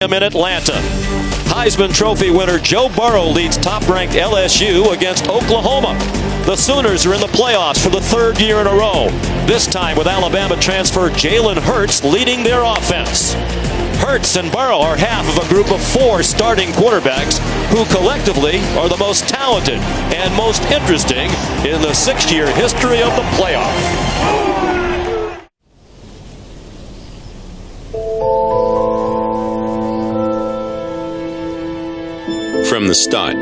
In Atlanta. Heisman Trophy winner Joe Burrow leads top-ranked LSU against Oklahoma. The Sooners are in the playoffs for the third year in a row, this time with Alabama transfer Jalen Hurts leading their offense. Hurts and Burrow are half of a group of 4 starting quarterbacks who collectively are the most talented and most interesting in the 6-year history of the playoff. From the start,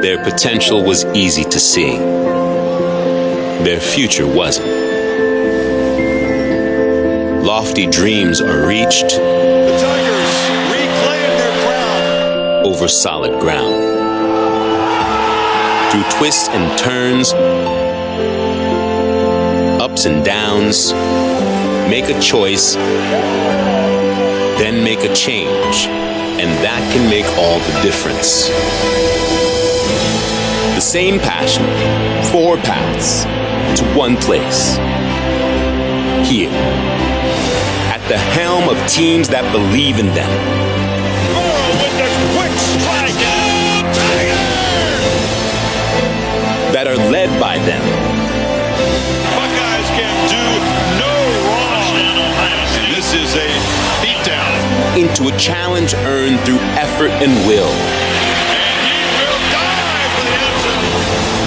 their potential was easy to see. Their future wasn't. Lofty dreams are reached. The Tigers reclaim their crown over solid ground. Through twists and turns, ups and downs, make a choice, then make a change. And that can make all the difference. The same passion, 4 paths to one place. Here, at the helm of teams that believe in them. with the quick strike. That are led by them. Buckeyes can do no wrong. This is a beatdown. Into a challenge earned through effort and will. And he will die for the answer.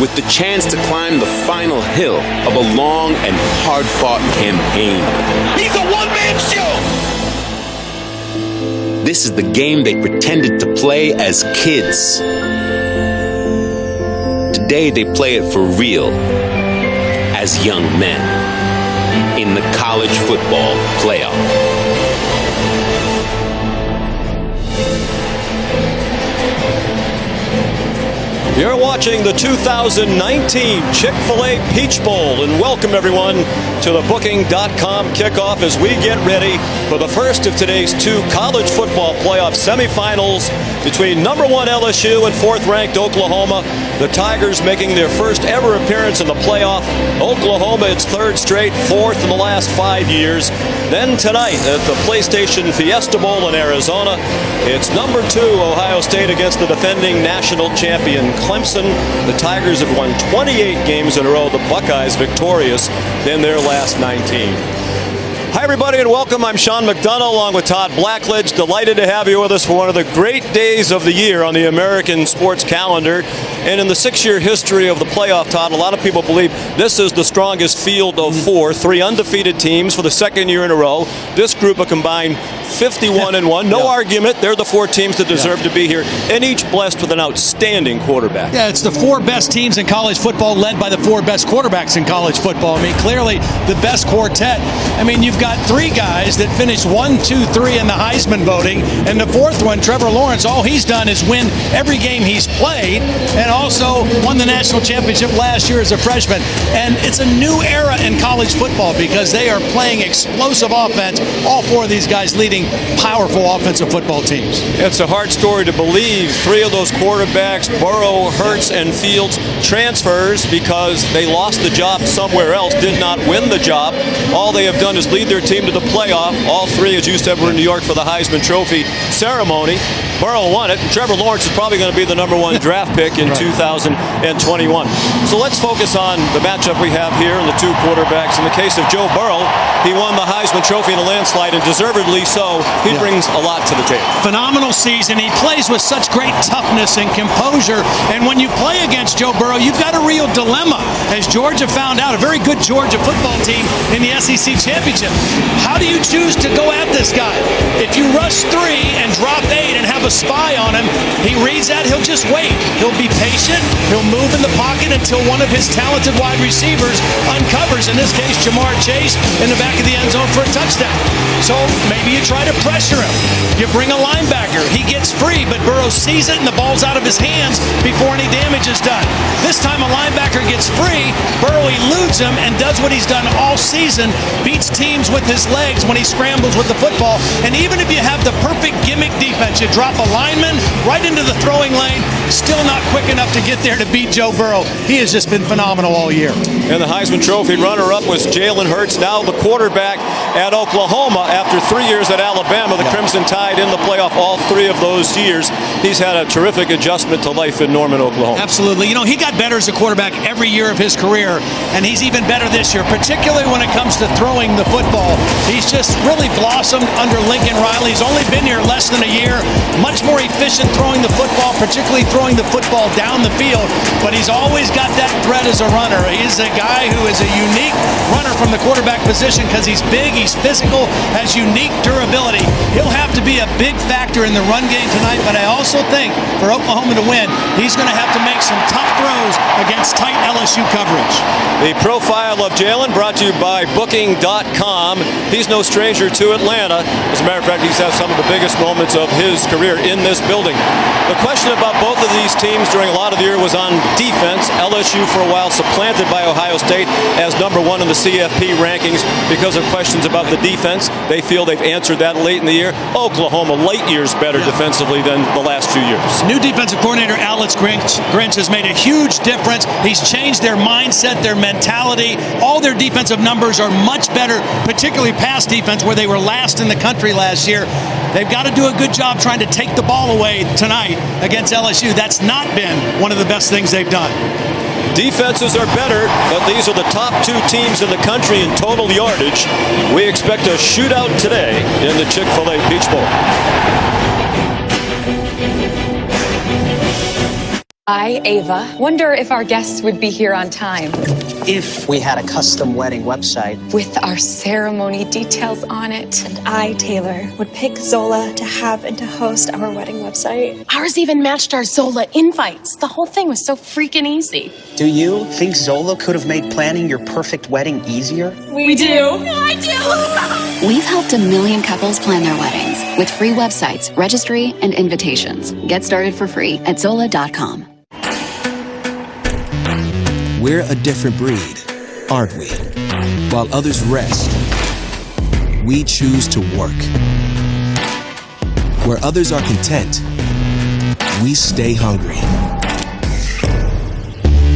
With the chance to climb the final hill of a long and hard-fought campaign. He's a one-man show. This is the game they pretended to play as kids. Today they play it for real as young men in the college football playoff. You're watching the 2019 Chick-fil-A Peach Bowl, and welcome everyone to the Booking.com kickoff as we get ready for the first of today's 2 college football playoff semifinals between number 1 LSU and 4th-ranked Oklahoma. The Tigers making their first ever appearance in the playoff. Oklahoma, its 3rd straight, 4th in the last 5 years. Then tonight at the PlayStation Fiesta Bowl in Arizona, it's number 2 Ohio State against the defending national champion Clemson. The Tigers have won 28 games in a row. The Buckeyes victorious in their last 19. Hi everybody and welcome. I'm Sean McDonough along with Todd Blackledge. Delighted to have you with us for one of the great days of the year on the American sports calendar. And in the 6-year history of the playoff, Todd, a lot of people believe this is the strongest field of 4. 3 undefeated teams for the 2nd year in a row. This group a combined 51-1. No argument. They're the 4 teams that deserve to be here, and each blessed with an outstanding quarterback. Yeah, it's the 4 best teams in college football led by the 4 best quarterbacks in college football. I mean, clearly the best quartet. I mean, you've got 3 guys that finished 1, 2, 3 in the Heisman voting, and the 4th one, Trevor Lawrence, all he's done is win every game he's played, and also won the national championship last year as a freshman. And it's a new era in college football because they are playing explosive offense. All 4 of these guys leading powerful offensive football teams. It's a hard story to believe. 3 of those quarterbacks, Burrow, Hurts, and Fields, transfers because they lost the job somewhere else, did not win the job. All they have done is lead their team to the playoff. All 3, as you said, were in New York for the Heisman Trophy ceremony. Burrow won it. Trevor Lawrence is probably going to be the number 1 draft pick in 2021. So let's focus on the matchup we have here and the 2 quarterbacks. In the case of Joe Burrow, he won the Heisman Trophy in a landslide, and deservedly so. He brings a lot to the table. Phenomenal season. He plays with such great toughness and composure. And when you play against Joe Burrow, you've got a real dilemma. As Georgia found out, a very good Georgia football team in the SEC championship. How do you choose to go at this guy? If you rush 3 and drop 8 and have a spy on him, he reads that, he'll just wait. He'll be patient. He'll move in the pocket until one of his talented wide receivers uncovers, in this case, Jamar Chase, in the back of the end zone for a touchdown. So maybe you try to pressure him. You bring a linebacker. He gets free, but Burrow sees it and the ball's out of his hands before any damage is done. This time a linebacker gets free. Burrow eludes him and does what he's done all season, beats teams with his legs when he scrambles with the football. football. And even if you have the perfect gimmick defense, you drop a lineman right into the throwing lane, still not quick enough to get there to beat Joe Burrow. He has just been phenomenal all year. And the Heisman Trophy runner-up was Jalen Hurts, now the quarterback at Oklahoma after 3 years at Alabama. The Crimson Tide in the playoff all 3 of those years. He's had a terrific adjustment to life in Norman, Oklahoma. Absolutely. You know, he got better as a quarterback every year of his career, and he's even better this year, particularly when it comes to throwing the football. He's just really blossomed under Lincoln Riley. He's only been here less than a year. Much more efficient throwing the football, particularly throwing the football down the field, but he's always got that threat as a runner. He's a guy who is a unique runner from the quarterback position because he's big, he's physical, has unique durability. He'll have to be a big factor in the run game tonight, but I also think for Oklahoma to win, he's going to have to make some tough throws against tight LSU coverage. The profile of Jalen brought to you by Booking.com. He's no stranger to Atlanta. As a matter of fact, he's had some of the biggest moments of his career in this building. The question about both of these teams during a lot of the year was on defense. LSU for a while supplanted by Ohio State as #1 in the CFP rankings because of questions about the defense. They feel they've answered that late in the year. Oklahoma light years better defensively than the last few years. New defensive coordinator Alex Grinch has made a huge difference. He's changed their mindset, their mentality. All their defensive numbers are much better, particularly pass defense, where they were last in the country last year. They've got to do a good job trying to take the ball away tonight against LSU. That's not been one of the best things they've done. Defenses are better, but these are the top 2 teams in the country in total yardage. We expect a shootout today in the Chick-fil-A Peach Bowl. Hi, Ava. Wonder if our guests would be here on time. If we had a custom wedding website. With our ceremony details on it. And I, Taylor, would pick Zola to have and to host our wedding website. Ours even matched our Zola invites. The whole thing was so freaking easy. Do you think Zola could have made planning your perfect wedding easier? We do. I do. We've helped 1 million couples plan their weddings with free websites, registry, and invitations. Get started for free at Zola.com. We're a different breed, aren't we? While others rest, we choose to work. Where others are content, we stay hungry.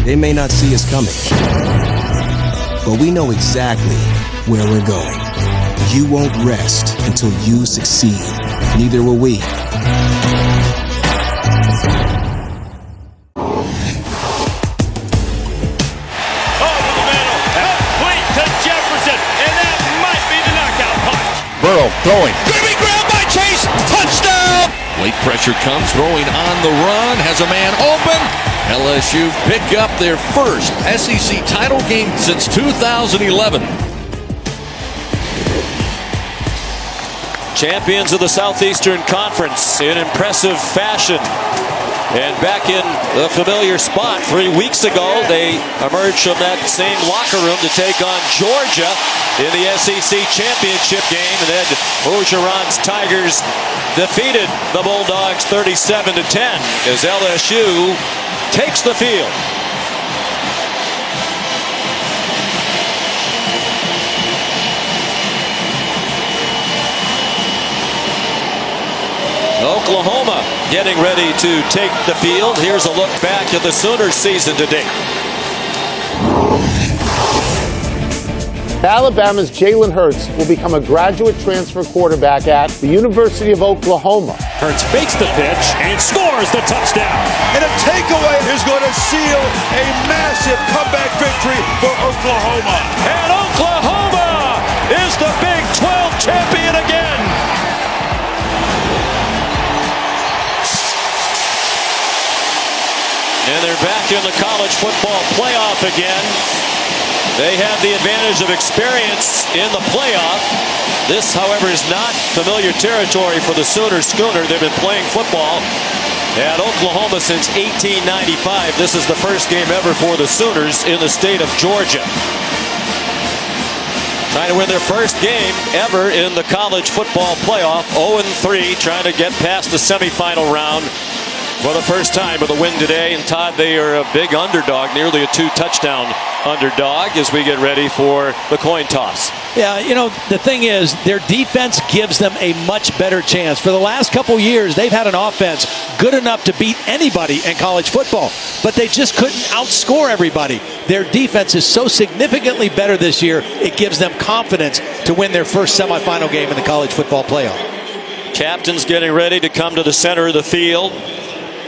They may not see us coming, but we know exactly where we're going. You won't rest until you succeed. Neither will we. Burrow throwing. Gonna be grabbed by Chase. Touchdown! Late pressure comes, throwing on the run, has a man open. LSU pick up their first SEC title game since 2011. Champions of the Southeastern Conference in impressive fashion. And back in the familiar spot 3 weeks ago, they emerged from that same locker room to take on Georgia in the SEC championship game. And then Orgeron's Tigers defeated the Bulldogs 37-10 as LSU takes the field. Oklahoma getting ready to take the field. Here's a look back at the Sooners season to date. Alabama's Jalen Hurts will become a graduate transfer quarterback at the University of Oklahoma. Hurts fakes the pitch and scores the touchdown. And a takeaway is going to seal a massive comeback victory for Oklahoma. And Oklahoma is the Big 12 champion again. And they're back in the college football playoff again. They have the advantage of experience in the playoff. This, however, is not familiar territory for the Sooner Schooner. They've been playing football at Oklahoma since 1895. This is the first game ever for the Sooners in the state of Georgia. Trying to win their first game ever in the college football playoff. 0-3, trying to get past the semifinal round for the first time with a win today. And Todd, they are a big underdog, nearly a 2-touchdown underdog as we get ready for the coin toss. Yeah, you know, the thing is, their defense gives them a much better chance. For the last couple years, they've had an offense good enough to beat anybody in college football, but they just couldn't outscore everybody. Their defense is so significantly better this year, it gives them confidence to win their first semifinal game in the college football playoff. Captain's getting ready to come to the center of the field.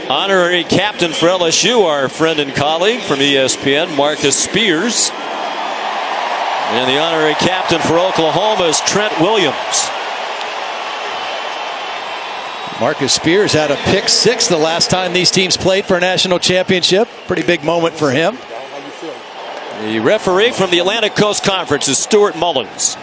Honorary captain for LSU, our friend and colleague from ESPN, Marcus Spears. And the honorary captain for Oklahoma is Trent Williams. Marcus Spears had a pick 6 the last time these teams played for a national championship. Pretty big moment for him. The referee from the Atlantic Coast Conference is Stuart Mullins.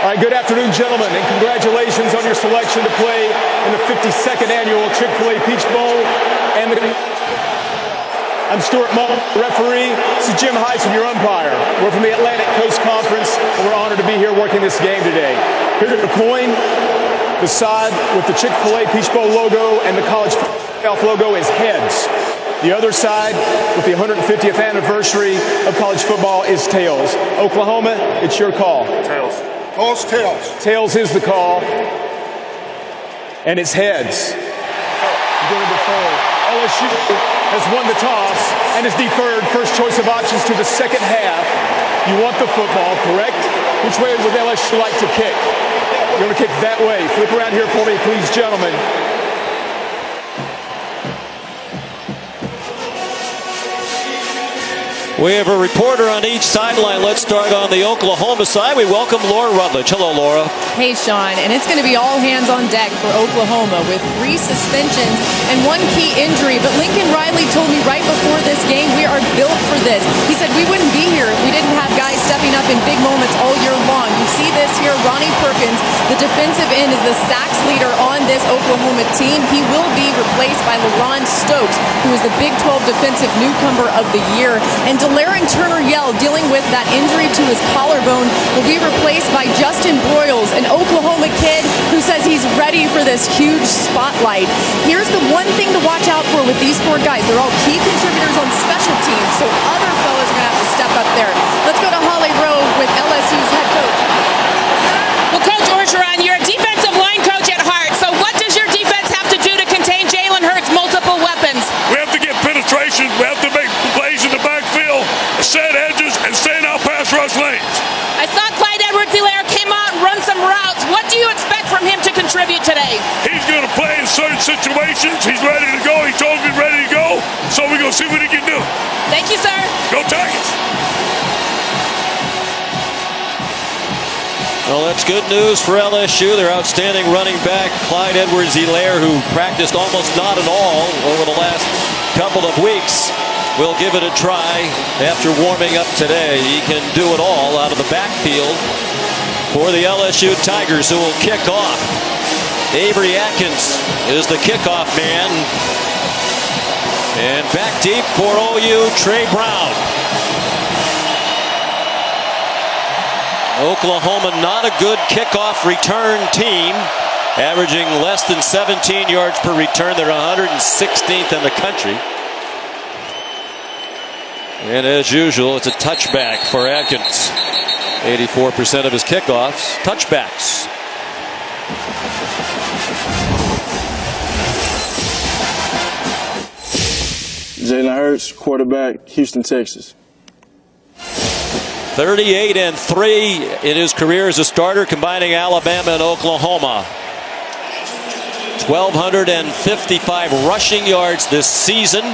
All right, good afternoon, gentlemen, and congratulations on your selection to play in the 52nd annual Chick-fil-A Peach Bowl. I'm Stuart Mullins, the referee. This is Jim Heisen, your umpire. We're from the Atlantic Coast Conference, and we're honored to be here working this game today. Here's the coin. The side with the Chick-fil-A Peach Bowl logo and the college playoff logo is heads. The other side, with the 150th anniversary of college football, is tails. Oklahoma, it's your call. Tails. Toss tails. Tails is the call. And it's heads. LSU has won the toss and has deferred first choice of options to the second half. You want the football, correct? Which way would LSU like to kick? You're going to kick that way. Flip around here for me, please, gentlemen. We have a reporter on each sideline. Let's start on the Oklahoma side. We welcome Laura Rutledge. Hello, Laura. Hey, Sean. And it's going to be all hands on deck for Oklahoma with 3 suspensions and 1 key injury. But Lincoln Riley told me right before this game, we are built for this. He said we wouldn't be here if we didn't have guys stepping up in big moments all year long. You see this here. Ronnie Perkins, the defensive end, is the sacks leader on this Oklahoma team. He will be replaced by LaRon Stokes, who is the Big 12 Defensive Newcomer of the Year. And Laren Turner-Yell, dealing with that injury to his collarbone, will be replaced by Justin Broyles, an Oklahoma kid who says he's ready for this huge spotlight. Here's the one thing to watch out for with these 4 guys. They're all key contributors on special teams, so other fellas are going to have to step up there. Let's go to Holly Rowe with LSU's head coach. Well, Coach Orgeron, you're a defensive line coach at heart, so what does your defense have to do to contain Jalen Hurts' multiple weapons? We have to get penetration. We have to make plays in the backfield, set edges, and stay in our pass rush lanes. I saw Clyde Edwards-Helaire came out and run some routes. What do you expect from him to contribute today? He's going to play in certain situations. He's ready to go. He told me he's ready to go, so we're going to see what he can do. Thank you, sir. Go Tigers. Well, that's good news for LSU. Their outstanding running back, Clyde Edwards-Helaire, who practiced almost not at all over the last couple of weeks, will give it a try after warming up today. He can do it all out of the backfield for the LSU Tigers, who will kick off. Avery Atkins is the kickoff man. And back deep for OU, Trey Brown. Oklahoma not a good kickoff return team, averaging less than 17 yards per return. They're 116th in the country. And as usual, it's a touchback for Atkins. 84% of his kickoffs, touchbacks. Jalen Hurts, quarterback, Houston, Texas. 38-3 in his career as a starter, combining Alabama and Oklahoma. 1,255 rushing yards this season.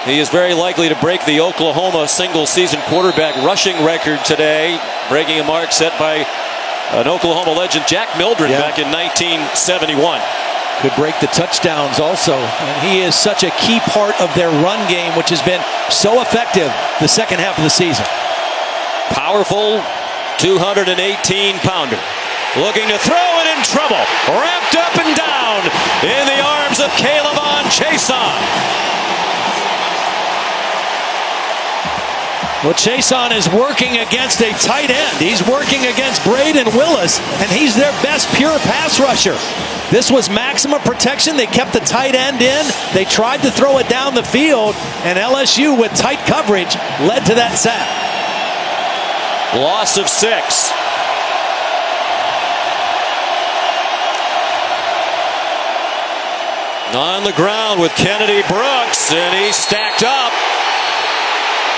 He is very likely to break the Oklahoma single-season quarterback rushing record today, breaking a mark set by an Oklahoma legend, Jack Mildred, back in 1971. Could break the touchdowns also. And he is such a key part of their run game, which has been so effective the second half of the season. Powerful 218-pounder. Looking to throw it in trouble. Wrapped up and down in the arms of Caleb Chason. Well, Chason is working against a tight end. He's working against Braden Willis, and he's their best pure pass rusher. This was maximum protection. They kept the tight end in. They tried to throw it down the field, and LSU, with tight coverage, led to that sack. Loss of 6. On the ground with Kennedy Brooks, and he's stacked up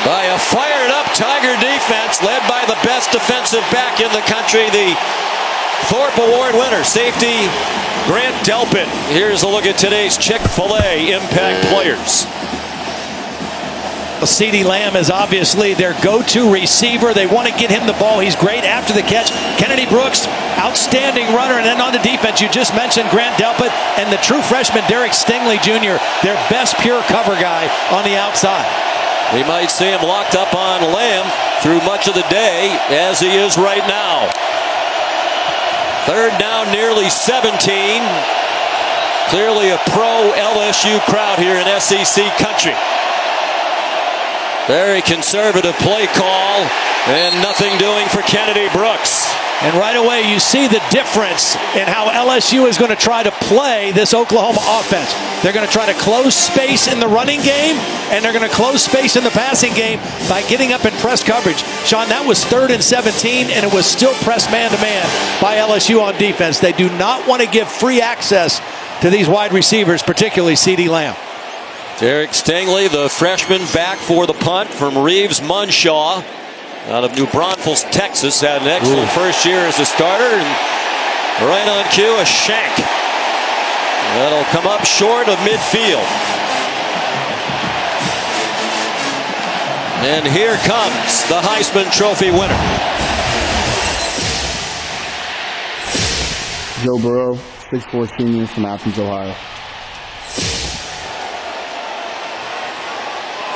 by a fired-up Tiger defense led by the best defensive back in the country, the Thorpe Award winner, safety Grant Delpit. Here's a look at today's Chick-fil-A impact players. CeeDee Lamb is obviously their go-to receiver. They want to get him the ball. He's great after the catch. Kennedy Brooks, outstanding runner. And then on the defense, you just mentioned Grant Delpit and the true freshman Derek Stingley Jr., their best pure cover guy on the outside. We might see him locked up on Lamb through much of the day, as he is right now. Third down, nearly 17. Clearly a pro LSU crowd here in SEC country. Very conservative play call, and nothing doing for Kennedy Brooks. And right away you see the difference in how LSU is going to try to play this Oklahoma offense. They're going to try to close space in the running game, and they're going to close space in the passing game by getting up in press coverage. Sean, that was 3rd and 17, and it was still pressed man-to-man by LSU on defense. They do not want to give free access to these wide receivers, particularly CeeDee Lamb. Derek Stingley, the freshman, back for the punt from Reeves Munshaw out of New Braunfels, Texas. Had an excellent first year as a starter. And right on cue, a shank. That'll come up short of midfield. And here comes the Heisman Trophy winner. Joe Burrow, 6'4" senior from Athens, Ohio.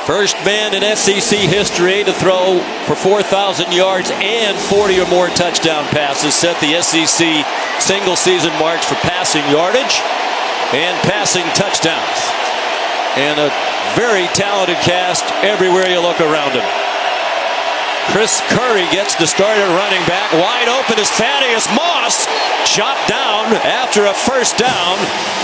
First man in SEC history to throw for 4,000 yards and 40 or more touchdown passes. Set the SEC single season marks for passing yardage and passing touchdowns. And a very talented cast everywhere you look around him. Chris Curry gets the start at running back. Wide open is Thaddeus Moss. Chopped down after a first down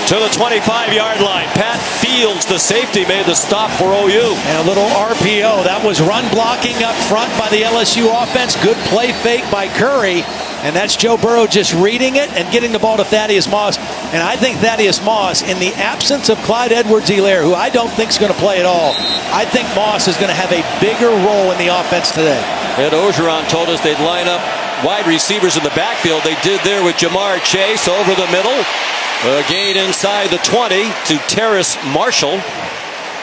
to the 25-yard line. Pat Fields, the safety, made the stop for OU. And a little RPO. That was run blocking up front by the LSU offense. Good play fake by Curry. And that's Joe Burrow just reading it and getting the ball to Thaddeus Moss. And I think Thaddeus Moss, in the absence of Clyde Edwards-Helaire, who I don't think is going to play at all, I think Moss is going to have a bigger role in the offense today. Ed Ogeron told us they'd line up wide receivers in the backfield. They did there with Jamar Chase over the middle. A gain inside the 20 to Terrace Marshall.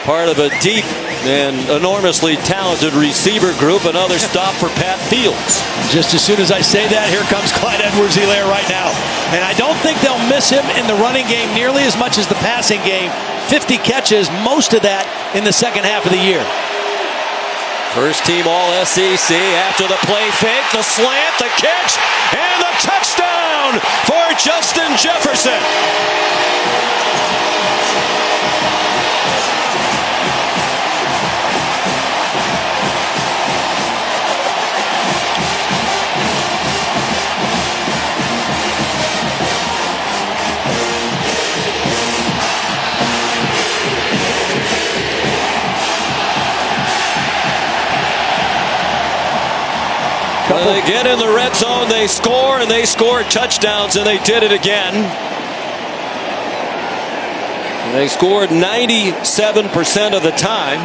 Part of a deep and enormously talented receiver group. Another stop for Pat Fields. Just as soon as I say that, here comes Clyde Edwards-Helaire right now. And I don't think they'll miss him in the running game nearly as much as the passing game. 50 catches, most of that in the second half of the year. First team All-SEC after the play fake, the slant, the catch, and the touchdown for Justin Jefferson. When they get in the red zone, they score, and they score touchdowns, and they did it again. They scored 97% of the time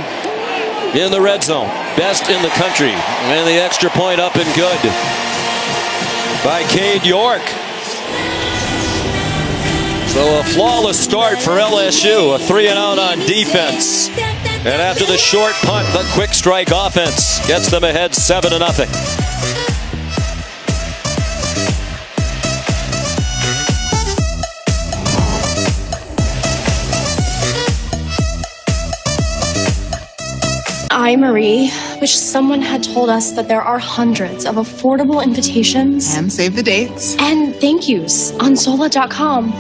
in the red zone. Best in the country. And the extra point up and good by Cade York. So a flawless start for LSU. A 3-and-out on defense. And after the short punt, the quick strike offense gets them ahead 7-0. I, Marie, wish someone had told us that there are hundreds of affordable invitations and save the dates and thank yous on Zola.com.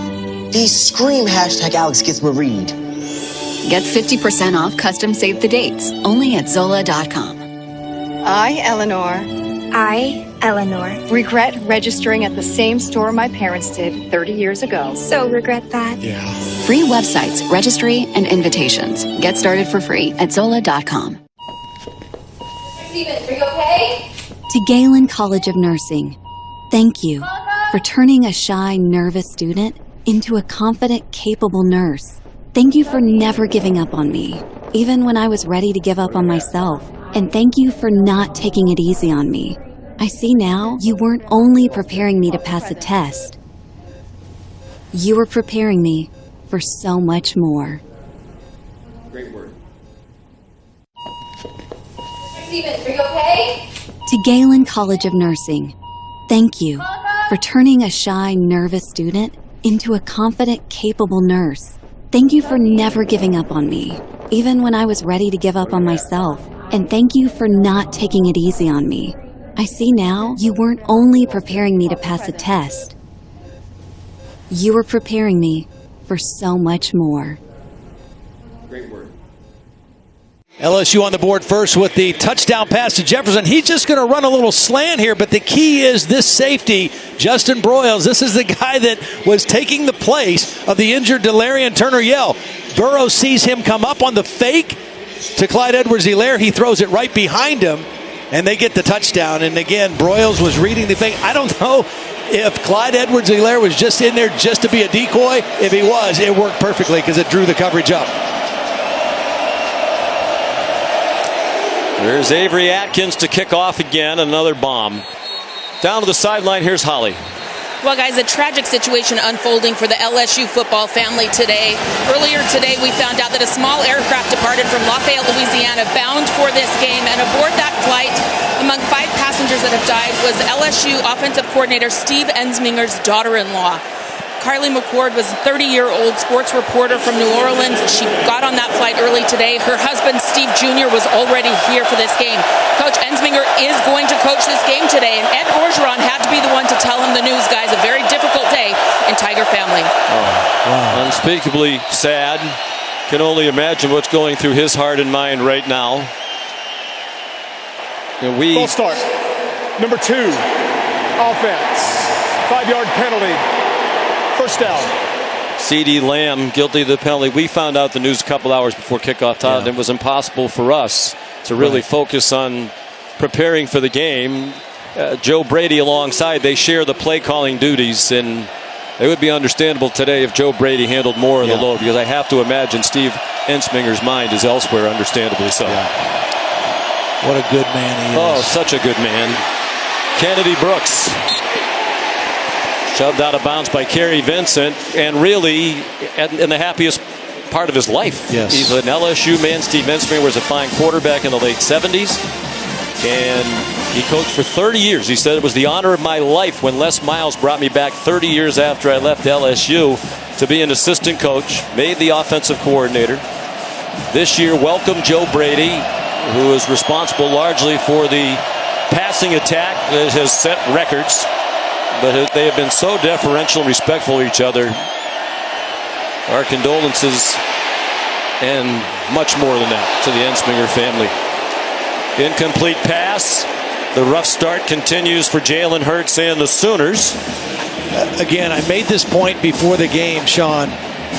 These scream hashtag Alex gets Maried. Get 50% off custom save the dates only at Zola.com. I, Eleanor. I, Eleanor. Regret registering at the same store my parents did 30 years ago. So regret that. Yeah. Free websites, registry, and invitations. Get started for free at Zola.com. Steven, are you okay? To Galen College of Nursing, thank you for turning a shy, nervous student into a confident, capable nurse. Thank you for never giving up on me, even when I was ready to give up on myself. And thank you for not taking it easy on me. I see now you weren't only preparing me to pass a test. You were preparing me for so much more. Great word. Steven, are you okay? To Galen College of Nursing, thank you for turning a shy, nervous student into a confident, capable nurse. Thank you for never giving up on me, even when I was ready to give up on myself. And thank you for not taking it easy on me. I see now you weren't only preparing me to pass a test. You were preparing me for so much more. Great word. LSU on the board first with the touchdown pass to Jefferson. He's just going to run a little slant here, but the key is this safety, Justin Broyles. This is the guy that was taking the place of the injured Delarian Turner-Yell. Burrow sees him come up on the fake to Clyde Edwards-Helaire. He throws it right behind him, and they get the touchdown. And again, Broyles was reading the fake. I don't know if Clyde Edwards-Helaire was just in there just to be a decoy. If he was, it worked perfectly because it drew the coverage up. There's Avery Atkins to kick off again. Another bomb. Down to the sideline, here's Holly. Well, guys, a tragic situation unfolding for the LSU football family today. Earlier today, we found out that a small aircraft departed from Lafayette, Louisiana, bound for this game. And aboard that flight, among 5 passengers that have died, was LSU offensive coordinator Steve Ensminger's daughter-in-law. Carly McCord was a 30-year-old sports reporter from New Orleans. She got on that flight early today. Her husband, Steve Jr., was already here for this game. Coach Ensminger is going to coach this game today, and Ed Orgeron had to be the one to tell him the news, guys. A very difficult day in Tiger family. Oh, wow. Unspeakably sad. Can only imagine what's going through his heart and mind right now. Full start. Number 2, offense. 5-yard penalty. First down. CeeDee Lamb guilty of the penalty. We found out the news a couple hours before kickoff, Todd. It was impossible for us to really focus on preparing for the game. Joe Brady alongside, they share the play calling duties, and it would be understandable today if Joe Brady handled more of the load, because I have to imagine Steve Ensminger's mind is elsewhere, understandably so. What a good man he is. Oh, such a good man. Kennedy Brooks shoved out of bounds by Kerry Vincent, and really in the happiest part of his life. Yes. He's an LSU man. Steve Ensminger was a fine quarterback in the late 70s, and he coached for 30 years. He said it was the honor of my life when Les Miles brought me back 30 years after I left LSU to be an assistant coach, made the offensive coordinator. This year welcomed Joe Brady, who is responsible largely for the passing attack that has set records. But they have been so deferential and respectful to each other. Our condolences and much more than that to the Ensminger family. Incomplete pass. The rough start continues for Jalen Hurts and the Sooners. Again, I made this point before the game, Sean.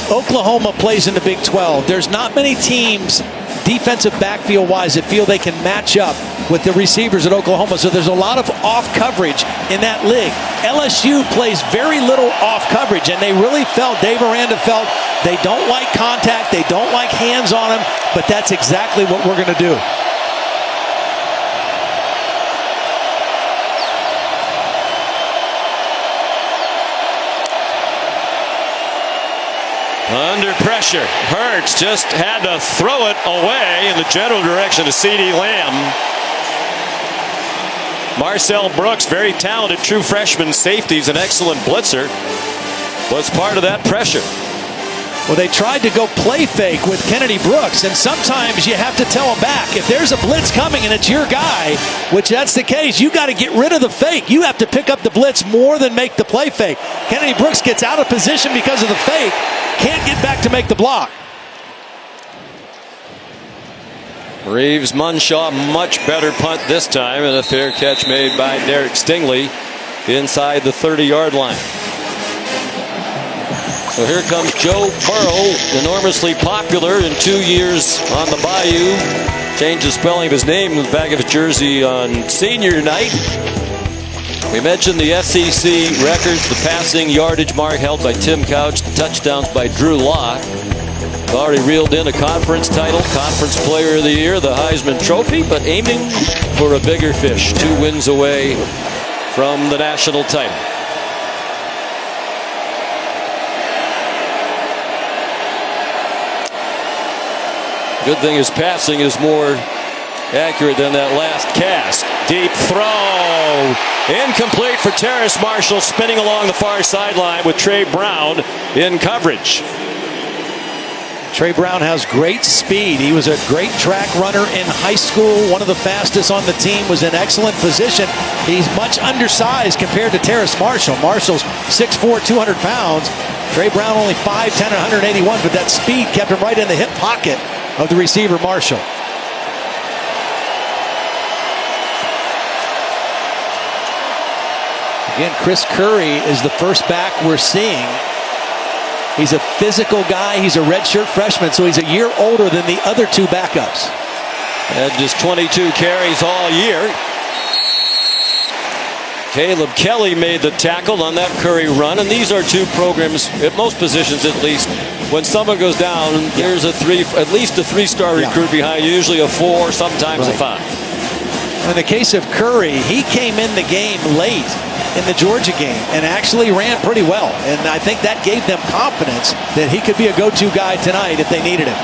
Oklahoma plays in the Big 12. There's not many teams, defensive backfield-wise, that feel they can match up with the receivers at Oklahoma. So there's a lot of off coverage in that league. LSU plays very little off coverage, and they really felt, Dave Aranda felt, they don't like contact, they don't like hands on them, but that's exactly what we're going to do. Under pressure, Hurts just had to throw it away in the general direction of CeeDee Lamb. Marcel Brooks, very talented true freshman safety, he's an excellent blitzer, was part of that pressure. Well, they tried to go play fake with Kennedy Brooks, and sometimes you have to tell them back. If there's a blitz coming and it's your guy, which that's the case, you got to get rid of the fake. You have to pick up the blitz more than make the play fake. Kennedy Brooks gets out of position because of the fake, can't get back to make the block. Reeves Munshaw, much better punt this time, and a fair catch made by Derek Stingley inside the 30-yard line. So here comes Joe Burrow, enormously popular in 2 years on the Bayou. Changed the spelling of his name in the back of his jersey on senior night. We mentioned the SEC records, the passing yardage mark held by Tim Couch, the touchdowns by Drew Lock. Already reeled in a conference title, Conference Player of the Year, the Heisman Trophy, but aiming for a bigger fish, 2 wins away from the national title. Good thing his passing is more accurate than that last cast. Deep throw. Incomplete for Terrace Marshall, spinning along the far sideline with Trey Brown in coverage. Trey Brown has great speed. He was a great track runner in high school, one of the fastest on the team, was in excellent position. He's much undersized compared to Terrace Marshall. Marshall's 6'4", 200 pounds. Trey Brown only 5'10", 181, but that speed kept him right in the hip pocket of the receiver Marshall. Again, Chris Curry is the first back we're seeing. He's a physical guy. He's a redshirt freshman, so he's a year older than the other 2 backups. And just 22 carries all year. Caleb Kelly made the tackle on that Curry run, and these are 2 programs, at most positions at least, when someone goes down, there's at least a 3-star recruit behind, usually a 4, sometimes a 5. In the case of Curry, he came in the game late in the Georgia game and actually ran pretty well. And I think that gave them confidence that he could be a go-to guy tonight if they needed him.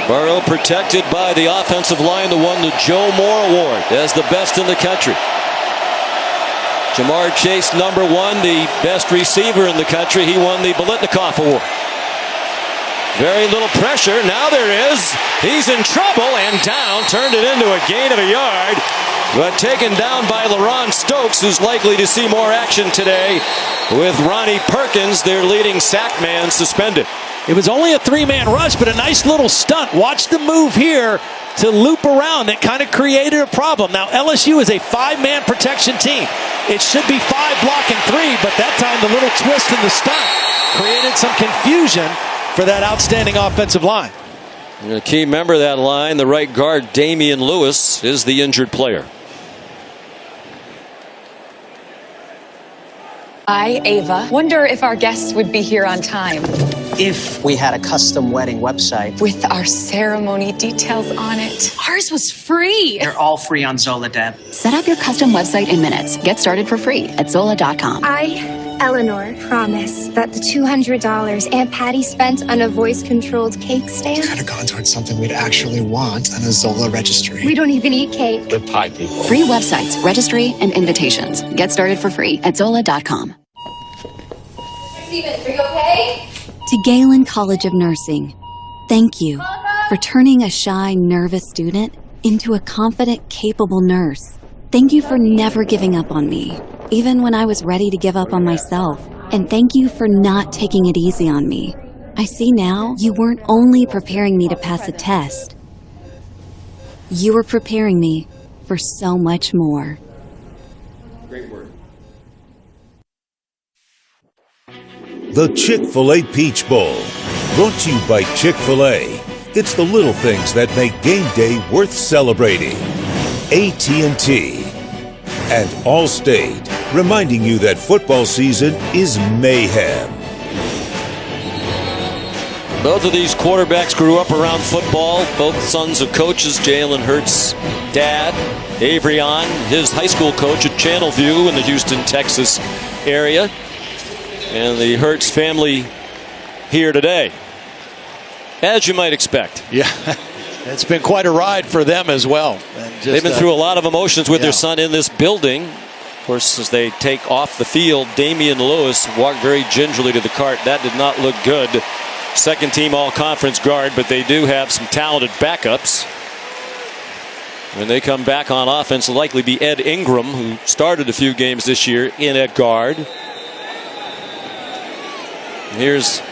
Burrow protected by the offensive line that won the Joe Moore Award as the best in the country. Jamar Chase, #1, the best receiver in the country. He won the Biletnikoff Award. Very little pressure. Now there is. He's in trouble and down. Turned it into a gain of a yard. But taken down by LaRon Stokes, who's likely to see more action today with Ronnie Perkins, their leading sack man, suspended. It was only a 3-man rush, but a nice little stunt. Watch the move here to loop around that kind of created a problem. Now, LSU is a 5-man protection team. It should be 5 blocking 3, but that time the little twist in the stunt created some confusion for that outstanding offensive line. And a key member of that line, the right guard, Damian Lewis, is the injured player. I, Ava, wonder if our guests would be here on time. If we had a custom wedding website. With our ceremony details on it. Ours was free. They're all free on Zola, Deb. Set up your custom website in minutes. Get started for free at Zola.com. I, Eleanor, promise that the $200 Aunt Patty spent on a voice-controlled cake stand. Could have gone towards something we'd actually want on a Zola registry. We don't even eat cake. We're pie people. Free websites, registry, and invitations. Get started for free at Zola.com. Steven, are you okay? To Galen College of Nursing, thank you for turning a shy, nervous student into a confident, capable nurse. Thank you for never giving up on me, even when I was ready to give up on myself. And thank you for not taking it easy on me. I see now you weren't only preparing me to pass a test. You were preparing me for so much more. Great word. The Chick-fil-A Peach Bowl, brought to you by Chick-fil-A. It's the little things that make game day worth celebrating. AT&T and Allstate, reminding you that football season is mayhem. Both of these quarterbacks grew up around football. Both sons of coaches. Jalen Hurts' dad, Avrion, his high school coach at Channelview in the Houston, Texas area. And the Hurts family here today, as you might expect. Yeah, it's been quite a ride for them as well. They've been through a lot of emotions with their son in this building. Of course, as they take off the field, Damian Lewis walked very gingerly to the cart. That did not look good. Second team all-conference guard, but they do have some talented backups. When they come back on offense, it'll likely be Ed Ingram, who started a few games this year in at guard. Here's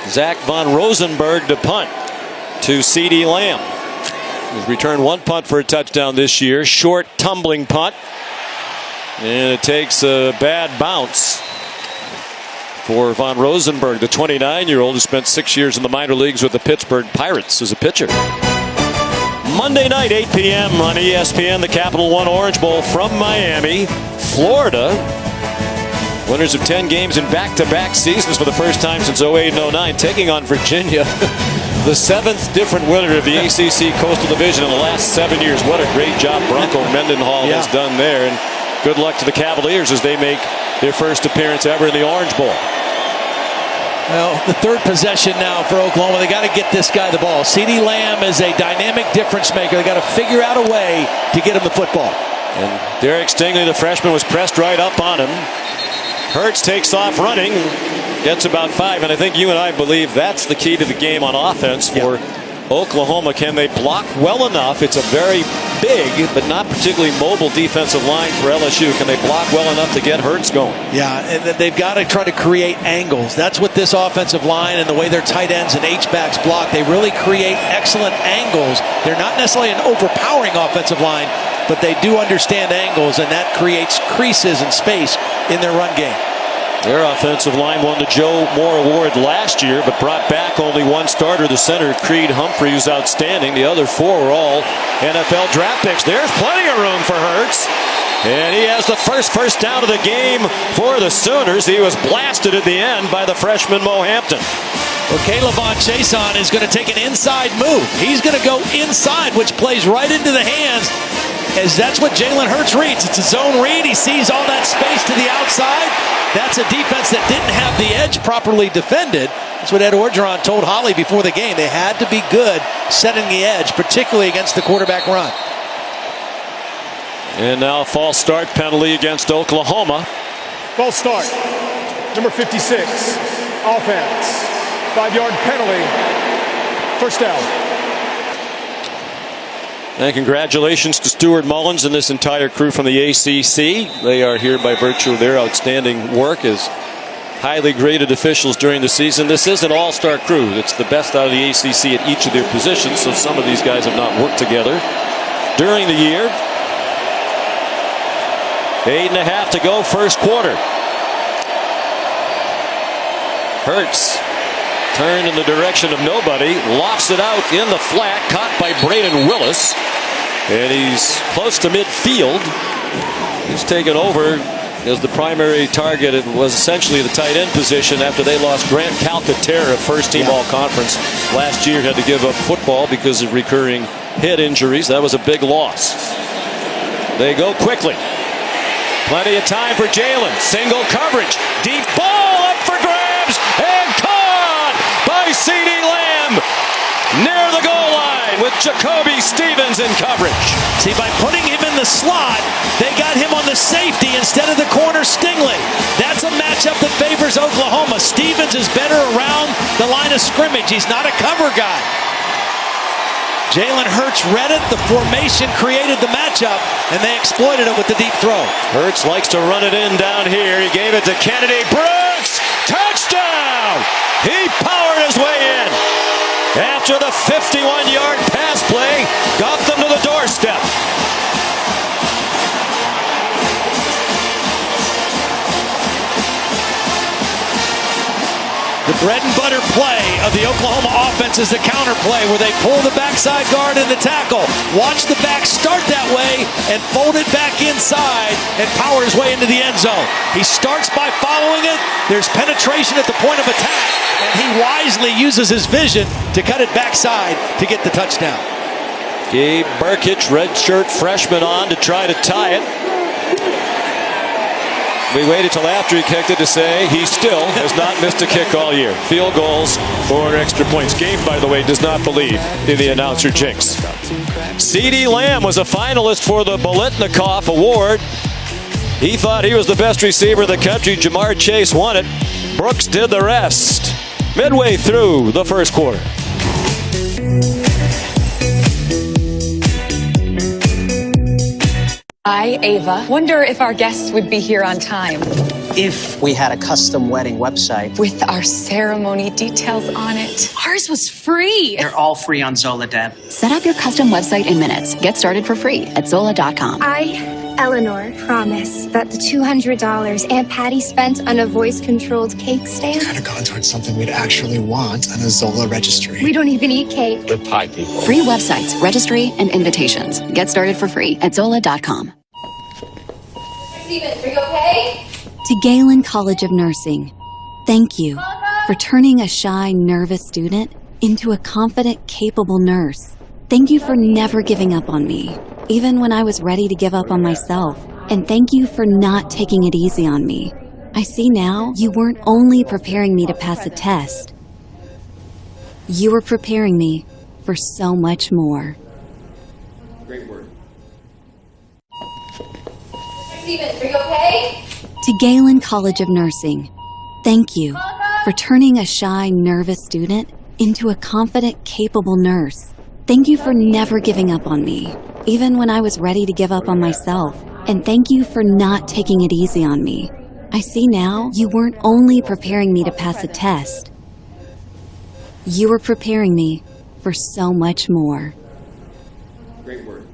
Zach Von Rosenberg to punt to CeeDee Lamb. He's returned one punt for a touchdown this year. Short, tumbling punt. And it takes a bad bounce for Von Rosenberg, the 29-year-old who spent 6 years in the minor leagues with the Pittsburgh Pirates as a pitcher. Monday night, 8 p.m. on ESPN, the Capital One Orange Bowl from Miami, Florida. Winners of 10 games in back-to-back seasons for the first time since 08 and 09, taking on Virginia. The 7th different winner of the ACC Coastal Division in the last 7 years. What a great job Bronco Mendenhall has done there. And good luck to the Cavaliers as they make their first appearance ever in the Orange Bowl. Well, the third possession now for Oklahoma. They got to get this guy the ball. CeeDee Lamb is a dynamic difference maker. They got to figure out a way to get him the football. And Derek Stingley, the freshman, was pressed right up on him. Hurts takes off running, gets about 5, and I think you and I believe that's the key to the game on offense for Oklahoma. Can they block well enough? It's a very big but not particularly mobile defensive line for LSU. Can they block well enough to get Hurts going? Yeah, and they've got to try to create angles. That's what this offensive line and the way their tight ends and H-backs block. They really create excellent angles. They're not necessarily an overpowering offensive line, but they do understand angles, and that creates creases and space in their run game. Their offensive line won the Joe Moore Award last year, but brought back only one starter, the center, Creed Humphrey, who's outstanding. The other 4 were all NFL draft picks. There's plenty of room for Hurts. And he has the first down of the game for the Sooners. He was blasted at the end by the freshman Mo Hampton. Well, Calebon Chason is going to take an inside move. He's going to go inside, which plays right into the hands, as that's what Jalen Hurts reads. It's a zone read. He sees all that space to the outside. That's a defense that didn't have the edge properly defended. That's what Ed Orgeron told Holly before the game. They had to be good setting the edge, particularly against the quarterback run. And now a false start penalty against Oklahoma. False start. Number 56. Offense. 5-yard penalty. First down. And congratulations to Stuart Mullins and this entire crew from the ACC. They are here by virtue of their outstanding work as highly graded officials during the season. This is an all-star crew. It's the best out of the ACC at each of their positions, so some of these guys have not worked together during the year. 8.5 to go, first quarter. Hurts turned in the direction of nobody, lofts it out in the flat, caught by Braden Willis, and he's close to midfield. He's taken over as the primary target. It was essentially the tight end position after they lost Grant Calcaterra, first team all-conference last year. Had to give up football because of recurring head injuries. That was a big loss. They go quickly. Plenty of time for Jalen. Single coverage. Deep ball up for grabs and caught by CeeDee Lamb near the goal line with Jacoby Stevens in coverage. See, by putting him in the slot, they got him on the safety instead of the corner Stingley. That's a matchup that favors Oklahoma. Stevens is better around the line of scrimmage. He's not a cover guy. Jalen Hurts read it, the formation created the matchup, and they exploited it with the deep throw. Hurts likes to run it in down here. He gave it to Kennedy Brooks. Touchdown! He powered his way in. After the 51-yard pass play, got them to the doorstep. The bread and butter play of the Oklahoma offense is the counter play where they pull the backside guard in the tackle. Watch the back start that way and fold it back inside and power his way into the end zone. He starts by following it. There's penetration at the point of attack, and he wisely uses his vision to cut it backside to get the touchdown. Gabe Burkich, redshirt freshman, on to try to tie it. We waited till after he kicked it to say he still has not missed a kick all year. Field goals or extra points. Gabe, by the way, does not believe in the announcer jinx. CeeDee Lamb was a finalist for the Biletnikoff Award. He thought he was the best receiver in the country. Jamar Chase won it. Brooks did the rest. Midway through the first quarter. I, Ava, wonder if our guests would be here on time. if we had a custom wedding website. With our ceremony details on it. Ours was free. They're all free on Zola, Deb. Set up your custom website in minutes. Get started for free at Zola.com. I, Eleanor, promise that the $200 Aunt Patty spent on a voice-controlled cake stand Could have gone towards something we'd actually want on a Zola registry. We don't even eat cake. We're pie people. Free websites, registry, and invitations. Get started for free at Zola.com. Steven, are you okay? To Galen College of Nursing, thank you for turning a shy, nervous student into a confident, capable nurse. Thank you for never giving up on me, even when I was ready to give up on myself. And thank you for not taking it easy on me. I see now you weren't only preparing me to pass a test, you were preparing me for so much more. Great word. Steven, are you okay? To Galen College of Nursing, thank you for turning a shy, nervous student into a confident, capable nurse. Thank you for never giving up on me, even when I was ready to give up on myself. And thank you for not taking it easy on me. I see now you weren't only preparing me to pass a test, you were preparing me for so much more. Great word.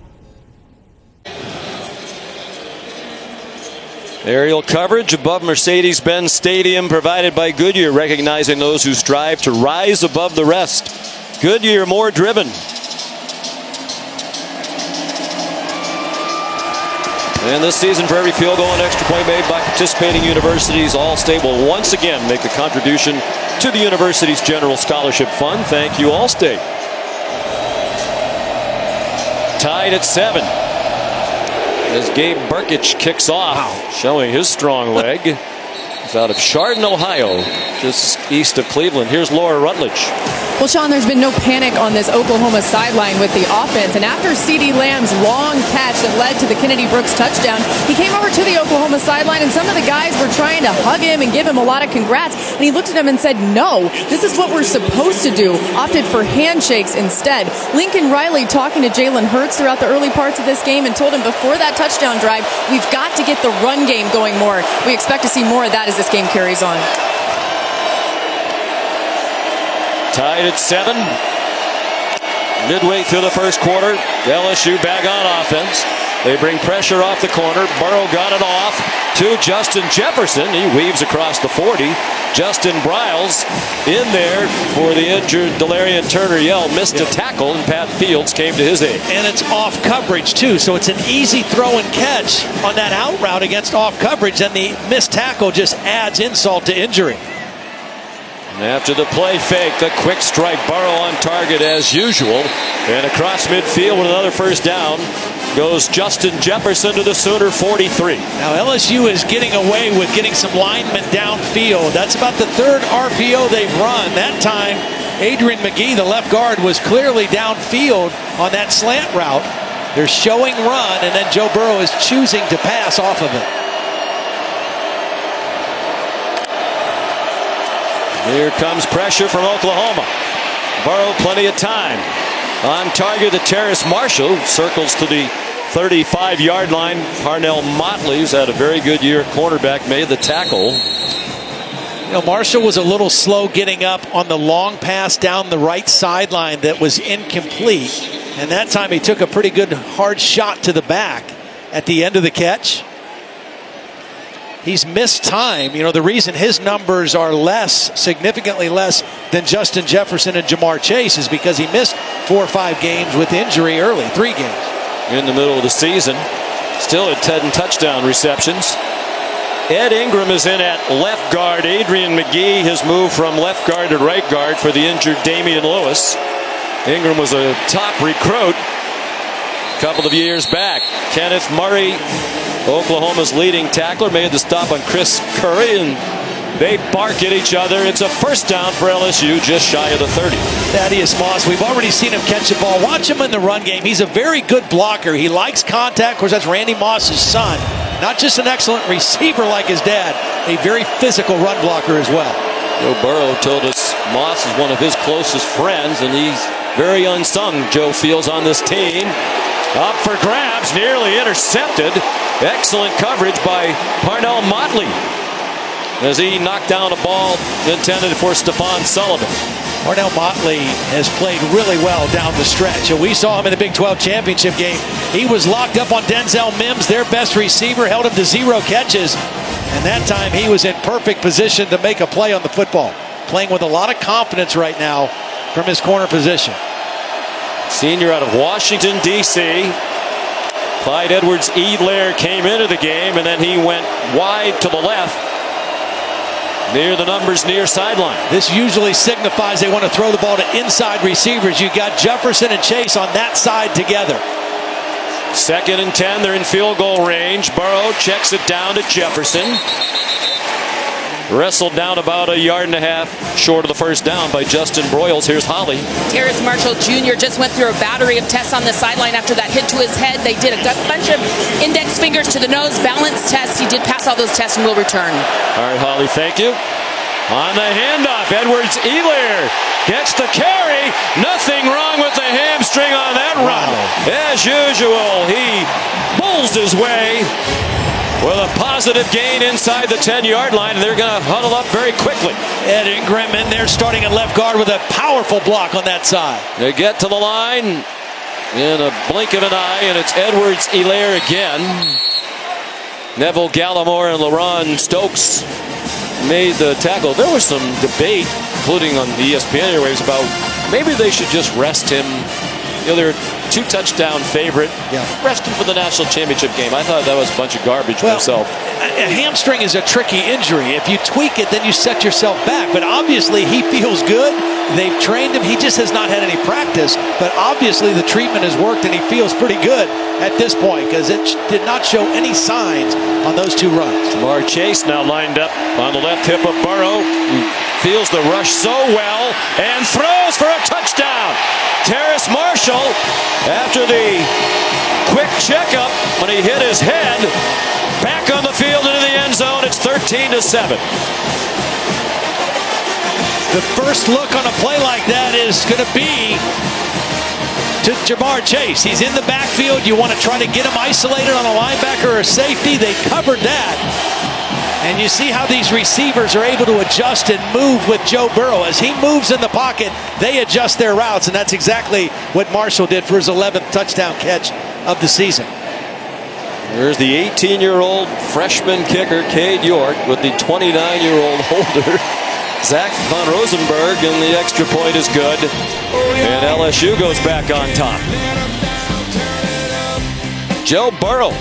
Aerial coverage above Mercedes-Benz Stadium provided by Goodyear, recognizing those who strive to rise above the rest. Goodyear, more driven. And this season, for every field goal and extra point made by participating universities, Allstate will once again make a contribution to the university's general scholarship fund. Thank you, Allstate. Tied at 7. As Gabe Burkich kicks off, showing his strong leg. He's out of Chardon, Ohio, just east of Cleveland. Here's Laura Rutledge. Well, Sean, there's been no panic on this Oklahoma sideline with the offense. And after CeeDee Lamb's long catch that led to the Kennedy Brooks touchdown, he came over to the Oklahoma sideline, and some of the guys were trying to hug him and give him a lot of congrats. And he looked at them and said, no, this is what we're supposed to do. Opted for handshakes instead. Lincoln Riley talking to Jalen Hurts throughout the early parts of this game and told him before that touchdown drive, we've got to get the run game going more. We expect to see more of that as this game carries on. Tied at 7. Midway through the first quarter, LSU back on offense. They bring pressure off the corner. Burrow got it off to Justin Jefferson. He weaves across the 40. Justin Briles in there for the injured Delarian Turner-Yell. Missed a tackle, and Pat Fields came to his aid. And it's off coverage, too, so it's an easy throw and catch on that out route against off coverage, and the missed tackle just adds insult to injury. And after the play fake, the quick strike, Burrow on target as usual. And across midfield with another first down goes Justin Jefferson to the Sooner 43. Now LSU is getting away with getting some linemen downfield. That's about the third RPO they've run. That time, Adrian McGee, the left guard, was clearly downfield on that slant route. They're showing run, and then Joe Burrow is choosing to pass off of it. Here comes pressure from Oklahoma. Burrow plenty of time. On target, the Terrace Marshall circles to the 35-yard line. Parnell Motley, who's had a very good year at cornerback, made the tackle. You know, Marshall was a little slow getting up on the long pass down the right sideline that was incomplete. And that time he took a pretty good hard shot to the back at the end of the catch. He's missed time. You know, the reason his numbers are less, significantly less than Justin Jefferson and Jamar Chase is because he missed 4 or 5 games with injury early, 3 games. In the middle of the season, still at 10 touchdown receptions. Ed Ingram is in at left guard. Adrian McGee has moved from left guard to right guard for the injured Damian Lewis. Ingram was a top recruit a couple of years back. Kenneth Murray, Oklahoma's leading tackler, made the stop on Chris Curry, and they bark at each other. It's a first down for LSU, just shy of the 30. Thaddeus Moss, we've already seen him catch the ball. Watch him in the run game. He's a very good blocker. He likes contact. Of course, that's Randy Moss's son. Not just an excellent receiver like his dad, a very physical run blocker as well. Joe Burrow told us Moss is one of his closest friends, and he's very unsung, Joe feels, on this team. Up for grabs, nearly intercepted. Excellent coverage by Parnell Motley. as he knocked down a ball intended for Stephon Sullivan. Cornell Motley has played really well down the stretch. And we saw him in the Big 12 championship game. He was locked up on Denzel Mims, their best receiver, held him to 0 catches. And that time he was in perfect position to make a play on the football. Playing with a lot of confidence right now from his corner position. Senior out of Washington, D.C. Clyde Edwards-Helaire came into the game, and then he went wide to the left near the numbers near sideline. This usually signifies they want to throw the ball to inside receivers. You got Jefferson and Chase on that side together. 2nd and 10. They're in field goal range. Burrow checks it down to Jefferson. Wrestled down about 1.5 yards short of the first down by Justin Broyles. Here's Holly. Terrace Marshall Jr. just went through a battery of tests on the sideline after that hit to his head. They did a bunch of index fingers to the nose, balance tests. He did pass all those tests and will return. All right, Holly, thank you. On the handoff, Edwards-Helaire gets the carry. Nothing wrong with the hamstring on that run. As usual, he bulls his way with a positive gain inside the 10-yard line. They're going to huddle up very quickly. Ed Ingram in there starting at left guard with a powerful block on that side. They get to the line in a blink of an eye, and it's Edwards-Helaire again. Neville Gallimore and LaRon Stokes made the tackle. There was some debate, including on the ESPN airwaves, about maybe they should just rest him. You know, they're 2-touchdown favorite. Yeah. Rest him for the national championship game. I thought that was a bunch of garbage myself. A hamstring is a tricky injury. If you tweak it, then you set yourself back. But obviously, he feels good. They've trained him. He just has not had any practice. But obviously, the treatment has worked, and he feels pretty good at this point because it did not show any signs on those 2 runs. Jamar Chase now lined up on the left hip of Burrow. He feels the rush so well and throws for a touchdown. Terrace Marshall, after the quick checkup when he hit his head, back on the field into the end zone. It's 13-7. The first look on a play like that is going to be to Jamar Chase. He's in the backfield. You want to try to get him isolated on a linebacker or a safety. They covered that. And you see how these receivers are able to adjust and move with Joe Burrow. As he moves in the pocket, they adjust their routes, and that's exactly what Marshall did for his 11th touchdown catch of the season. There's the 18-year-old freshman kicker, Cade York, with the 29-year-old holder, Zach Von Rosenberg, and the extra point is good. And LSU goes back on top. Joe Burrow,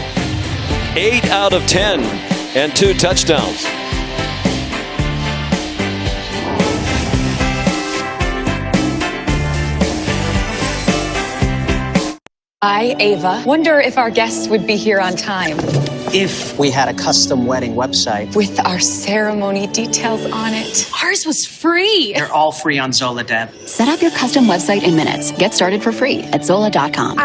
8 out of 10. And 2 touchdowns. I, Ava, wonder if our guests would be here on time. If we had a custom wedding website. With our ceremony details on it. Ours was free. They're all free on Zola, Deb. Set up your custom website in minutes. Get started for free at Zola.com.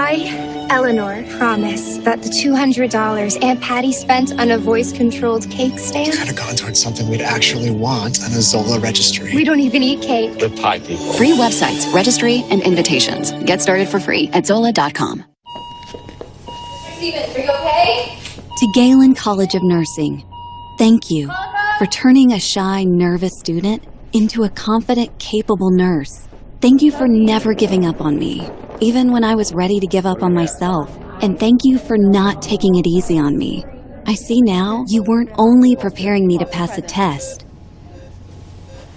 Eleanor, promise that the $200 Aunt Patty spent on a voice-controlled cake stand. Could have gone towards something we'd actually want on a Zola registry. We don't even eat cake. The pie people. Free websites, registry, and invitations. Get started for free at Zola.com. Steven, are you okay? To Galen College of Nursing, thank you for turning a shy, nervous student into a confident, capable nurse. Thank you for never giving up on me, even when I was ready to give up on myself. And thank you for not taking it easy on me. I see now you weren't only preparing me to pass a test.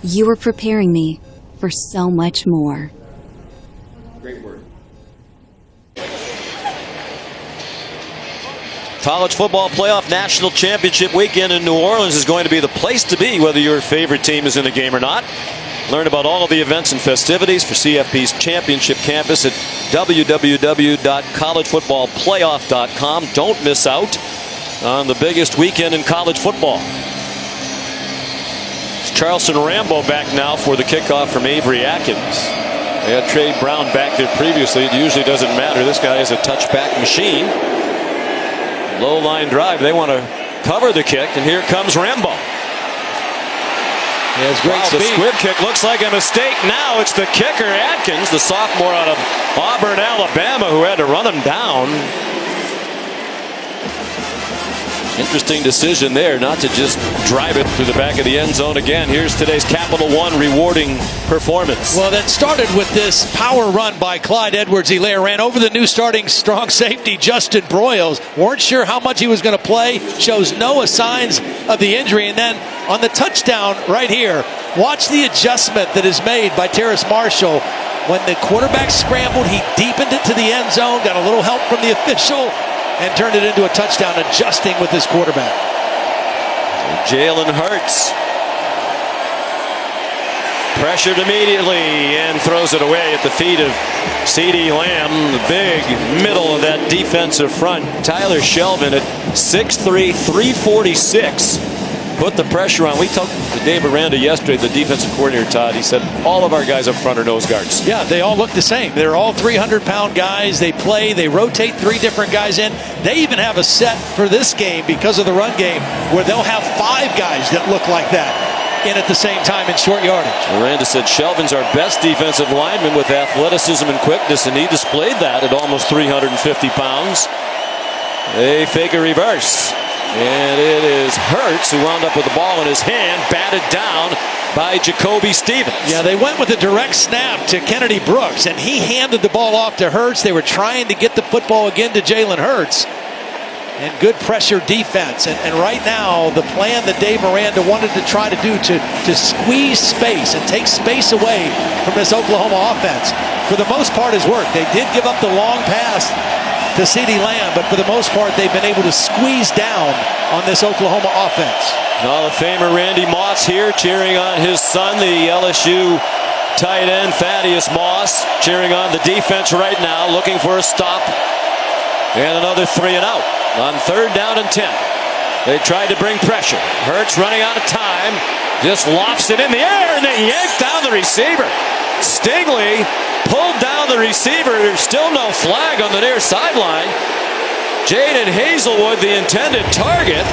You were preparing me for so much more. Great word. College football playoff national championship weekend in New Orleans is going to be the place to be, whether your favorite team is in the game or not. Learn about all of the events and festivities for CFP's championship campus at www.collegefootballplayoff.com. Don't miss out on the biggest weekend in college football. It's Charleston Rambo back now for the kickoff from Avery Atkins. They had Trey Brown back there previously. It usually doesn't matter. This guy is a touchback machine. Low line drive. They want to cover the kick, and here comes Rambo. He has great speed. The squib kick looks like a mistake. Now it's the kicker, Atkins, the sophomore out of Auburn, Alabama, who had to run him down. Interesting decision there not to just drive it through the back of the end zone again. Here's today's Capital One rewarding performance. Well, that started with this power run by Clyde Edwards-Helaire. Ran over the new starting strong safety, Justin Broyles. Weren't sure how much he was going to play. Shows no signs of the injury. And then on the touchdown right here, watch the adjustment that is made by Terrace Marshall. When the quarterback scrambled, he deepened it to the end zone, got a little help from the official, and turned it into a touchdown, adjusting with his quarterback. Jalen Hurts pressured immediately and throws it away at the feet of CeeDee Lamb, the big middle of that defensive front. Tyler Shelvin at 6'3", 346. Put the pressure on. We talked to Dave Aranda yesterday, the defensive coordinator, Todd. He said all of our guys up front are nose guards. Yeah, they all look the same. They're all 300-pound guys. They play. They rotate 3 different guys in. They even have a set for this game because of the run game where they'll have 5 guys that look like that in at the same time in short yardage. Aranda said Shelvin's our best defensive lineman with athleticism and quickness, and he displayed that at almost 350 pounds. They fake a reverse. And it is Hurts who wound up with the ball in his hand, batted down by Jacoby Stevens. Yeah, they went with a direct snap to Kennedy Brooks, and he handed the ball off to Hurts. They were trying to get the football again to Jalen Hurts. And good pressure defense. And right now, the plan that Dave Aranda wanted to try to do to squeeze space and take space away from this Oklahoma offense, for the most part, has worked. They did give up the long pass to CeeDee Lamb, but for the most part, they've been able to squeeze down on this Oklahoma offense. Hall of Famer Randy Moss here cheering on his son, the LSU tight end Thaddeus Moss, cheering on the defense right now, looking for a stop. And another 3 and out on 3rd down and 10. They tried to bring pressure. Hurts running out of time, just lofts it in the air, and they yank down the receiver. Stingley pulled down the receiver. There's still no flag on the near sideline. Jaden Hazelwood, the intended target.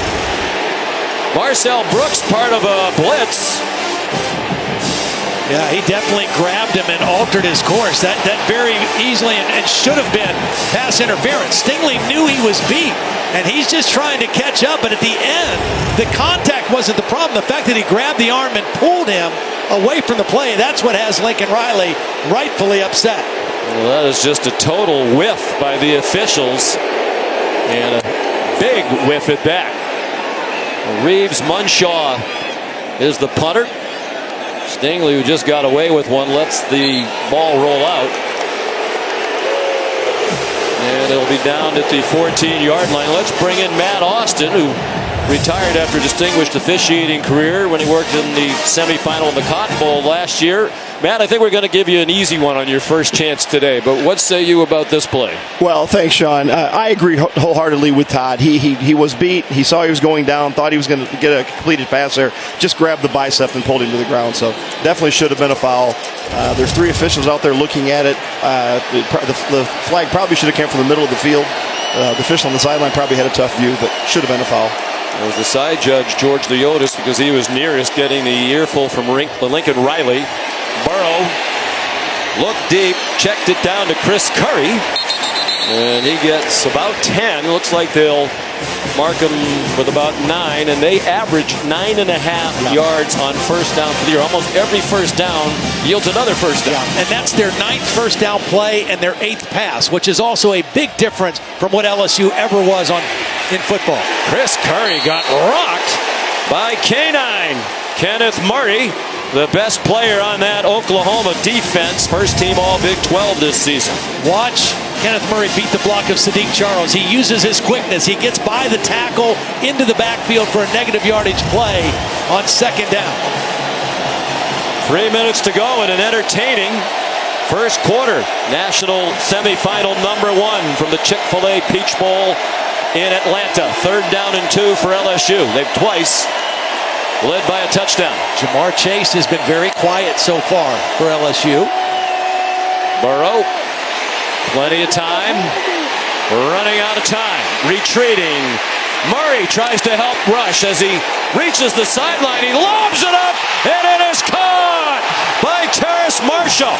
Marcel Brooks, part of a blitz. Yeah, he definitely grabbed him and altered his course. That very easily and should have been pass interference. Stingley knew he was beat, and he's just trying to catch up. But at the end, the contact wasn't the problem. The fact that he grabbed the arm and pulled him away from the play, that's what has Lincoln Riley rightfully upset. Well, that is just a total whiff by the officials, and a big whiff at that. Reeves Munshaw is the punter. Stingley, who just got away with one, lets the ball roll out. And it'll be down at the 14-yard line. Let's bring in Matt Austin, who retired after a distinguished officiating career when he worked in the semifinal in the Cotton Bowl last year. Matt, I think we're going to give you an easy one on your first chance today, but what say you about this play? Well, thanks, Sean. I agree wholeheartedly with Todd. He was beat. He saw he was going down, thought he was going to get a completed pass there, just grabbed the bicep and pulled him to the ground. So definitely should have been a foul. There's 3 officials out there looking at it. The flag probably should have come from the middle of the field. The official on the sideline probably had a tough view, but should have been a foul. It was the side judge, George Leotis, because he was nearest getting the earful from Lincoln Riley. Burrow looked deep, checked it down to Chris Curry, and he gets about 10. Looks like they'll mark him with about 9, and they average 9.5 yards on first down for the year. Almost every first down yields another first down. Yeah, and that's their 9th first down play and their 8th pass, which is also a big difference from what LSU ever was in football. Chris Curry got rocked by K9. Kenneth Murray, the best player on that Oklahoma defense. First team all Big 12 this season. Watch Kenneth Murray beat the block of Sadiq Charles. He uses his quickness. He gets by the tackle into the backfield for a negative yardage play on 2nd down. 3 minutes to go in an entertaining first quarter. National semifinal number 1 from the Chick-fil-A Peach Bowl in Atlanta. 3rd down and 2 for LSU. They've twice led by a touchdown. Jamar Chase has been very quiet so far for LSU. Burrow, plenty of time, running out of time, retreating. Murray tries to help rush as he reaches the sideline. He lobs it up, and it is caught by Terrace Marshall.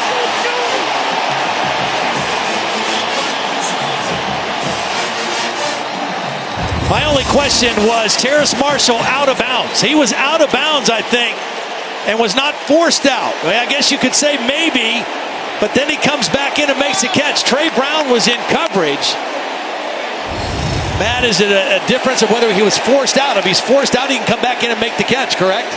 My only question was Terrace Marshall out of bounds. He was out of bounds, I think, and was not forced out. I guess you could say maybe, but then he comes back in and makes a catch. Trey Brown was in coverage. Matt, is it a difference of whether he was forced out? If he's forced out, he can come back in and make the catch, correct?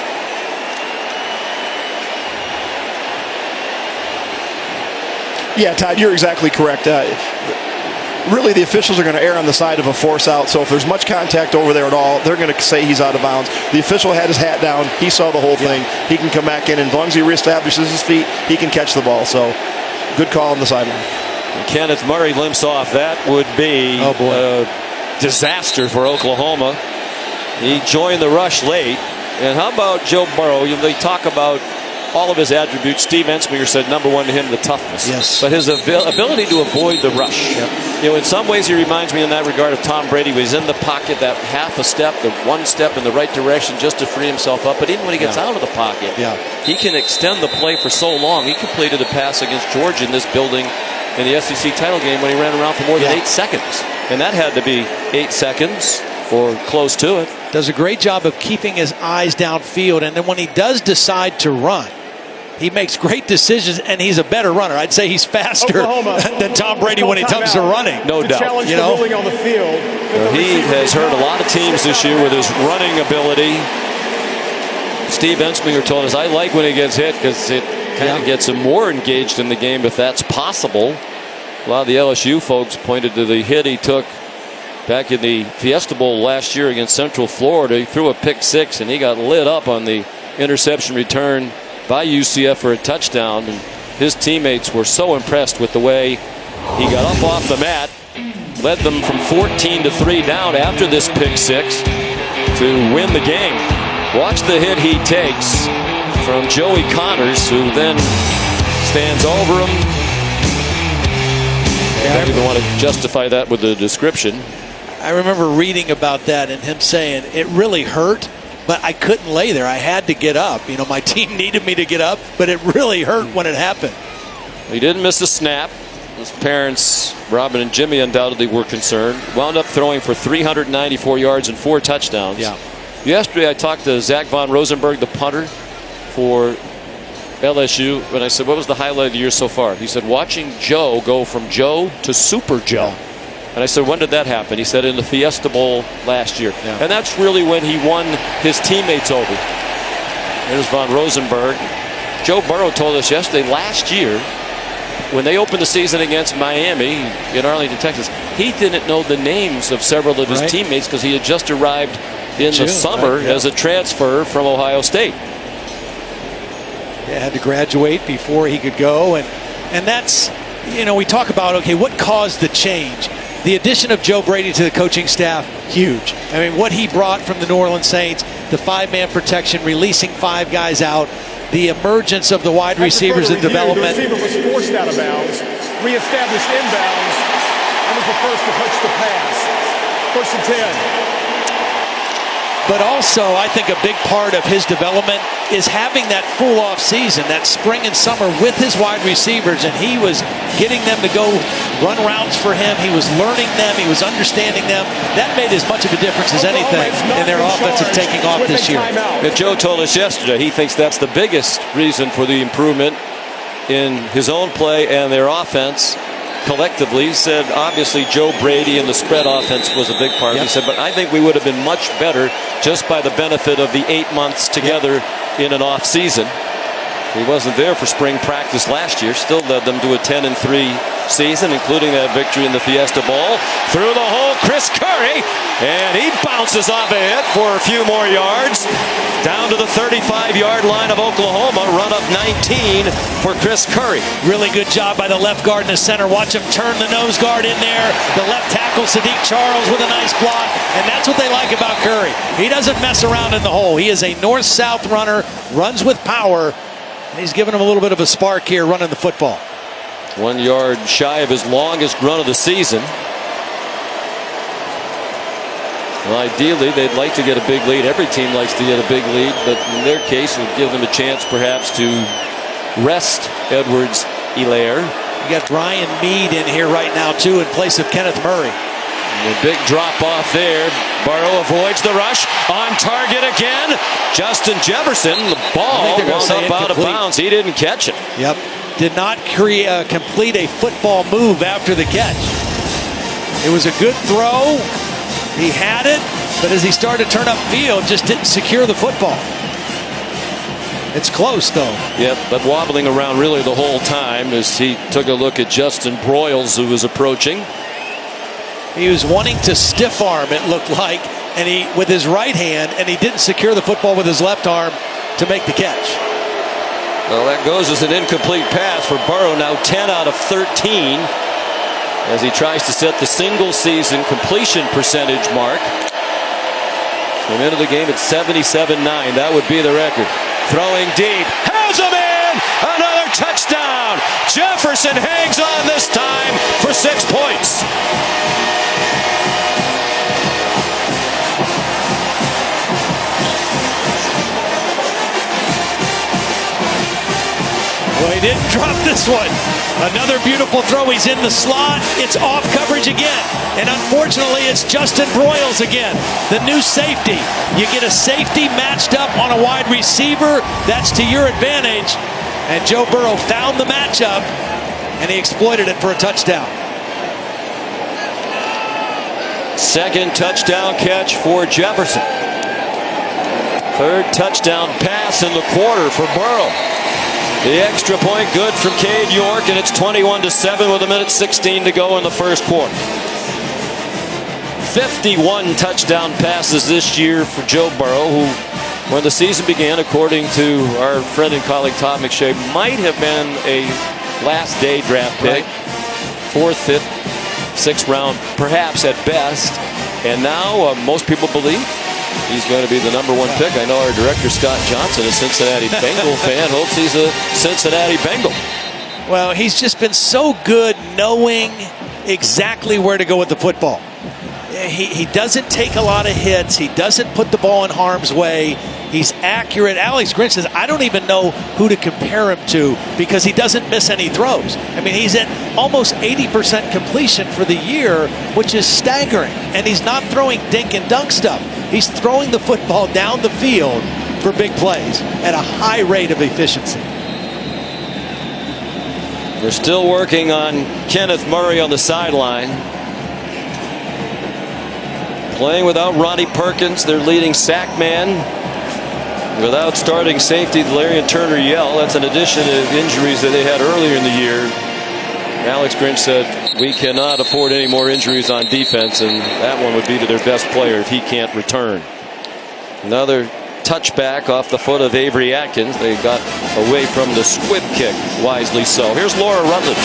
Yeah, Todd, you're exactly correct. Really, the officials are going to err on the side of a force out. So if there's much contact over there at all, they're going to say he's out of bounds. The official had his hat down. He saw the whole thing. He can come back in, and as long as he reestablishes his feet, he can catch the ball. So good call on the sideline. Kenneth Murray limps off. That would be a disaster for Oklahoma. He joined the rush late. And how about Joe Burrow? They talk about all of his attributes. Steve Ensminger said number one to him, the toughness. Yes. But his ability to avoid the rush. Yep. In some ways he reminds me in that regard of Tom Brady. When he's in the pocket, that half a step, the one step in the right direction just to free himself up. But even when he gets out of the pocket, he can extend the play for so long. He completed a pass against Georgia in this building in the SEC title game when he ran around for more than 8 seconds. And that had to be 8 seconds or close to it. Does a great job of keeping his eyes downfield. And then when he does decide to run, he makes great decisions, and he's a better runner. I'd say he's faster than Tom Brady when he comes to running. No doubt. You know, on the field. He has hurt a lot of teams this year with his running ability. Steve Ensminger told us, I like when he gets hit because it kind of gets him more engaged in the game if that's possible. A lot of the LSU folks pointed to the hit he took back in the Fiesta Bowl last year against Central Florida. He threw a pick six, and he got lit up on the interception return by UCF for a touchdown, and his teammates were so impressed with the way he got up off the mat, led them from 14-3 down after this pick six to win the game. Watch the hit he takes from Joey Connors, who then stands over him. I don't even want to justify that with a description. I remember reading about that and him saying it really hurt, but I couldn't lay there. I had to get up. You know, my team needed me to get up, but it really hurt when it happened. He didn't miss a snap. His parents, Robin and Jimmy, undoubtedly were concerned. Wound up throwing for 394 yards and 4 touchdowns. Yesterday, I talked to Zach Von Rosenberg, the punter for LSU, and I said, what was the highlight of the year so far? He said, watching Joe go from Joe to Super Joe. And I said, when did that happen? He said, in the Fiesta Bowl last year. And that's really when he won his teammates over. There's Von Rosenberg. Joe Burrow told us yesterday, last year, when they opened the season against Miami in Arlington, Texas, he didn't know the names of several of his teammates because he had just arrived in the summer as a transfer from Ohio State. Had to graduate before he could go. And that's, you know, we talk about, okay, what caused the change? The addition of Joe Brady to the coaching staff, huge. I mean, what he brought from the New Orleans Saints, the 5-man protection, releasing 5 guys out, the emergence of the wide receivers and development. The receiver was forced out of bounds, reestablished inbounds, and was the first to touch the pass. First and 10. But also, I think a big part of his development is having that full off season, that spring and summer with his wide receivers, and he was getting them to go run routes for him. He was learning them. He was understanding them. That made as much of a difference as anything in their offensive taking off this year. And Joe told us yesterday he thinks that's the biggest reason for the improvement in his own play and their offense. Collectively, he said obviously Joe Brady and the spread offense was a big part. He said, but I think we would have been much better just by the benefit of the 8 months together in an off season. He wasn't there for spring practice last year, still led them to a 10-3 season, including that victory in the Fiesta Bowl. Through the hole, Chris Curry, and he bounces off a hit for a few more yards. Down to the 35-yard line of Oklahoma, run up 19 for Chris Curry. Really good job by the left guard in the center. Watch him turn the nose guard in there. The left tackle, Sadiq Charles, with a nice block. And that's what they like about Curry. He doesn't mess around in the hole. He is a north-south runner, runs with power. And he's giving him a little bit of a spark here running the football. 1 yard shy of his longest run of the season. Well, ideally, they'd like to get a big lead. Every team likes to get a big lead, but in their case, it would give them a chance perhaps to rest Edwards-Helaire. You got Brian Mead in here right now, too, in place of Kenneth Murray. And a big drop off there. Burrow avoids the rush. On target again. Justin Jefferson. The ball wound up out of bounds. He didn't catch it. Yep. Did not complete a football move after the catch. It was a good throw. He had it, but as he started to turn upfield, just didn't secure the football. It's close, though. Yep, but wobbling around really the whole time as he took a look at Justin Broyles, who was approaching. He was wanting to stiff arm, it looked like, and he with his right hand, and he didn't secure the football with his left arm to make the catch. Well, that goes as an incomplete pass for Burrow, now 10 out of 13, as he tries to set the single-season completion percentage mark. Came into the game at 77.9. That would be the record. Throwing deep, has him in! Another touchdown! Jefferson hangs on this time for 6 points. Well, he didn't drop this one. Another beautiful throw. He's in the slot. It's off coverage again. And unfortunately, it's Justin Broyles again, the new safety. You get a safety matched up on a wide receiver. That's to your advantage. And Joe Burrow found the matchup, and he exploited it for a touchdown. Second touchdown catch for Jefferson. Third touchdown pass in the quarter for Burrow. The extra point good from Cade York, and it's 21-7 with 1:16 to go in the first quarter. 51 touchdown passes this year for Joe Burrow, who, when the season began, according to our friend and colleague Todd McShay, might have been a last day draft pick. Fourth, fifth, sixth round, perhaps at best. And now most people believe he's going to be the #1 pick. I know our director, Scott Johnson, a Cincinnati Bengal fan, hopes he's a Cincinnati Bengal. Well, he's just been so good knowing exactly where to go with the football. He doesn't take a lot of hits. He doesn't put the ball in harm's way. He's accurate. Alex Grinch says, I don't even know who to compare him to because he doesn't miss any throws. I mean, he's at almost 80% completion for the year, which is staggering. And he's not throwing dink and dunk stuff. He's throwing the football down the field for big plays at a high rate of efficiency. They're still working on Kenneth Murray on the sideline. Playing without Ronnie Perkins, their leading sack man. Without starting safety Larian Turner-Yell. That's in addition to injuries that they had earlier in the year. Alex Grinch said, we cannot afford any more injuries on defense, and that one would be to their best player if he can't return. Another touchback off the foot of Avery Atkins. They got away from the squib kick, wisely so. Here's Laura Rutledge.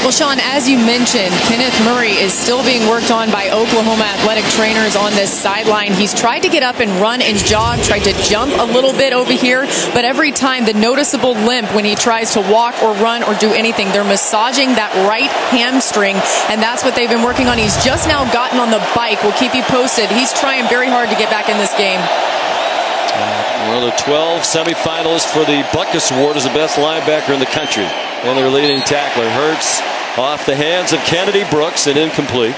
Well, Sean, as you mentioned, Kenneth Murray is still being worked on by Oklahoma athletic trainers on this sideline. He's tried to get up and run and jog, tried to jump a little bit over here, but every time the noticeable limp when he tries to walk or run or do anything, they're massaging that right hamstring, and that's what they've been working on. He's just now gotten on the bike. We'll keep you posted. He's trying very hard to get back in this game. One of the 12 semifinalists for the Buckus Award is the best linebacker in the country. And their leading tackler. Hurts off the hands of Kennedy Brooks and incomplete.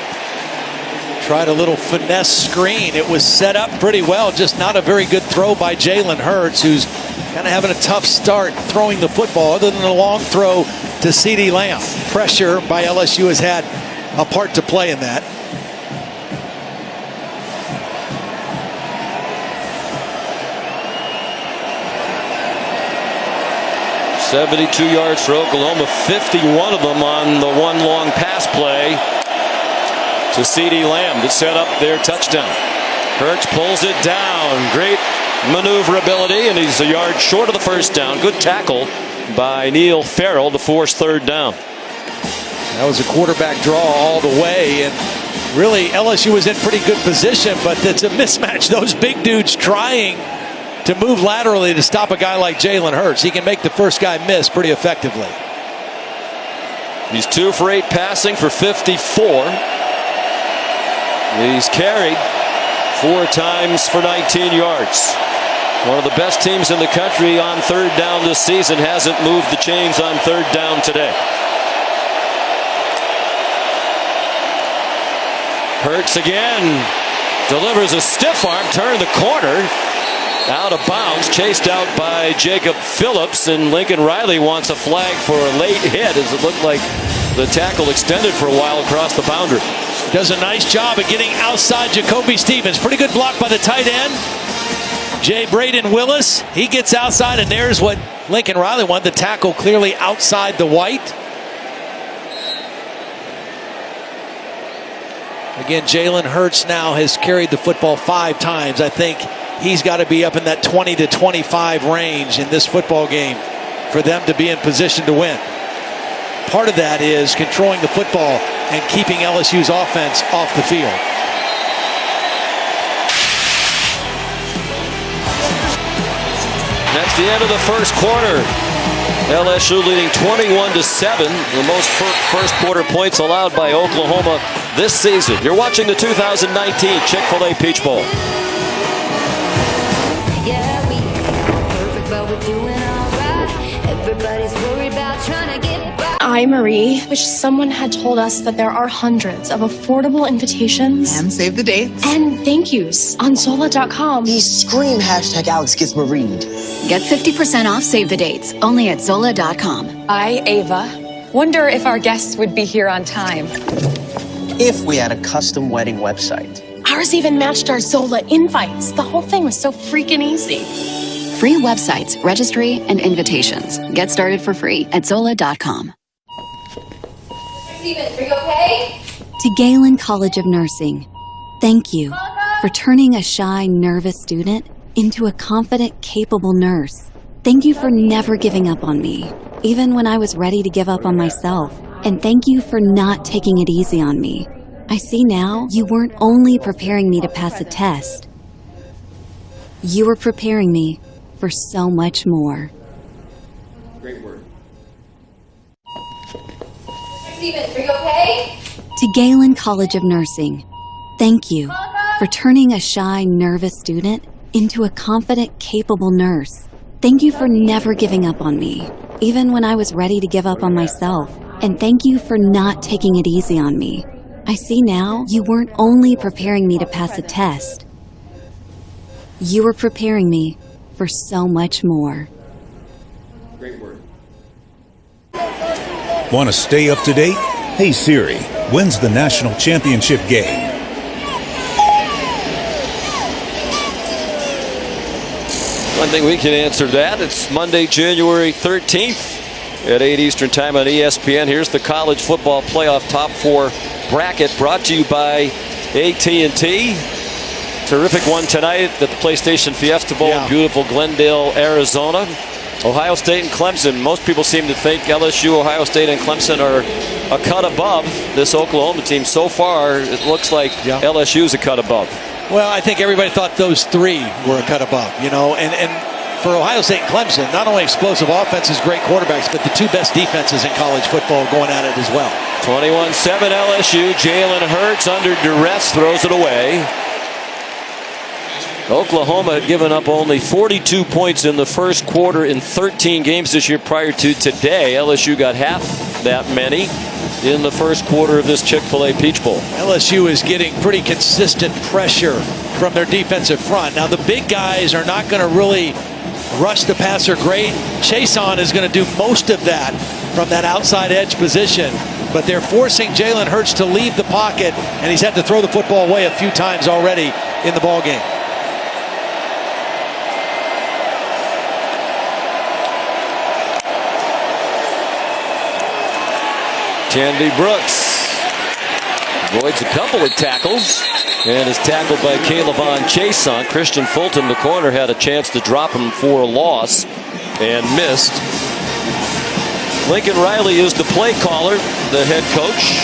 Tried a little finesse screen. It was set up pretty well. Just not a very good throw by Jalen Hurts, who's kind of having a tough start throwing the football other than a long throw to CeeDee Lamb. Pressure by LSU has had a part to play in that. 72 yards for Oklahoma, 51 of them on the one long pass play to CeeDee Lamb to set up their touchdown. Hurts pulls it down. Great maneuverability, and he's a yard short of the first down. Good tackle by Neil Farrell to force third down. That was a quarterback draw all the way, and really LSU was in pretty good position, but it's a mismatch. Those big dudes trying to move laterally to stop a guy like Jalen Hurts. He can make the first guy miss pretty effectively. He's 2 for 8 passing for 54. He's carried 4 times for 19 yards. One of the best teams in the country on third down this season hasn't moved the chains on third down today. Hurts again. Delivers a stiff arm, turn the corner. Out of bounds, chased out by Jacob Phillips, and Lincoln Riley wants a flag for a late hit as it looked like the tackle extended for a while across the boundary. Does a nice job of getting outside Jacoby Stevens. Pretty good block by the tight end. Jay Braden Willis, he gets outside, and there's what Lincoln Riley wanted, the tackle clearly outside the white. Again, Jalen Hurts now has carried the football 5 times. I think he's got to be up in that 20 to 25 range in this football game for them to be in position to win. Part of that is controlling the football and keeping LSU's offense off the field. That's the end of the first quarter. LSU leading 21-7, the most first quarter points allowed by Oklahoma this season. You're watching the 2019 Chick-fil-A Peach Bowl. Yeah, we perfect, but we're doing all right. Everybody's worried about trying to get by. I, Marie, wish someone had told us that there are hundreds of affordable invitations and save the dates and thank yous on Zola.com. Scream hashtag Alex gets Maried. Get 50% off Save the Dates only at Zola.com. I, Ava, wonder if our guests would be here on time. If we had a custom wedding website. Ours even matched our Zola invites. The whole thing was so freaking easy. Free websites, registry, and invitations. Get started for free at Zola.com. Steven, are you okay? To Galen College of Nursing, thank you for turning a shy, nervous student into a confident, capable nurse. Thank you for never giving up on me, even when I was ready to give up on myself. And thank you for not taking it easy on me. I see now you weren't only preparing me to pass a test. You were preparing me for so much more. Great word. Steven, are you okay? To Galen College of Nursing, thank you for turning a shy, nervous student into a confident, capable nurse. Thank you for never giving up on me, even when I was ready to give up on myself. And thank you for not taking it easy on me. I see now you weren't only preparing me to pass a test. You were preparing me for so much more. Great word. Want to stay up to date? Hey Siri, when's the national championship game? I think we can answer that. It's Monday, January 13th at 8 Eastern Time on ESPN. Here's the college football playoff top 4 bracket brought to you by AT&T. Terrific one tonight at the PlayStation Fiesta Bowl in beautiful Glendale, Arizona. Ohio State and Clemson. Most people seem to think LSU, Ohio State, and Clemson are a cut above this Oklahoma team. So far, it looks like LSU's a cut above. Well, I think everybody thought those 3 were a cut above, you know, and for Ohio State and Clemson, not only explosive offenses, great quarterbacks, but the 2 best defenses in college football going at it as well. 21-7 LSU. Jalen Hurts under duress throws it away. Oklahoma had given up only 42 points in the first quarter in 13 games this year prior to today. LSU got half that many in the first quarter of this Chick-fil-A Peach Bowl. LSU is getting pretty consistent pressure from their defensive front. Now, the big guys are not going to really rush the passer great. Chason is going to do most of that from that outside edge position. But they're forcing Jalen Hurts to leave the pocket, and he's had to throw the football away a few times already in the ballgame. Tandy Brooks avoids a couple of tackles and is tackled by Calevon Chason. Christian Fulton, the corner, had a chance to drop him for a loss and missed. Lincoln Riley is the play caller, the head coach,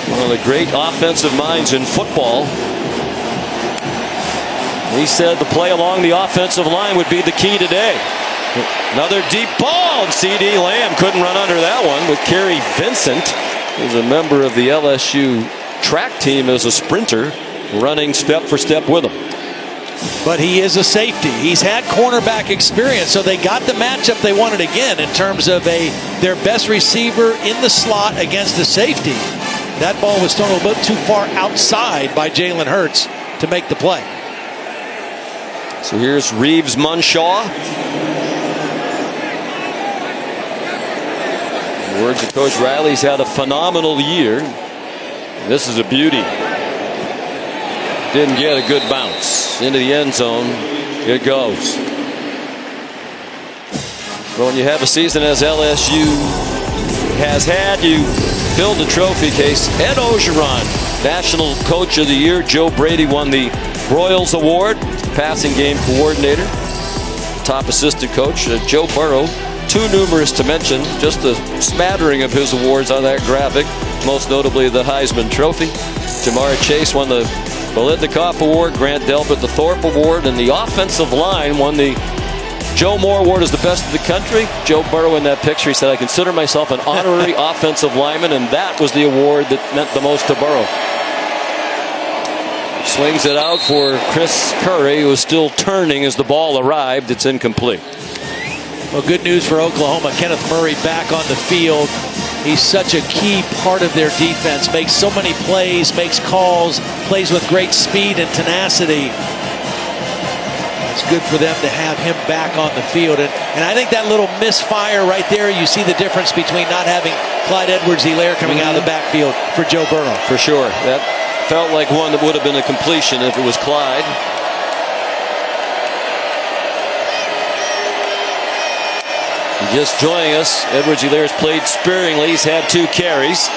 one of the great offensive minds in football. He said the play along the offensive line would be the key today. Another deep ball, and C.D. Lamb couldn't run under that one, with Kerry Vincent, who's a member of the LSU track team as a sprinter, running step for step with him. But he is a safety. He's had cornerback experience, so they got the matchup they wanted again in terms of their best receiver in the slot against the safety. That ball was thrown a little bit too far outside by Jalen Hurts to make the play. So here's Reeves Munshaw. In the words of Coach Riley, he's had a phenomenal year. This is a beauty. Didn't get a good bounce into the end zone. It goes. But when you have a season as LSU has had, you filled the trophy case. Ed Orgeron, National Coach of the Year. Joe Brady won the Broyles Award, passing game coordinator. Top assistant coach, Joe Burrow. Too numerous to mention, just a smattering of his awards on that graphic, most notably the Heisman Trophy. Jamar Chase won the Bolitnikoff Award, Grant Delpit the Thorpe Award, and the offensive line won the Joe Moore Award as the best of the country. Joe Burrow in that picture, he said, I consider myself an honorary offensive lineman, and that was the award that meant the most to Burrow. Swings it out for Chris Curry, who is still turning as the ball arrived. It's incomplete. Well, good news for Oklahoma. Kenneth Murray back on the field. He's such a key part of their defense. Makes so many plays, makes calls, plays with great speed and tenacity. It's good for them to have him back on the field. And I think that little misfire right there, you see the difference between not having Clyde Edwards-Helaire coming out of the backfield for Joe Burrow. For sure. That felt like one that would have been a completion if it was Clyde. Just joining us, Edwards-Helaire's played sparingly. He's had 2 carries.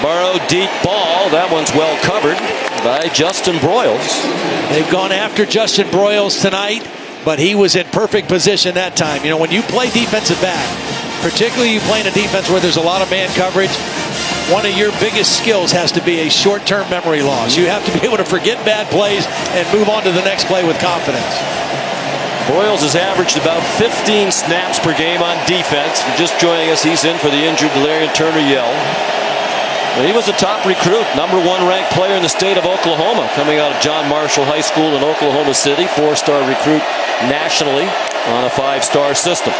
Burrow, deep ball. That one's well covered by Justin Broyles. They've gone after Justin Broyles tonight, but he was in perfect position that time. You know, when you play defensive back, particularly you play in a defense where there's a lot of man coverage, one of your biggest skills has to be a short-term memory loss. You have to be able to forget bad plays and move on to the next play with confidence. Broyles has averaged about 15 snaps per game on defense. For just joining us, he's in for the injured Delarian Turner-Yell. And he was a top recruit, #1 ranked player in the state of Oklahoma, coming out of John Marshall High School in Oklahoma City, 4-star recruit nationally on a 5-star system.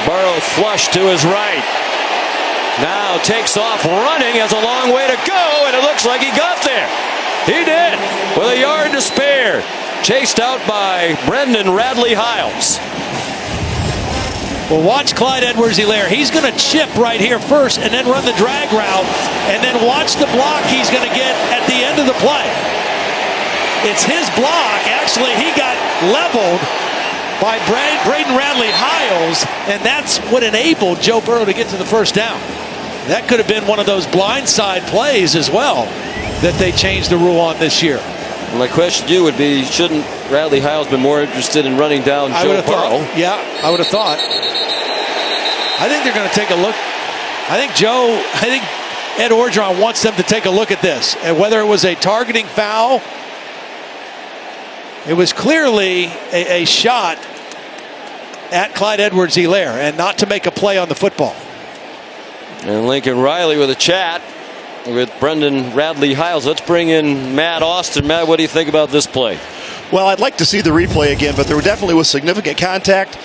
Burrow flush to his right. Now takes off running, has a long way to go, and it looks like he got there. He did, with a yard to spare. Chased out by Brendan Radley-Hiles. Well, watch Clyde Edwards-Helaire. He's going to chip right here first and then run the drag route, and then watch the block he's going to get at the end of the play. It's his block. Actually, he got leveled by Braden Radley-Hiles, and that's what enabled Joe Burrow to get to the first down. That could have been one of those blindside plays as well that they changed the rule on this year. My question to you would be, shouldn't Radley-Hiles been more interested in running down Joe Burrow? Yeah, I would have thought. I think they're going to take a look. I think Ed Orgeron wants them to take a look at this. And whether it was a targeting foul, it was clearly a shot at Clyde Edwards-Helaire and not to make a play on the football. And Lincoln Riley with a chat with Brendan Radley-Hiles. Let's bring in Matt Austin. Matt, what do you think about this play? Well, I'd like to see the replay again, but there definitely was significant contact.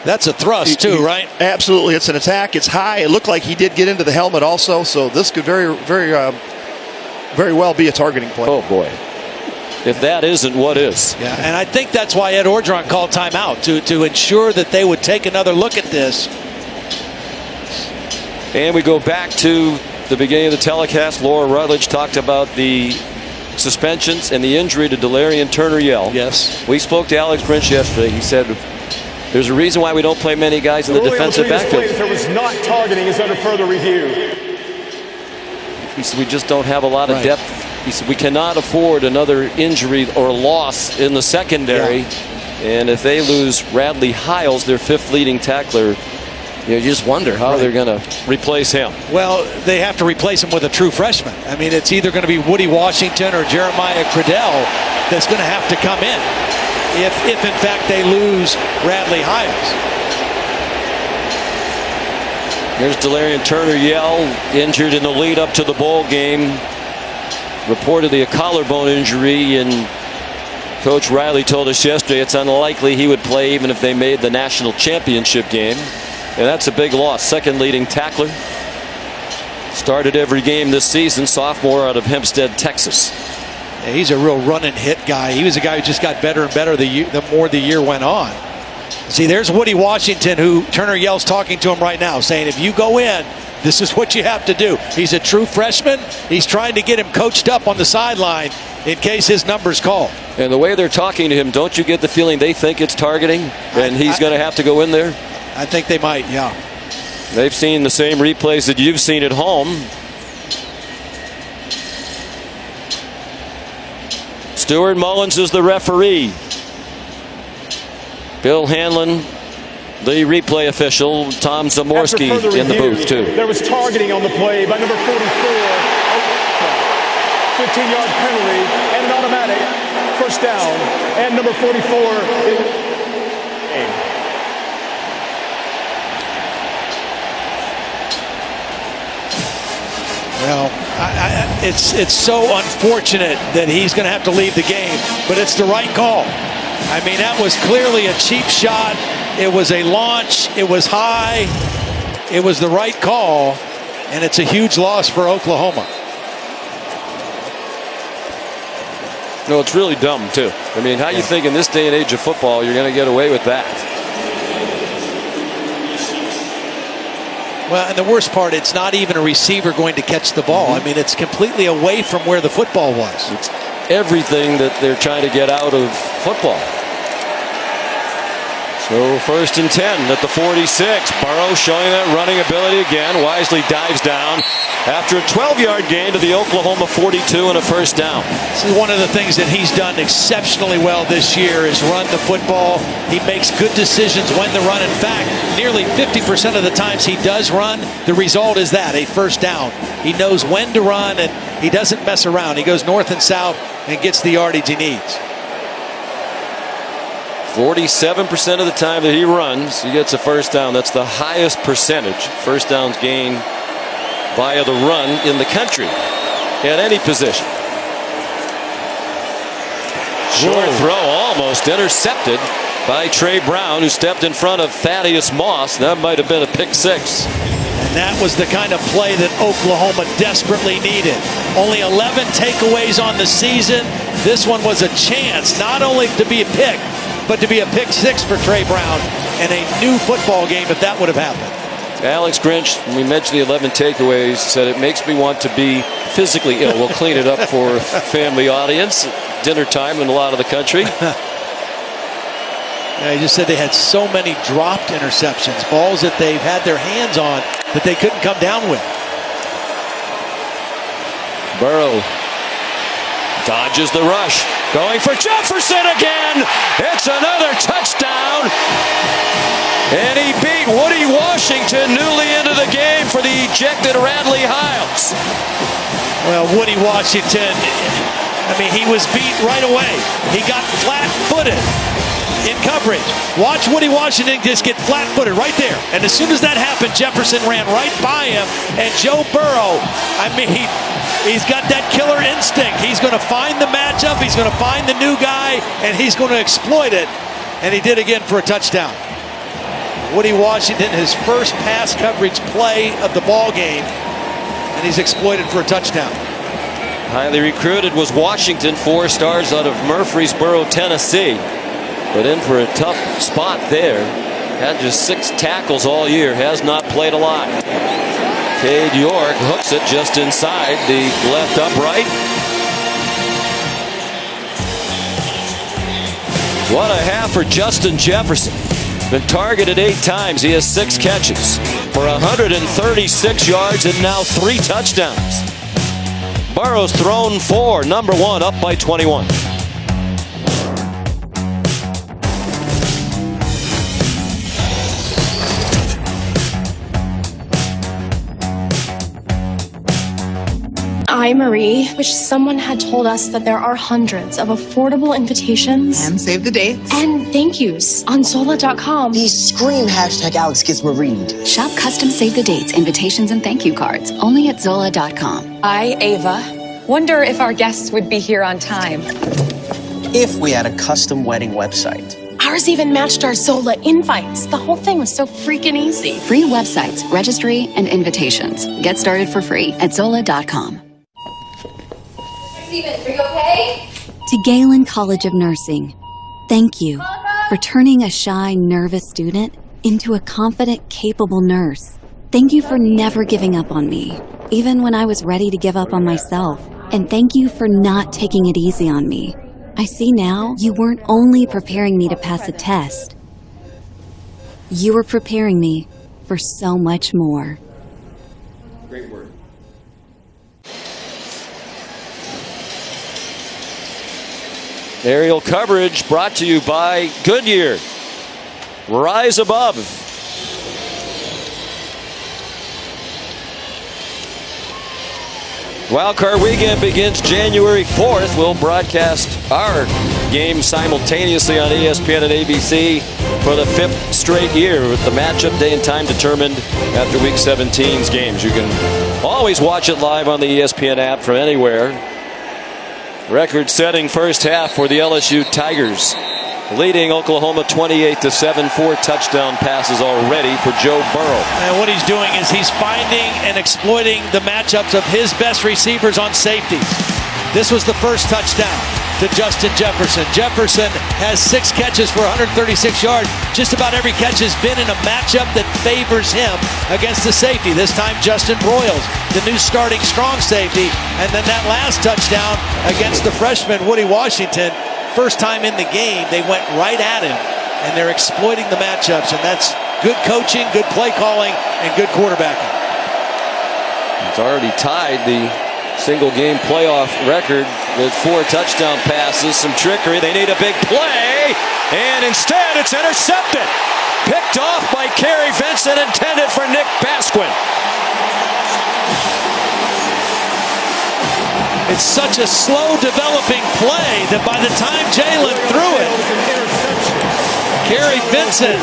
That's a thrust too, right? Absolutely. It's an attack. It's high. It looked like he did get into the helmet also, so this could very well be a targeting play. Oh, boy. If that isn't, what is? Yeah, and I think that's why Ed Orgeron called timeout, to ensure that they would take another look at this. And we go back to the beginning of the telecast. Laura Rutledge talked about the suspensions and the injury to Delarian Turner-Yell. Yes. We spoke to Alex Grinch yesterday. He said there's a reason why we don't play many guys in the defensive backfield. If there was not targeting, is under further review. He said we just don't have a lot of depth. He said we cannot afford another injury or loss in the secondary. Yeah. And if they lose Radley-Hiles, their 5th leading tackler, you just wonder how they're going to replace him. Well, they have to replace him with a true freshman. I mean, it's either going to be Woody Washington or Jeremiah Cradell that's going to have to come in if in fact they lose Radley-Hiles. Here's Delarian Turner-Yell, injured in the lead up to the bowl game. Reportedly a collarbone injury, and Coach Riley told us yesterday it's unlikely he would play even if they made the national championship game. And that's a big loss. 2nd leading tackler. Started every game this season, sophomore out of Hempstead, Texas. Yeah, he's a real run and hit guy. He was a guy who just got better and better the more the year went on. See, there's Woody Washington, who Turner Yell's talking to him right now, saying if you go in, this is what you have to do. He's a true freshman. He's trying to get him coached up on the sideline in case his number's called. And the way they're talking to him, don't you get the feeling they think it's targeting and he's going to have to go in there? I think they might, yeah. They've seen the same replays that you've seen at home. Stuart Mullins is the referee. Bill Hanlon, the replay official. Tom Zamorski in the booth, too. There was targeting on the play by number 44. 15-yard penalty and an automatic first down. And number 44. Well, it's so unfortunate that he's going to have to leave the game, but it's the right call. I mean, that was clearly a cheap shot. It was a launch. It was high. It was the right call, and it's a huge loss for Oklahoma. No, it's really dumb, too. I mean, how you think in this day and age of football you're going to get away with that? Well, and the worst part, it's not even a receiver going to catch the ball. I mean, it's completely away from where the football was. It's everything that they're trying to get out of football. So 1st and 10 at the 46. Burrow showing that running ability again. Wisely dives down after a 12-yard gain to the Oklahoma 42 and a first down. This is one of the things that he's done exceptionally well this year is run the football. He makes good decisions when to run. In fact, nearly 50% of the times he does run, the result is that, a first down. He knows when to run, and he doesn't mess around. He goes north and south and gets the yardage he needs. 47% of the time that he runs, he gets a first down. That's the highest percentage first downs gained via the run in the country at any position. Short throw almost intercepted by Trey Brown, who stepped in front of Thaddeus Moss. That might have been a pick six. And that was the kind of play that Oklahoma desperately needed. Only 11 takeaways on the season. This one was a chance not only to be a pick, but to be a pick six for Trey Brown and a new football game if that would have happened. Alex Grinch, when we mentioned the 11 takeaways, said it makes me want to be physically ill. We'll clean it up for a family audience at dinner time in a lot of the country. Yeah, he just said they had so many dropped interceptions, balls that they've had their hands on that they couldn't come down with. Burrow dodges the rush, going for Jefferson again. It's another touchdown. And he beat Woody Washington, newly into the game for the ejected Radley Hiles. Well, Woody Washington, I mean, he was beat right away. He got flat-footed in coverage. Watch Woody Washington just get flat-footed right there. And as soon as that happened, Jefferson ran right by him. And Joe Burrow, I mean, he's got that killer instinct. He's going to find the matchup. He's going to find the new guy, and he's going to exploit it. And he did again for a touchdown. Woody Washington, his first pass coverage play of the ball game, and he's exploited for a touchdown. Highly recruited was Washington, 4 stars out of Murfreesboro, Tennessee. But in for a tough spot there. Had just 6 tackles all year. Has not played a lot. Cade York hooks it just inside the left upright. What a half for Justin Jefferson. Been targeted 8 times. He has 6 catches for 136 yards and now 3 touchdowns. Burrow's thrown 4, number 1 up by 21. I, Marie, wish someone had told us that there are hundreds of affordable invitations And save the dates. and thank yous on Zola.com. These scream hashtag Alex gets married. Shop custom save the dates, invitations, and thank you cards only at Zola.com. I, Ava, wonder if our guests would be here on time. If we had a custom wedding website. Ours even matched our Zola invites. The whole thing was so freaking easy. Free websites, registry, and invitations. Get started for free at Zola.com. Steven, are you okay? To Galen College of Nursing, thank you for turning a shy, nervous student into a confident, capable nurse. Thank you for never giving up on me, even when I was ready to give up on myself. And thank you for not taking it easy on me. I see now you weren't only preparing me to pass a test. You were preparing me for so much more. Great word. Aerial coverage brought to you by Goodyear. Rise above. Wildcard weekend begins January 4th. We'll broadcast our game simultaneously on ESPN and ABC for the 5th straight year, with the matchup day and time determined after Week 17's games. You can always watch it live on the ESPN app from anywhere. Record-setting first half for the LSU Tigers, leading Oklahoma 28-7. 4 touchdown passes already for Joe Burrow. And what he's doing is he's finding and exploiting the matchups of his best receivers on safeties. This was the first touchdown to Justin Jefferson. Jefferson has 6 catches for 136 yards. Just about every catch has been in a matchup that favors him against the safety. This time Justin Broyles, the new starting strong safety. And then that last touchdown against the freshman Woody Washington. First time in the game, they went right at him, and they're exploiting the matchups, and that's good coaching, good play calling, and good quarterbacking. It's already tied the single-game playoff record with 4 touchdown passes, some trickery. They need a big play, and instead it's intercepted. Picked off by Kerry Vincent, intended for Nick Basquin. It's such a slow developing play that by the time Jalen threw it, Kerry Vincent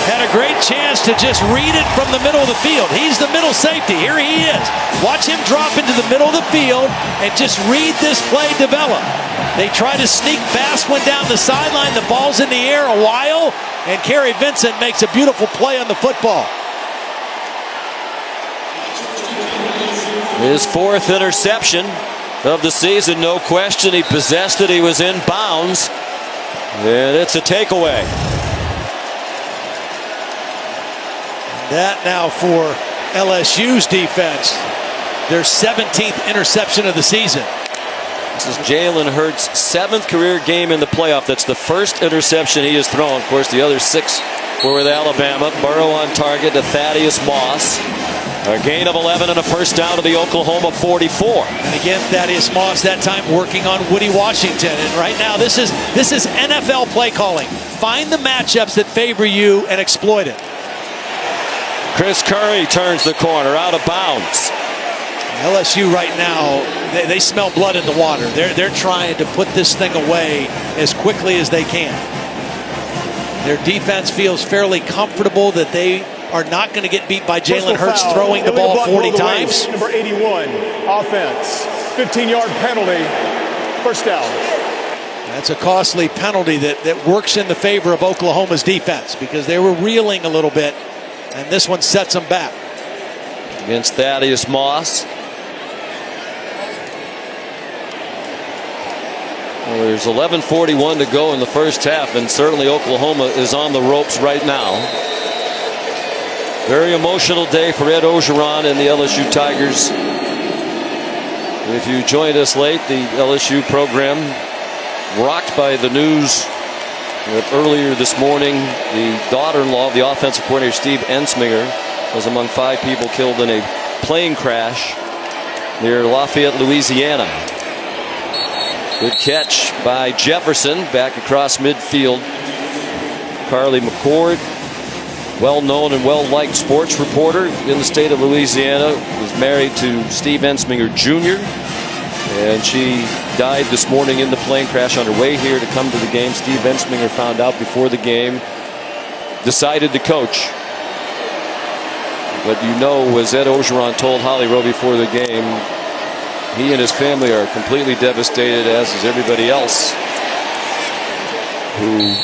had a great chance to just read it from the middle of the field. He's the middle safety. Here he is. Watch him drop into the middle of the field and just read this play develop. They try to sneak Basquin down the sideline. The ball's in the air a while, and Kerry Vincent makes a beautiful play on the football. His 4th interception of the season, no question. He possessed it. He was in bounds, and it's a takeaway. That now for LSU's defense, their 17th interception of the season. This is Jalen Hurts' 7th career game in the playoff. That's the first interception he has thrown. Of course, the other 6 were with Alabama. Burrow on target to Thaddeus Moss. A gain of 11 and a first down to the Oklahoma 44. And again, Thaddeus Moss that time working on Woody Washington. And right now, this is NFL play calling. Find the matchups that favor you and exploit it. Chris Curry turns the corner, out of bounds. LSU right now, they smell blood in the water. They're trying to put this thing away as quickly as they can. Their defense feels fairly comfortable that they are not going to get beat by Jalen Hurts throwing the ball 40 times. Number 81, offense, 15-yard penalty, first down. That's a costly penalty that works in the favor of Oklahoma's defense because they were reeling a little bit, and this one sets them back. Against Thaddeus Moss. Well, there's 11:41 to go in the first half, and certainly Oklahoma is on the ropes right now. Very emotional day for Ed Orgeron and the LSU Tigers. If you joined us late, the LSU program rocked by the news that earlier this morning the daughter-in-law of the offensive coordinator Steve Ensminger was among 5 people killed in a plane crash near Lafayette, Louisiana. Good catch by Jefferson back across midfield. Carly McCord, well-known and well-liked sports reporter in the state of Louisiana, was married to Steve Ensminger Jr. and she died this morning in the plane crash on her way here to come to the game. Steve Ensminger found out before the game, decided to coach. But you know, as Ed Orgeron told Holly Rowe before the game, he and his family are completely devastated, as is everybody else who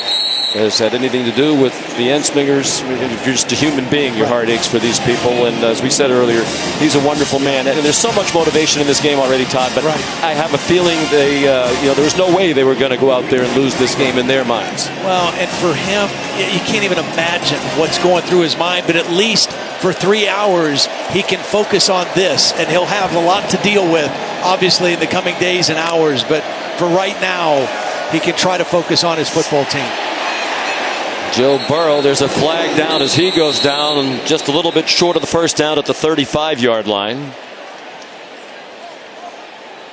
has had anything to do with the Ensmingers. If you're just a human being, your heart aches for these people. And as we said earlier, he's a wonderful man. And there's so much motivation in this game already, Todd. But I have a feeling there was no way they were going to go out there and lose this game in their minds. Well, and for him, you can't even imagine what's going through his mind. But at least for 3 hours, he can focus on this. And he'll have a lot to deal with, obviously, in the coming days and hours. But for right now, he can try to focus on his football team. Joe Burrow, there's a flag down as he goes down, and just a little bit short of the first down at the 35-yard line.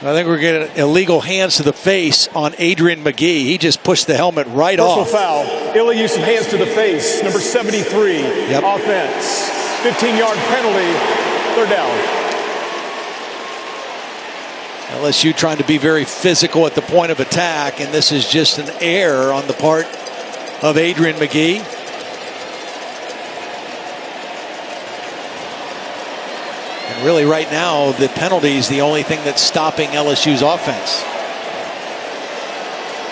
I think we're getting illegal hands to the face on Adrian McGee. He just pushed the helmet right off. Personal foul. Illegal use of hands to the face. Number 73. Offense. 15-yard penalty. 3rd down. LSU trying to be very physical at the point of attack, and this is just an error on the part of Adrian McGee. And really right now, the penalty is the only thing that's stopping LSU's offense.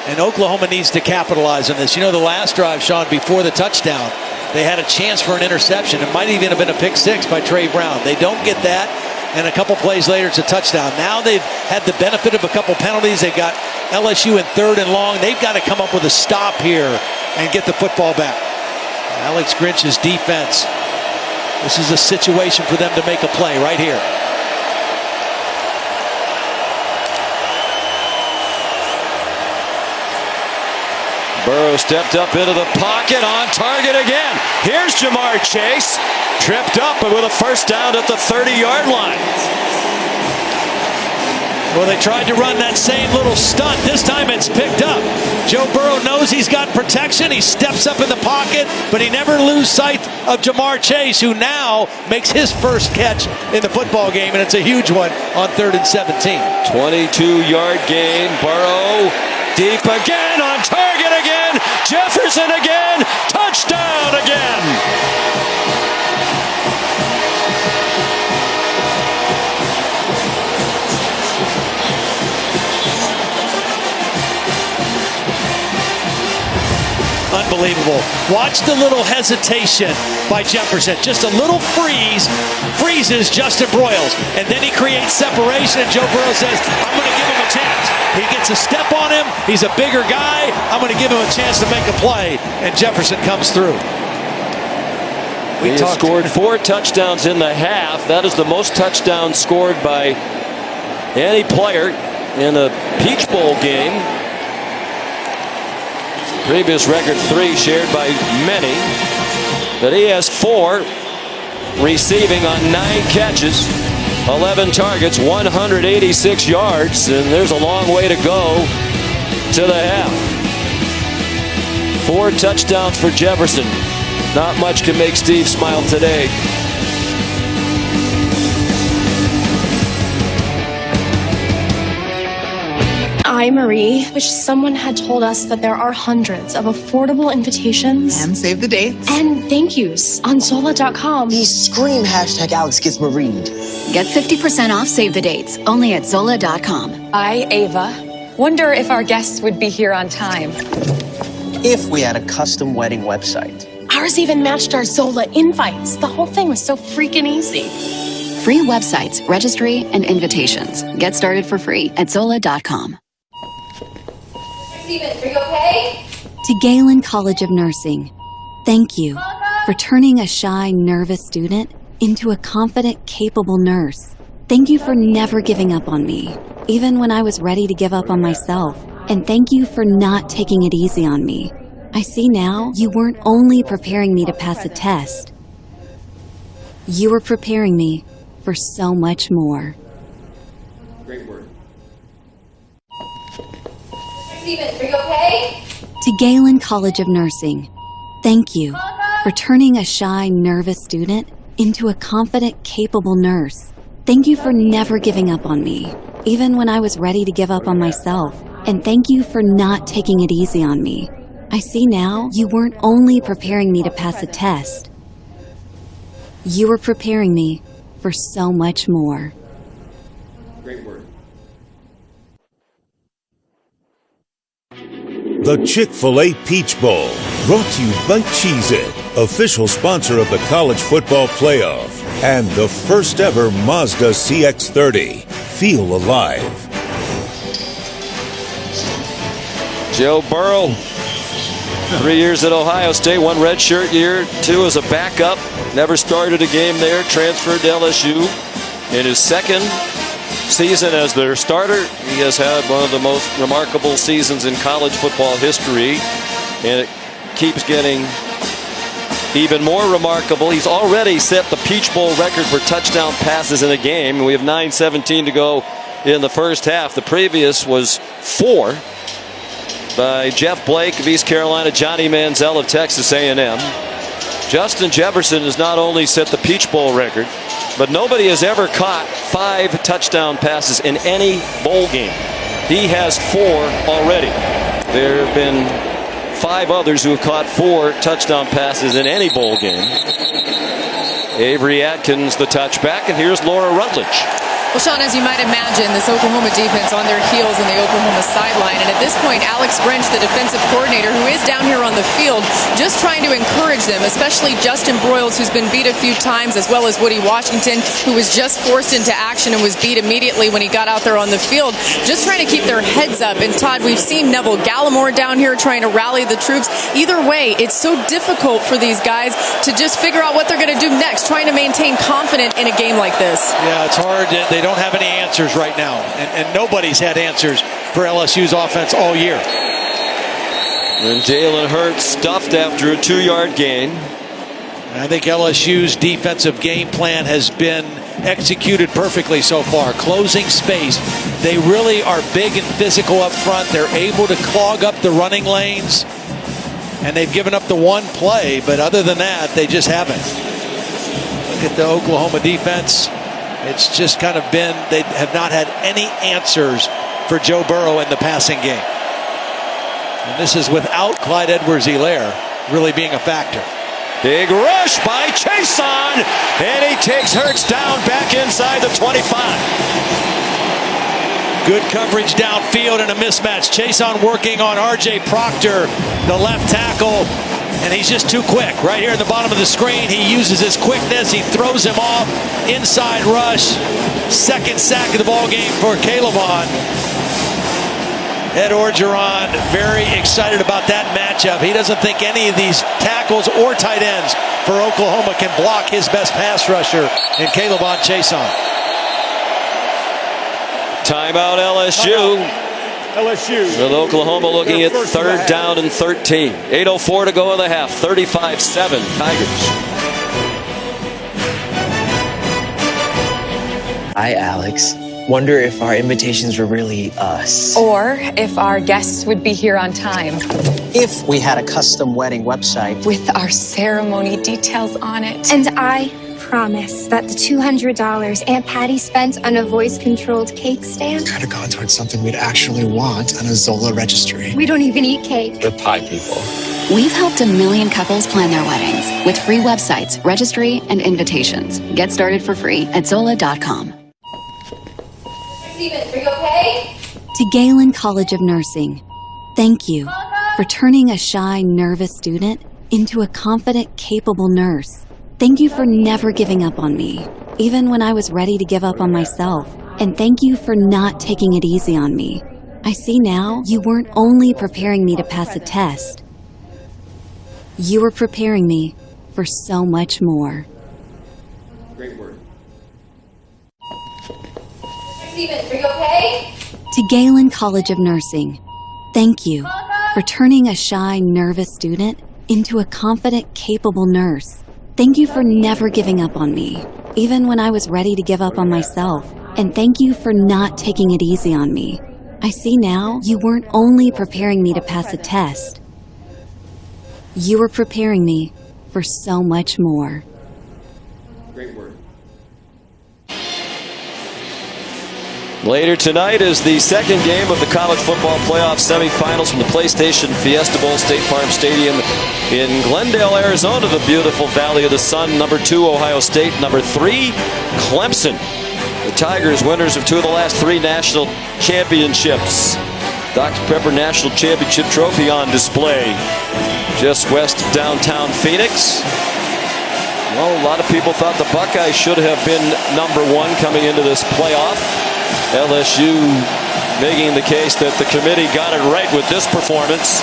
And Oklahoma needs to capitalize on this. You know, the last drive, Sean, before the touchdown, they had a chance for an interception. It might even have been a pick six by Trey Brown. They don't get that. And a couple plays later, it's a touchdown. Now they've had the benefit of a couple penalties. They've got LSU in 3rd and long. They've got to come up with a stop here and get the football back. Alex Grinch's defense. This is a situation for them to make a play right here. Burrow stepped up into the pocket, on target again. Here's Jamar Chase, tripped up but with a first down at the 30-yard line. Well, they tried to run that same little stunt. This time it's picked up. Joe Burrow knows he's got protection. He steps up in the pocket, but he never loses sight of Jamar Chase, who now makes his first catch in the football game, and it's a huge one on 3rd and 17. 22-yard gain. Burrow deep again, on target again. Jefferson again. Touchdown again. Unbelievable. Watch the little hesitation by Jefferson. Just a little freezes Justin Broyles. And then he creates separation, and Joe Burrow says, I'm going to give him a chance. He gets a step on him. He's a bigger guy. I'm going to give him a chance to make a play. And Jefferson comes through. He has scored 4 touchdowns in the half. That is the most touchdowns scored by any player in a Peach Bowl game. Previous record 3 shared by many. But he has 4 receiving on 9 catches, 11 targets, 186 yards, and there's a long way to go to the half. 4 touchdowns for Jefferson. Not much can make Steve smile today. I, Marie, wish someone had told us that there are hundreds of affordable invitations And save the dates. and thank yous on Zola.com. These scream hashtag Alex gets marined. Get 50% off Save the Dates only at Zola.com. I, Ava, wonder if our guests would be here on time. If we had a custom wedding website. Ours even matched our Zola invites. The whole thing was so freaking easy. Free websites, registry, and invitations. Get started for free at Zola.com. Steven, are you okay? To Galen College of Nursing, thank you for turning a shy, nervous student into a confident, capable nurse. Thank you for never giving up on me, even when I was ready to give up on myself. And thank you for not taking it easy on me. I see now you weren't only preparing me to pass a test. You were preparing me for so much more. Great word. Steven, are you okay? To Galen College of Nursing, thank you for turning a shy, nervous student into a confident, capable nurse. Thank you for never giving up on me, even when I was ready to give up on myself. And thank you for not taking it easy on me. I see now you weren't only preparing me to pass a test. You were preparing me for so much more. Great word. The Chick-fil-A Peach Bowl, brought to you by Cheez-It, official sponsor of the College Football Playoff, and the first ever Mazda CX-30. Feel alive. Joe Burrow, 3 years at Ohio State, 1 redshirt year, 2 as a backup. Never started a game there, transferred to LSU. In his second season as their starter, he has had one of the most remarkable seasons in college football history, and it keeps getting even more remarkable. He's already set the Peach Bowl record for touchdown passes in a game. We have 9:17 to go in the first half. The previous was 4 by Jeff Blake of East Carolina, Johnny Manziel of Texas A&M. Justin Jefferson has not only set the Peach Bowl record, but nobody has ever caught 5 touchdown passes in any bowl game. He has 4 already. There have been 5 others who have caught 4 touchdown passes in any bowl game. Avery Atkins the touchback, and here's Laura Rutledge. Well, Sean, as you might imagine, this Oklahoma defense on their heels in the Oklahoma sideline. And at this point, Alex Grinch, the defensive coordinator, who is down here on the field, just trying to encourage them, especially Justin Broyles, who's been beat a few times, as well as Woody Washington, who was just forced into action and was beat immediately when he got out there on the field. Just trying to keep their heads up. And Todd, we've seen Neville Gallimore down here trying to rally the troops. Either way, it's so difficult for these guys to just figure out what they're going to do next, trying to maintain confidence in a game like this. Yeah, it's hard. They don't have any answers right now, and nobody's had answers for LSU's offense all year. And Jalen Hurts stuffed after a 2-yard gain. I think LSU's defensive game plan has been executed perfectly so far. Closing space. They really are big and physical up front. They're able to clog up the running lanes, and they've given up the one play, but other than that, they just haven't. Look at the Oklahoma defense. It's just kind of been, they have not had any answers for Joe Burrow in the passing game. And this is without Clyde Edwards-Helaire really being a factor. Big rush by Chason, and he takes Hurts down back inside the 25. Good coverage downfield and a mismatch. Chason working on R.J. Proctor, the left tackle. And he's just too quick. Right here at the bottom of the screen, he uses his quickness. He throws him off. Inside rush. Second sack of the ball game for Calebon. Ed Orgeron very excited about that matchup. He doesn't think any of these tackles or tight ends for Oklahoma can block his best pass rusher in Calebon Chason. Timeout LSU. LSU. With Oklahoma looking at 3rd down and 13. 8:04 to go in the half. 35-7 Tigers. Hi, Alex. Wonder if our invitations were really us. Or if our guests would be here on time. If we had a custom wedding website. With our ceremony details on it. And I promise that the $200 Aunt Patty spent on a voice-controlled cake stand. Could have gone towards something we'd actually want on a Zola registry. We don't even eat cake. We're pie people. We've helped 1 million couples plan their weddings with free websites, registry, and invitations. Get started for free at Zola.com. Steven, are you okay? To Galen College of Nursing, thank you for turning a shy, nervous student into a confident, capable nurse. Thank you for never giving up on me, even when I was ready to give up on myself. And thank you for not taking it easy on me. I see now you weren't only preparing me to pass a test. You were preparing me for so much more. Great word. Steven, are you okay? To Galen College of Nursing, thank you for turning a shy, nervous student into a confident, capable nurse. Thank you for never giving up on me, even when I was ready to give up on myself. And thank you for not taking it easy on me. I see now you weren't only preparing me to pass a test. You were preparing me for so much more. Great word. Later tonight is the second game of the College Football Playoff semifinals from the PlayStation Fiesta Bowl, State Farm Stadium in Glendale, Arizona, the beautiful Valley of the Sun. Number 2, Ohio State. Number 3, Clemson. The Tigers, winners of 2 of the last 3 national championships. Dr. Pepper National Championship Trophy on display just west of downtown Phoenix. Well, a lot of people thought the Buckeyes should have been #1 coming into this playoff. LSU making the case that the committee got it right with this performance.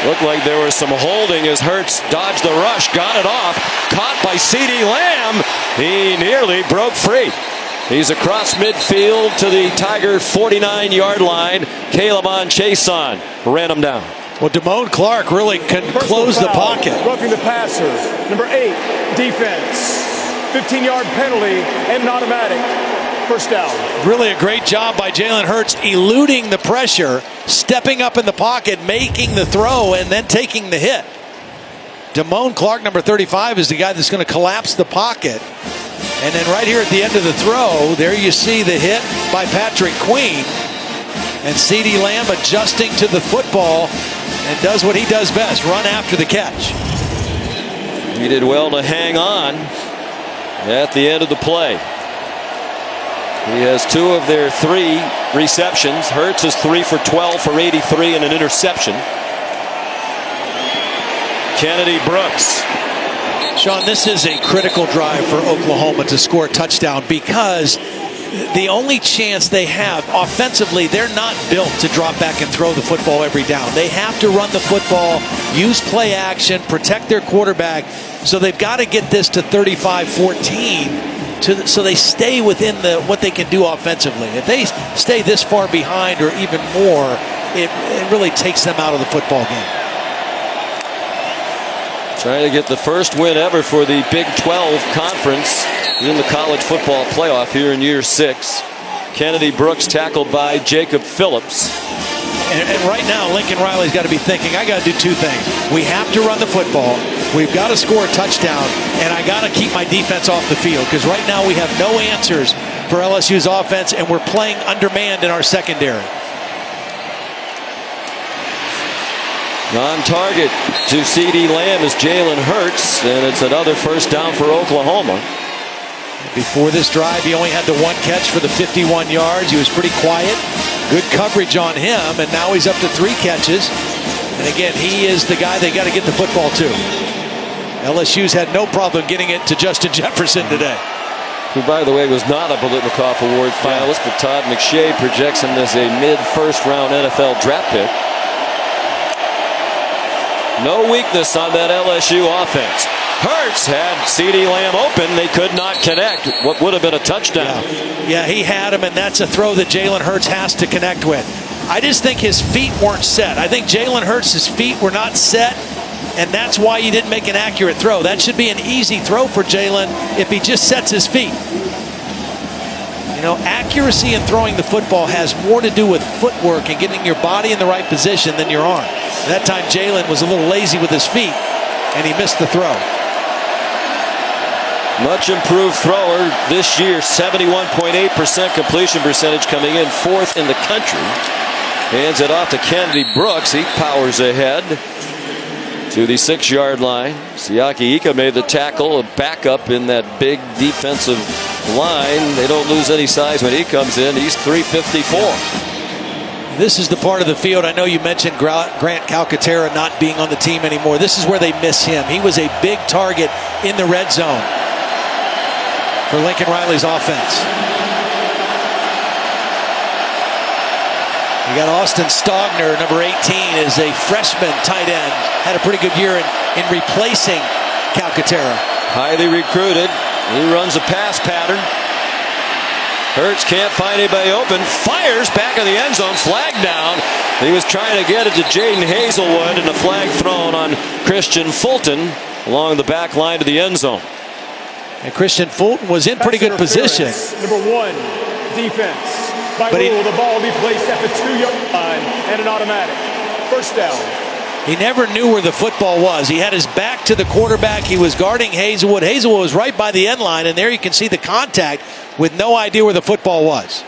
Looked like there was some holding as Hurts dodged the rush, got it off, caught by CeeDee Lamb. He nearly broke free. He's across midfield to the Tiger 49-yard line. Calebon Chason ran him down. Well, Damone Clark really couldn't close the pocket. Roughing the passer, number 8, defense. 15-yard penalty and an automatic. First down. Really a great job by Jalen Hurts eluding the pressure, stepping up in the pocket, making the throw, and then taking the hit. Damone Clark, number 35, is the guy that's going to collapse the pocket. And then right here at the end of the throw, there you see the hit by Patrick Queen. And CeeDee Lamb adjusting to the football and does what he does best, run after the catch. He did well to hang on at the end of the play. He has 2 of their 3 receptions. Hurts is 3 for 12 for 83 and an interception. Kennedy Brooks. Sean, this is a critical drive for Oklahoma to score a touchdown because the only chance they have offensively, they're not built to drop back and throw the football every down. They have to run the football, use play action, protect their quarterback. So they've got to get this to 35-14 so they stay within what they can do offensively. If they stay this far behind or even more, it really takes them out of the football game. Trying to get the first win ever for the Big 12 Conference in the college football playoff here in year 6. Kennedy Brooks tackled by Jacob Phillips. And right now, Lincoln Riley's got to be thinking, I got to do 2 things. We have to run the football. We've got to score a touchdown. And I got to keep my defense off the field because right now we have no answers for LSU's offense, and we're playing undermanned in our secondary. On target to CeeDee Lamb is Jalen Hurts, and it's another first down for Oklahoma. Before this drive, he only had the 1 catch for the 51 yards. He was pretty quiet. Good coverage on him, and now he's up to 3 catches. And again, he is the guy they got to get the football to. LSU's had no problem getting it to Justin Jefferson today. Who, by the way, was not a Biletnikoff Award finalist, but Todd McShay projects him as a mid-first round NFL draft pick. No weakness on that LSU offense. Hurts had CeeDee Lamb open. They could not connect. What would have been a touchdown. Yeah, he had him, and that's a throw that Jalen Hurts has to connect with. I just think his feet weren't set. I think Jalen Hurts' feet were not set, and that's why he didn't make an accurate throw. That should be an easy throw for Jalen if he just sets his feet. You know, accuracy in throwing the football has more to do with footwork and getting your body in the right position than your arm. That time Jalen was a little lazy with his feet, and he missed the throw. Much improved thrower this year, 71.8% completion percentage, coming in 4th in the country. Hands it off to Kennedy Brooks. He powers ahead to the 6-yard line. Siaki Ika made the tackle, a backup in that big defensive line. They don't lose any size when he comes in. He's 354. This is the part of the field. I know you mentioned Grant Calcaterra not being on the team anymore. This is where they miss him. He was a big target in the red zone for Lincoln Riley's offense. You got Austin Stogner, number 18, is a freshman tight end. Had a pretty good year in replacing Calcaterra. Highly recruited. He runs a pass pattern. Hurts can't find anybody open. Fires back in the end zone. Flag down. He was trying to get it to Jaden Hazelwood, and a flag thrown on Christian Fulton along the back line to the end zone. And Christian Fulton was in pretty good position. Number 1, defense. By rule, the ball will be placed at the 2-yard line and an automatic. First down. He never knew where the football was. He had his back to the quarterback. He was guarding Hazelwood. Hazelwood was right by the end line, and there you can see the contact with no idea where the football was.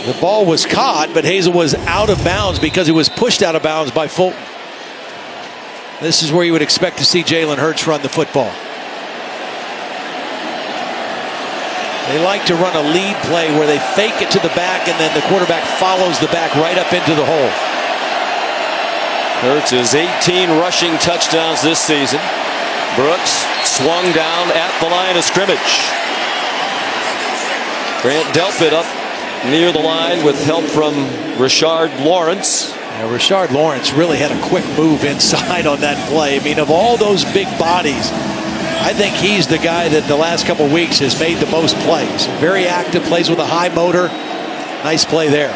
The ball was caught, but Hazelwood was out of bounds because he was pushed out of bounds by Fulton. This is where you would expect to see Jalen Hurts run the football. They like to run a lead play where they fake it to the back and then the quarterback follows the back right up into the hole. Hurts has 18 rushing touchdowns this season. Brooks swung down at the line of scrimmage. Grant Delpit up near the line with help from Rashard Lawrence. Yeah, Rashard Lawrence really had a quick move inside on that play. I mean, of all those big bodies, I think he's the guy that the last couple of weeks has made the most plays. Very active, plays with a high motor. Nice play there.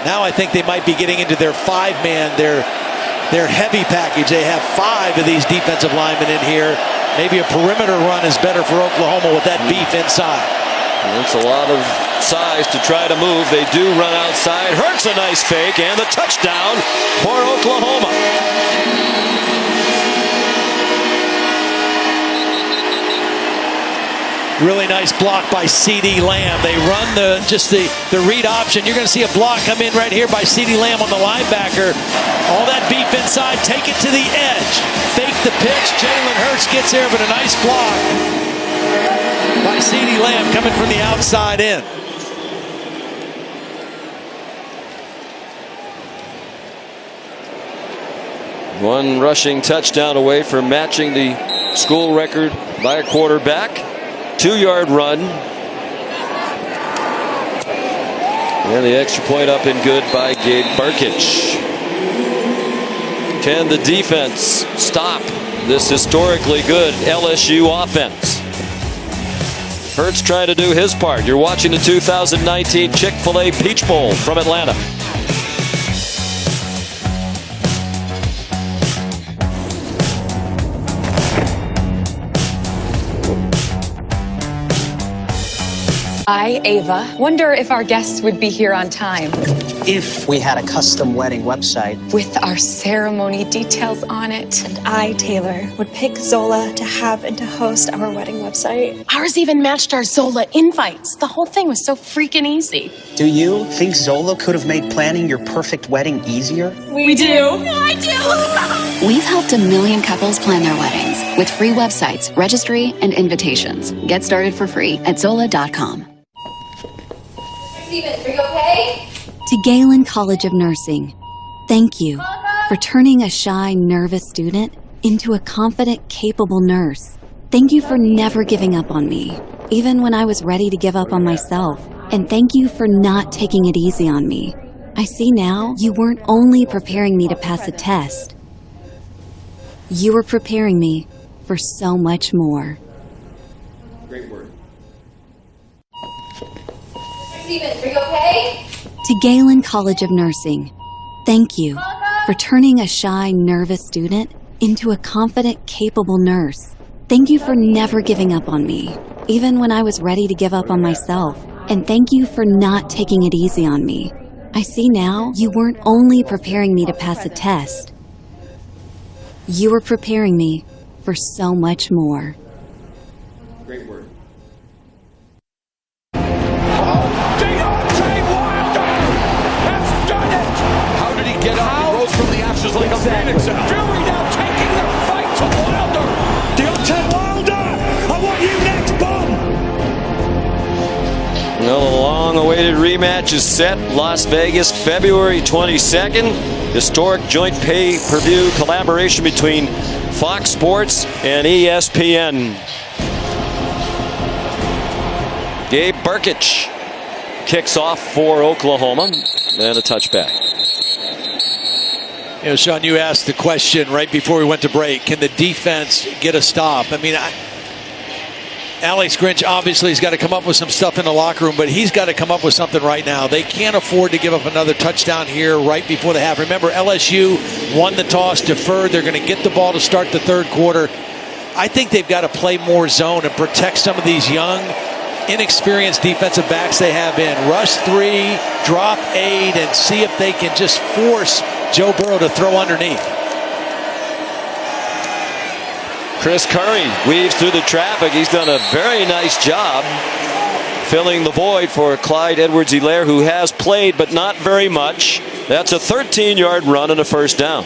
Now I think they might be getting into their five-man, their heavy package. They have 5 of these defensive linemen in here. Maybe a perimeter run is better for Oklahoma with that beef inside. It's a lot of size to try to move. They do run outside. Hurts a nice fake and the touchdown for Oklahoma. Really nice block by C.D. Lamb. They run the read option. You're going to see a block come in right here by C.D. Lamb on the linebacker. All that beef inside. Take it to the edge. Fake the pitch. Jalen Hurts gets there, but a nice block by C.D. Lamb coming from the outside in. One rushing touchdown away from matching the school record by a quarterback. 2-yard run. And the extra point up and good by Gabe Barkich. Can the defense stop this historically good LSU offense? Hurts trying to do his part. You're watching the 2019 Chick-fil-A Peach Bowl from Atlanta. I, Ava, wonder if our guests would be here on time. If we had a custom wedding website. With our ceremony details on it. And I, Taylor, would pick Zola to have and to host our wedding website. Ours even matched our Zola invites. The whole thing was so freaking easy. Do you think Zola could have made planning your perfect wedding easier? We do. I do. We've helped 1 million couples plan their weddings with free websites, registry, and invitations. Get started for free at Zola.com. Steven, are you okay? To Galen College of Nursing, thank you for turning a shy, nervous student into a confident, capable nurse. Thank you for never giving up on me, even when I was ready to give up on myself. And thank you for not taking it easy on me. I see now you weren't only preparing me to pass a test. You were preparing me for so much more. Great word. Steven, are you okay? To Galen College of Nursing, thank you for turning a shy, nervous student into a confident, capable nurse. Thank you for never giving up on me, even when I was ready to give up on myself. And thank you for not taking it easy on me. I see now you weren't only preparing me to pass a test. You were preparing me for so much more. Great word. Get up, he rose from the ashes like a phoenix. Fury now taking the fight to Wilder. Deontay Wilder, I want you next, bum. Well, the long-awaited rematch is set. Las Vegas, February 22nd. Historic joint pay-per-view collaboration between Fox Sports and ESPN. Gabe Barkich kicks off for Oklahoma and a touchback. You know, Sean, you asked the question right before we went to break. Can the defense get a stop? I mean, Alex Grinch obviously has got to come up with some stuff in the locker room, but he's got to come up with something right now. They can't afford to give up another touchdown here right before the half. Remember, LSU won the toss, deferred. They're going to get the ball to start the third quarter. I think they've got to play more zone and protect some of these young, inexperienced defensive backs they have in. Rush 3, drop 8, and see if they can just force Joe Burrow to throw underneath. Chris Curry weaves through the traffic. He's done a very nice job filling the void for Clyde Edwards-Helaire, who has played but not very much. That's a 13-yard run and a first down.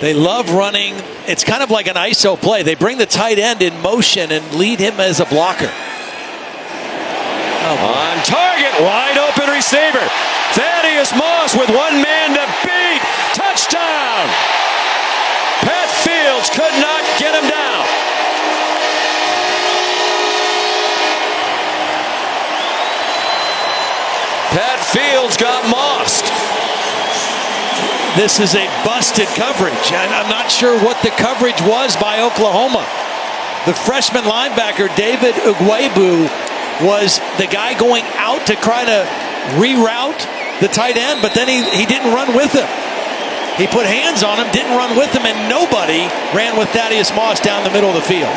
They love running. It's kind of like an ISO play. They bring the tight end in motion and lead him as a blocker. On target, wide open receiver. Thaddeus Moss with one man to beat. Touchdown! Pat Fields could not get him down. Pat Fields got mossed. This is a busted coverage, and I'm not sure what the coverage was by Oklahoma. The freshman linebacker, David Ugwebu, was the guy going out to try to reroute the tight end, but then he didn't run with him. He put hands on him, didn't run with him, and nobody ran with Thaddeus Moss down the middle of the field.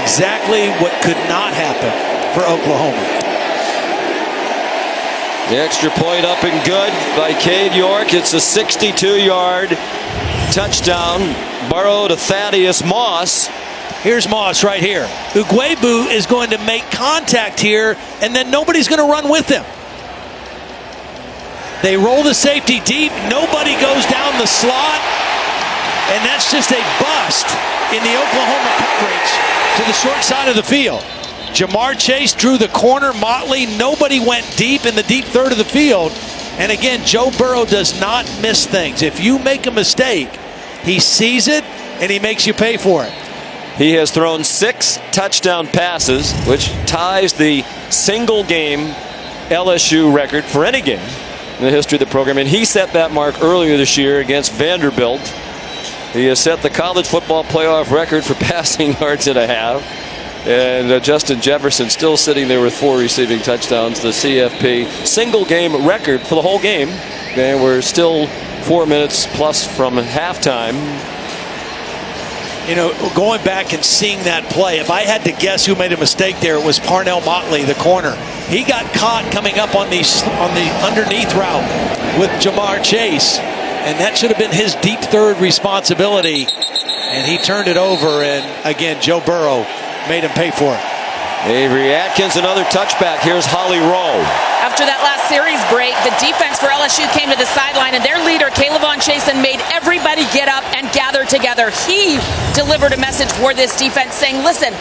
Exactly what could not happen for Oklahoma. The extra point up and good by Cade York. It's a 62-yard touchdown. Burrow to Thaddeus Moss. Here's Moss right here. Ugwebu is going to make contact here, and then nobody's going to run with him. They roll the safety deep. Nobody goes down the slot, and that's just a bust in the Oklahoma coverage to the short side of the field. Jamar Chase drew the corner. Motley, nobody went deep in the deep third of the field. And again, Joe Burrow does not miss things. If you make a mistake, he sees it and he makes you pay for it. He has thrown 6 touchdown passes, which ties the single game LSU record for any game in the history of the program. And he set that mark earlier this year against Vanderbilt. He has set the college football playoff record for passing yards and a half. And Justin Jefferson still sitting there with 4 receiving touchdowns, the CFP single game record for the whole game. And we're still 4 minutes plus from halftime. You know, going back and seeing that play, if I had to guess who made a mistake there, it was Parnell Motley, the corner. He got caught coming up on the underneath route with Jamar Chase, and that should have been his deep third responsibility. And he turned it over, and again, Joe Burrow made him pay for it. Avery Atkins, another touchback. Here's Holly Rowe. After that last series break, the defense for LSU came to the sideline, and their leader, Calebon Chasen, made everybody get up and gather together. He delivered a message for this defense saying, listen,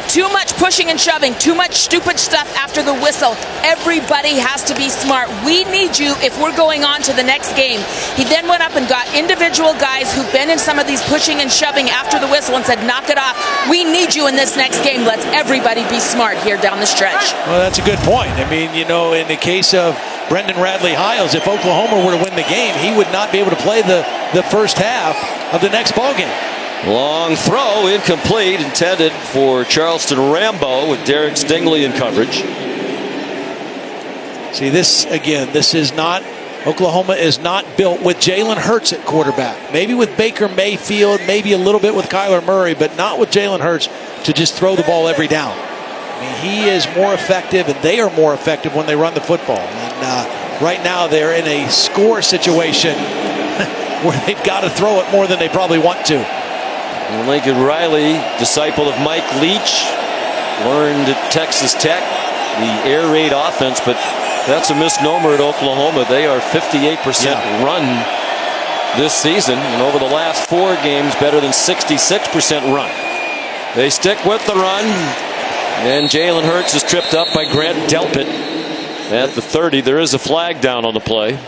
too much pushing and shoving, too much stupid stuff after the whistle. Everybody has to be smart. We need you if we're going on to the next game. He then went up and got individual guys who've been in some of these pushing and shoving after the whistle and said, knock it off. We need you in this next game. Let's everybody be smart here down the stretch. Well, that's a good point. I mean, you know, in the case of Brendan Radley-Hiles, if Oklahoma were to win the game, he would not be able to play the first half of the next ballgame. Long throw, incomplete, intended for Charleston Rambo with Derek Stingley in coverage. See, this is not, Oklahoma is not built with Jalen Hurts at quarterback. Maybe with Baker Mayfield, maybe a little bit with Kyler Murray, but not with Jalen Hurts to just throw the ball every down. I mean, he is more effective, and they are more effective when they run the football. And right now they're in a score situation where they've got to throw it more than they probably want to. And Lincoln Riley, disciple of Mike Leach, learned at Texas Tech the air raid offense, but that's a misnomer at Oklahoma. They are 58% run this season, and over the last 4 games, better than 66% run. They stick with the run, and Jalen Hurts is tripped up by Grant Delpit at the 30. There is a flag down on the play.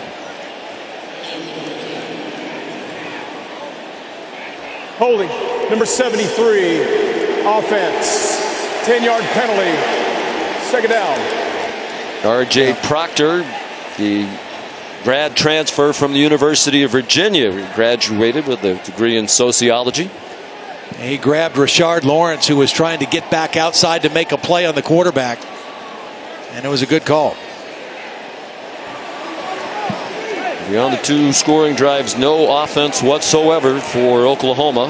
Holding, number 73, offense, 10-yard penalty, second down. R.J. Proctor, the grad transfer from the University of Virginia, he graduated with a degree in sociology. He grabbed Rashard Lawrence, who was trying to get back outside to make a play on the quarterback, and it was a good call. Beyond the 2 scoring drives, no offense whatsoever for Oklahoma.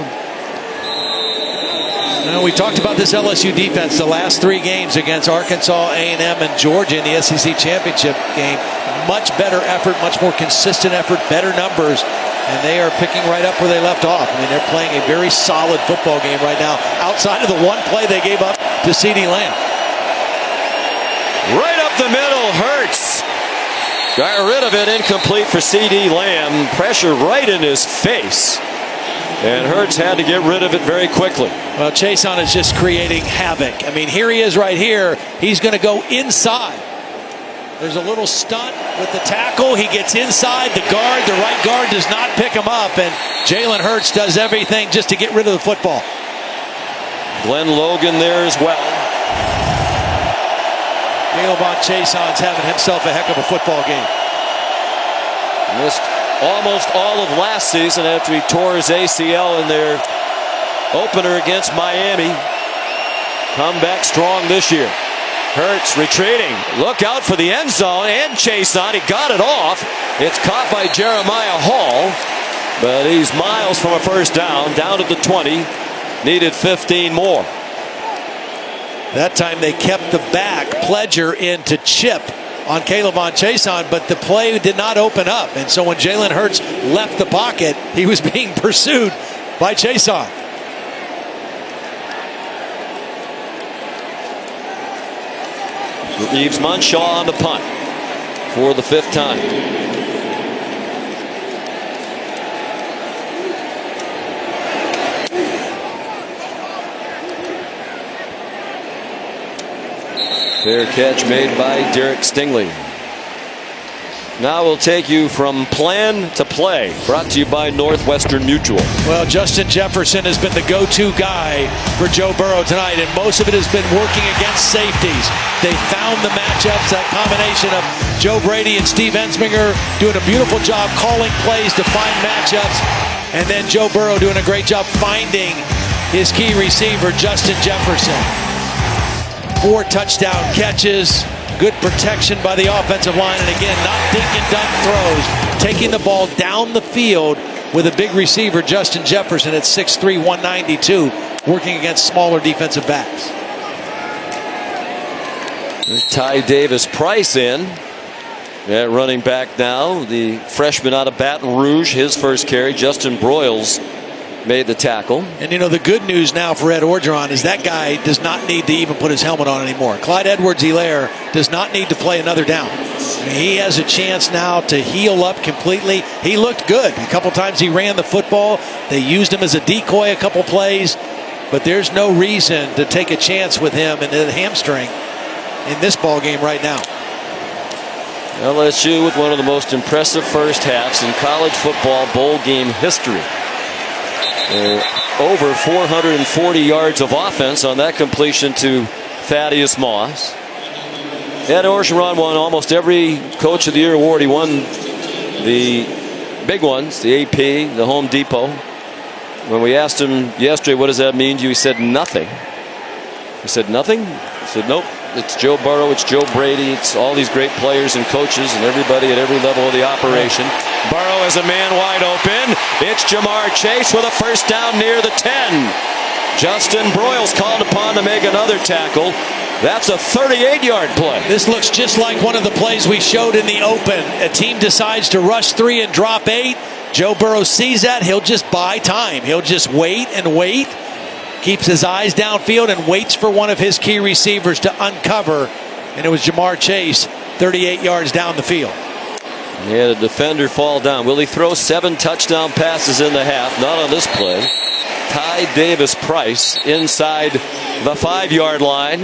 Now, we talked about this LSU defense the last 3 games against Arkansas, A&M, and Georgia in the SEC championship game. Much better effort, much more consistent effort, better numbers, and they are picking right up where they left off. I mean, they're playing a very solid football game right now, outside of the one play they gave up to CeeDee Lamb. Right up the middle, Hurts. Got rid of it, incomplete for CeeDee Lamb. Pressure right in his face. And Hurts had to get rid of it very quickly. Well, Chason is just creating havoc. I mean, here he is right here. He's going to go inside. There's a little stunt with the tackle. He gets inside the guard. The right guard does not pick him up. And Jalen Hurts does everything just to get rid of the football. Glenn Logan there as well. Caleb on Chason's having himself a heck of a football game. Missed almost all of last season after he tore his ACL in their opener against Miami. Come back strong this year. Hurts retreating. Look out for the end zone and Chason. He got it off. It's caught by Jeremiah Hall. But he's miles from a first down. Down to the 20. Needed 15 more. That time they kept the back, Pledger, in to chip on Caleb on Chason, but the play did not open up. And so when Jalen Hurts left the pocket, he was being pursued by Chason. Reeves Munshaw on the punt for the 5th time. Fair catch made by Derek Stingley. Now we'll take you from plan to play. Brought to you by Northwestern Mutual. Well, Justin Jefferson has been the go-to guy for Joe Burrow tonight, and most of it has been working against safeties. They found the matchups, that combination of Joe Brady and Steve Ensminger doing a beautiful job calling plays to find matchups, and then Joe Burrow doing a great job finding his key receiver, Justin Jefferson. 4 touchdown catches, good protection by the offensive line, and again, not dink and dunk throws, taking the ball down the field with a big receiver, Justin Jefferson, at 6'3", 192, working against smaller defensive backs. There's Ty Davis Price in at running back now. The freshman out of Baton Rouge, his first carry. Justin Broyles made the tackle. And you know, the good news now for Ed Orgeron is that guy does not need to even put his helmet on anymore. Clyde Edwards-Helaire does not need to play another down. I mean, he has a chance now to heal up completely. He looked good. A couple times he ran the football. They used him as a decoy a couple plays. But there's no reason to take a chance with him and the hamstring in this ball game right now. LSU with one of the most impressive first halves in college football bowl game history. Over 440 yards of offense on that completion to Thaddeus Moss. Ed Orgeron won almost every Coach of the Year award. He won the big ones, the AP, the Home Depot. When we asked him yesterday, what does that mean to you? He said nothing. He said nothing? He said nope. It's Joe Burrow, it's Joe Brady, it's all these great players and coaches and everybody at every level of the operation. Burrow has a man wide open. It's Jamar Chase with a first down near the 10. Justin Broyles called upon to make another tackle. That's a 38-yard play. This looks just like one of the plays we showed in the open. A team decides to rush 3 and drop 8. Joe Burrow sees that. He'll just buy time. He'll just wait and wait. Keeps his eyes downfield and waits for one of his key receivers to uncover. And it was Jamar Chase, 38 yards down the field. He had a defender fall down. Will he throw 7 touchdown passes in the half? Not on this play. Ty Davis Price inside the 5-yard line.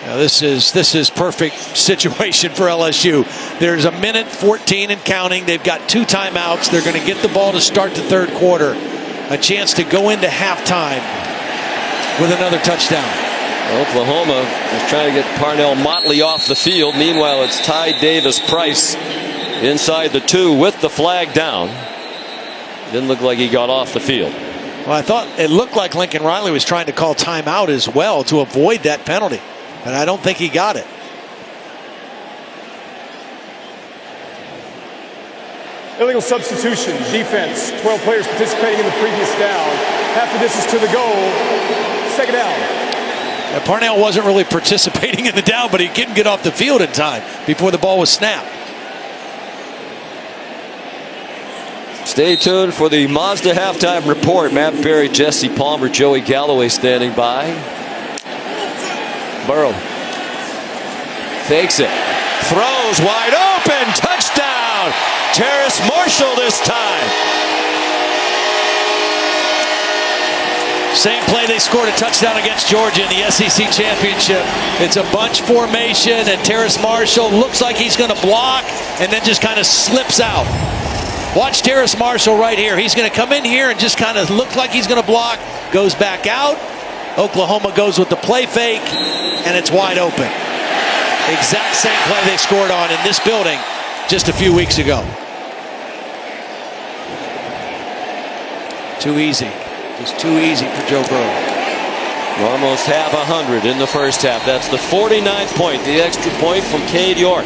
Now this is perfect situation for LSU. There's 1:14 and counting. They've got 2 timeouts. They're going to get the ball to start the 3rd quarter. A chance to go into halftime with another touchdown. Oklahoma is trying to get Parnell Motley off the field. Meanwhile, it's Ty Davis Price inside the 2 with the flag down. Didn't look like he got off the field. Well, I thought it looked like Lincoln Riley was trying to call timeout as well to avoid that penalty, but I don't think he got it. Illegal substitution, defense, 12 players participating in the previous down. Half the distance to the goal, 2nd down. Parnell wasn't really participating in the down, but he couldn't get off the field in time before the ball was snapped. Stay tuned for the Mazda halftime report. Matt Berry, Jesse Palmer, Joey Galloway standing by. Burrow fakes it, throws wide open, touchdown. Terrace Marshall this time. Same play they scored a touchdown against Georgia in the SEC championship. It's a bunch formation, and Terrace Marshall looks like he's going to block and then just kind of slips out. Watch Terrace Marshall right here. He's going to come in here and just kind of look like he's going to block, goes back out. Oklahoma goes with the play fake, and it's wide open. Exact same play they scored on in this building just a few weeks ago. Too easy. Just too easy for Joe Burrow. Almost have 100 in the first half. That's the 49th point, the extra point from Cade York.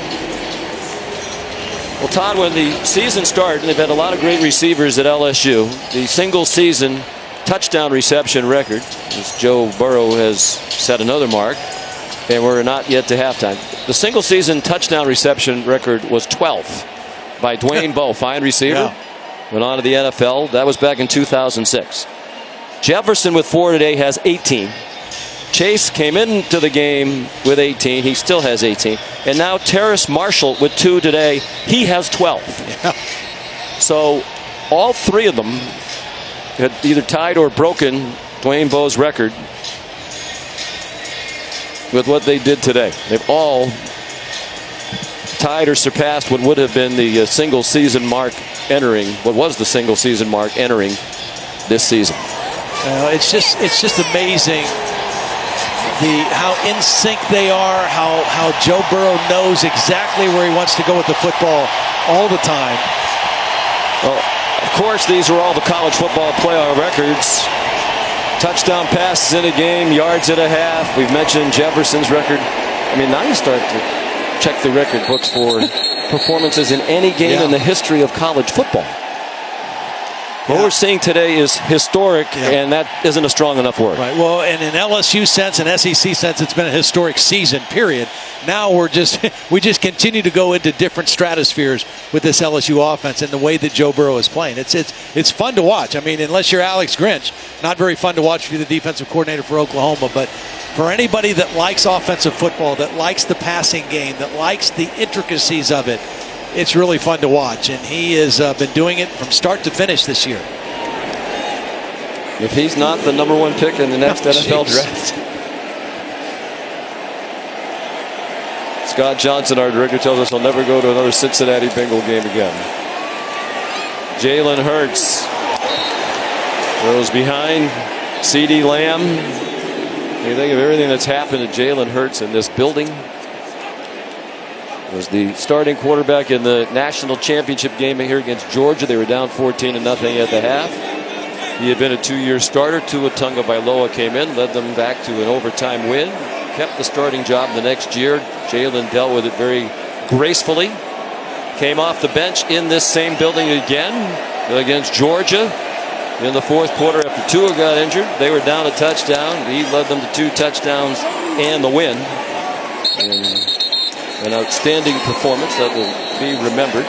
Well, Todd, when the season started, they've had a lot of great receivers at LSU. The single season touchdown reception record, as Joe Burrow has set another mark, and we're not yet to halftime. The single season touchdown reception record was 12th by Dwayne Bowe, fine receiver. Yeah. Went on to the NFL. That was back in 2006. Jefferson with 4 today has 18. Chase came into the game with 18. He still has 18. And now Terrace Marshall with 2 today. He has 12. Yeah. So all 3 of them had either tied or broken Dwayne Bowe's record with what they did today. They've all tied or surpassed what would have been the single season mark entering, what was the single season mark entering this season. It's just amazing how in sync they are, how Joe Burrow knows exactly where he wants to go with the football all the time. Well, of course, these are all the college football playoff records. Touchdown passes in a game, yards at a half. We've mentioned Jefferson's record. I mean, now you start to check the record books for performances in any game in the history of college football. What we're seeing today is historic, and that isn't a strong enough word. Right. Well, and in LSU sense and SEC sense, it's been a historic season, period. Now we just continue to go into different stratospheres with this LSU offense and the way that Joe Burrow is playing. It's fun to watch. I mean, unless you're Alex Grinch, not very fun to watch if you're the defensive coordinator for Oklahoma. But for anybody that likes offensive football, that likes the passing game, that likes the intricacies of it, it's really fun to watch, and he has been doing it from start to finish this year. If he's not the #1 pick in the next NFL draft. Scott Johnson, our director, tells us he'll never go to another Cincinnati Bengal game again. Jalen Hurts goes behind CeeDee Lamb. You think of everything that's happened to Jalen Hurts in this building. Was the starting quarterback in the national championship game here against Georgia. They were down 14-0 at the half. He had been a 2-year starter. Tua Tagovailoa came in, led them back to an overtime win. Kept the starting job the next year. Jalen dealt with it very gracefully. Came off the bench in this same building again against Georgia in the fourth quarter after Tua got injured. They were down a touchdown. He led them to 2 touchdowns and the win. An outstanding performance that will be remembered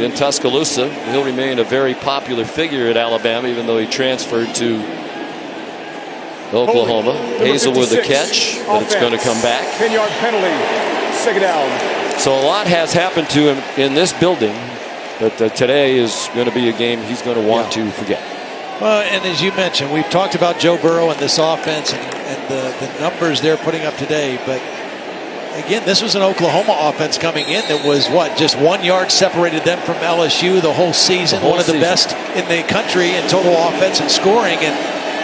in Tuscaloosa. He'll remain a very popular figure at Alabama, even though he transferred to Oklahoma. Hazel with the catch, but it's going to come back. 10-yard penalty, second down. So a lot has happened to him in this building, but today is going to be a game he's going to want to forget. Well, and as you mentioned, we've talked about Joe Burrow and this offense and the numbers they're putting up today, but again, this was an Oklahoma offense coming in that was, just 1 yard separated them from LSU the whole season. One of the best in the country in total offense and scoring. And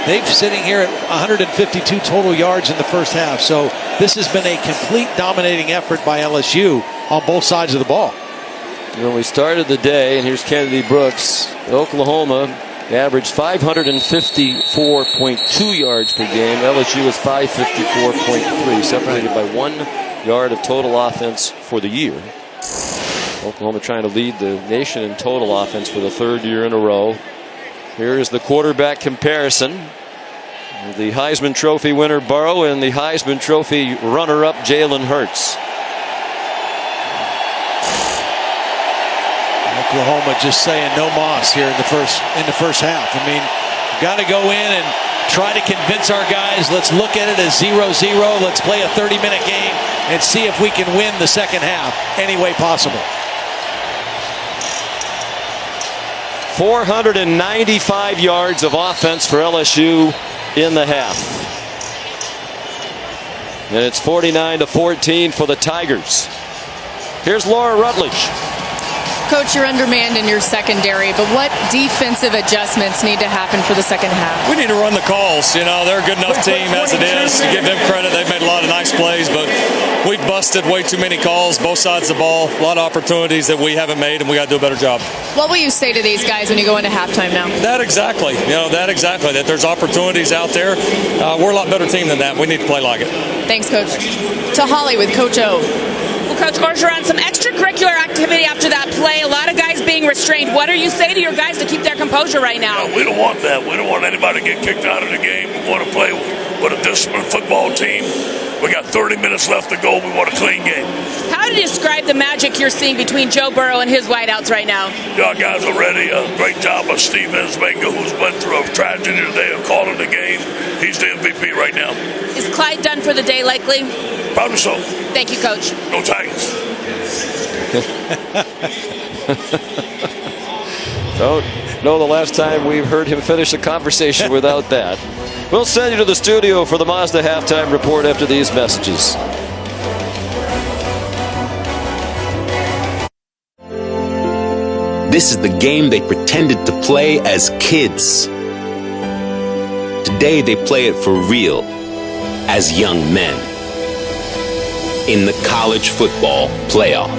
they're sitting here at 152 total yards in the first half. So this has been a complete dominating effort by LSU on both sides of the ball. When we started the day, and here's Kennedy Brooks, Oklahoma averaged 554.2 yards per game. LSU was 554.3, separated by 1 yard of total offense for the year. Oklahoma trying to lead the nation in total offense for the 3rd year in a row. Here is the quarterback comparison. The Heisman Trophy winner Burrow and the Heisman Trophy runner-up Jalen Hurts. Oklahoma just saying no moss here in the first half. I mean, got to go in and try to convince our guys, let's look at it as 0-0. Let's play a 30-minute game and see if we can win the second half any way possible. 495 yards of offense for LSU in the half. And it's 49-14 for the Tigers. Here's Laura Rutledge. Coach, you're undermanned in your secondary, but what defensive adjustments need to happen for the second half? We need to run the calls. You know, they're a good enough team as it is. To give them credit, they've made a lot of nice plays, but we've busted way too many calls, both sides of the ball. A lot of opportunities that we haven't made, and we got to do a better job. What will you say to these guys when you go into halftime now? That exactly. That there's opportunities out there. We're a lot better team than that. We need to play like it. Thanks, Coach. To Holly with Coach O. Well, Coach Orgeron, some extracurricular activity after that play. A lot of guys being restrained. What do you say to your guys to keep their composure right now? We don't want that. We don't want anybody to get kicked out of the game. We want to play with a disciplined football team. We got 30 minutes left to go. We want a clean game. How do you describe the magic you're seeing between Joe Burrow and his wideouts right now? Our guys are ready. A great job of Steve Ensminger, who's went through a tragedy today of calling the game. He's the MVP right now. Is Clyde done for the day, likely? Probably so. Thank you, Coach. No Tigers. Don't know the last time we've heard him finish a conversation without that. We'll send you to the studio for the Mazda halftime report after these messages. This is the game they pretended to play as kids. Today they play it for real, as young men. In the college football playoff.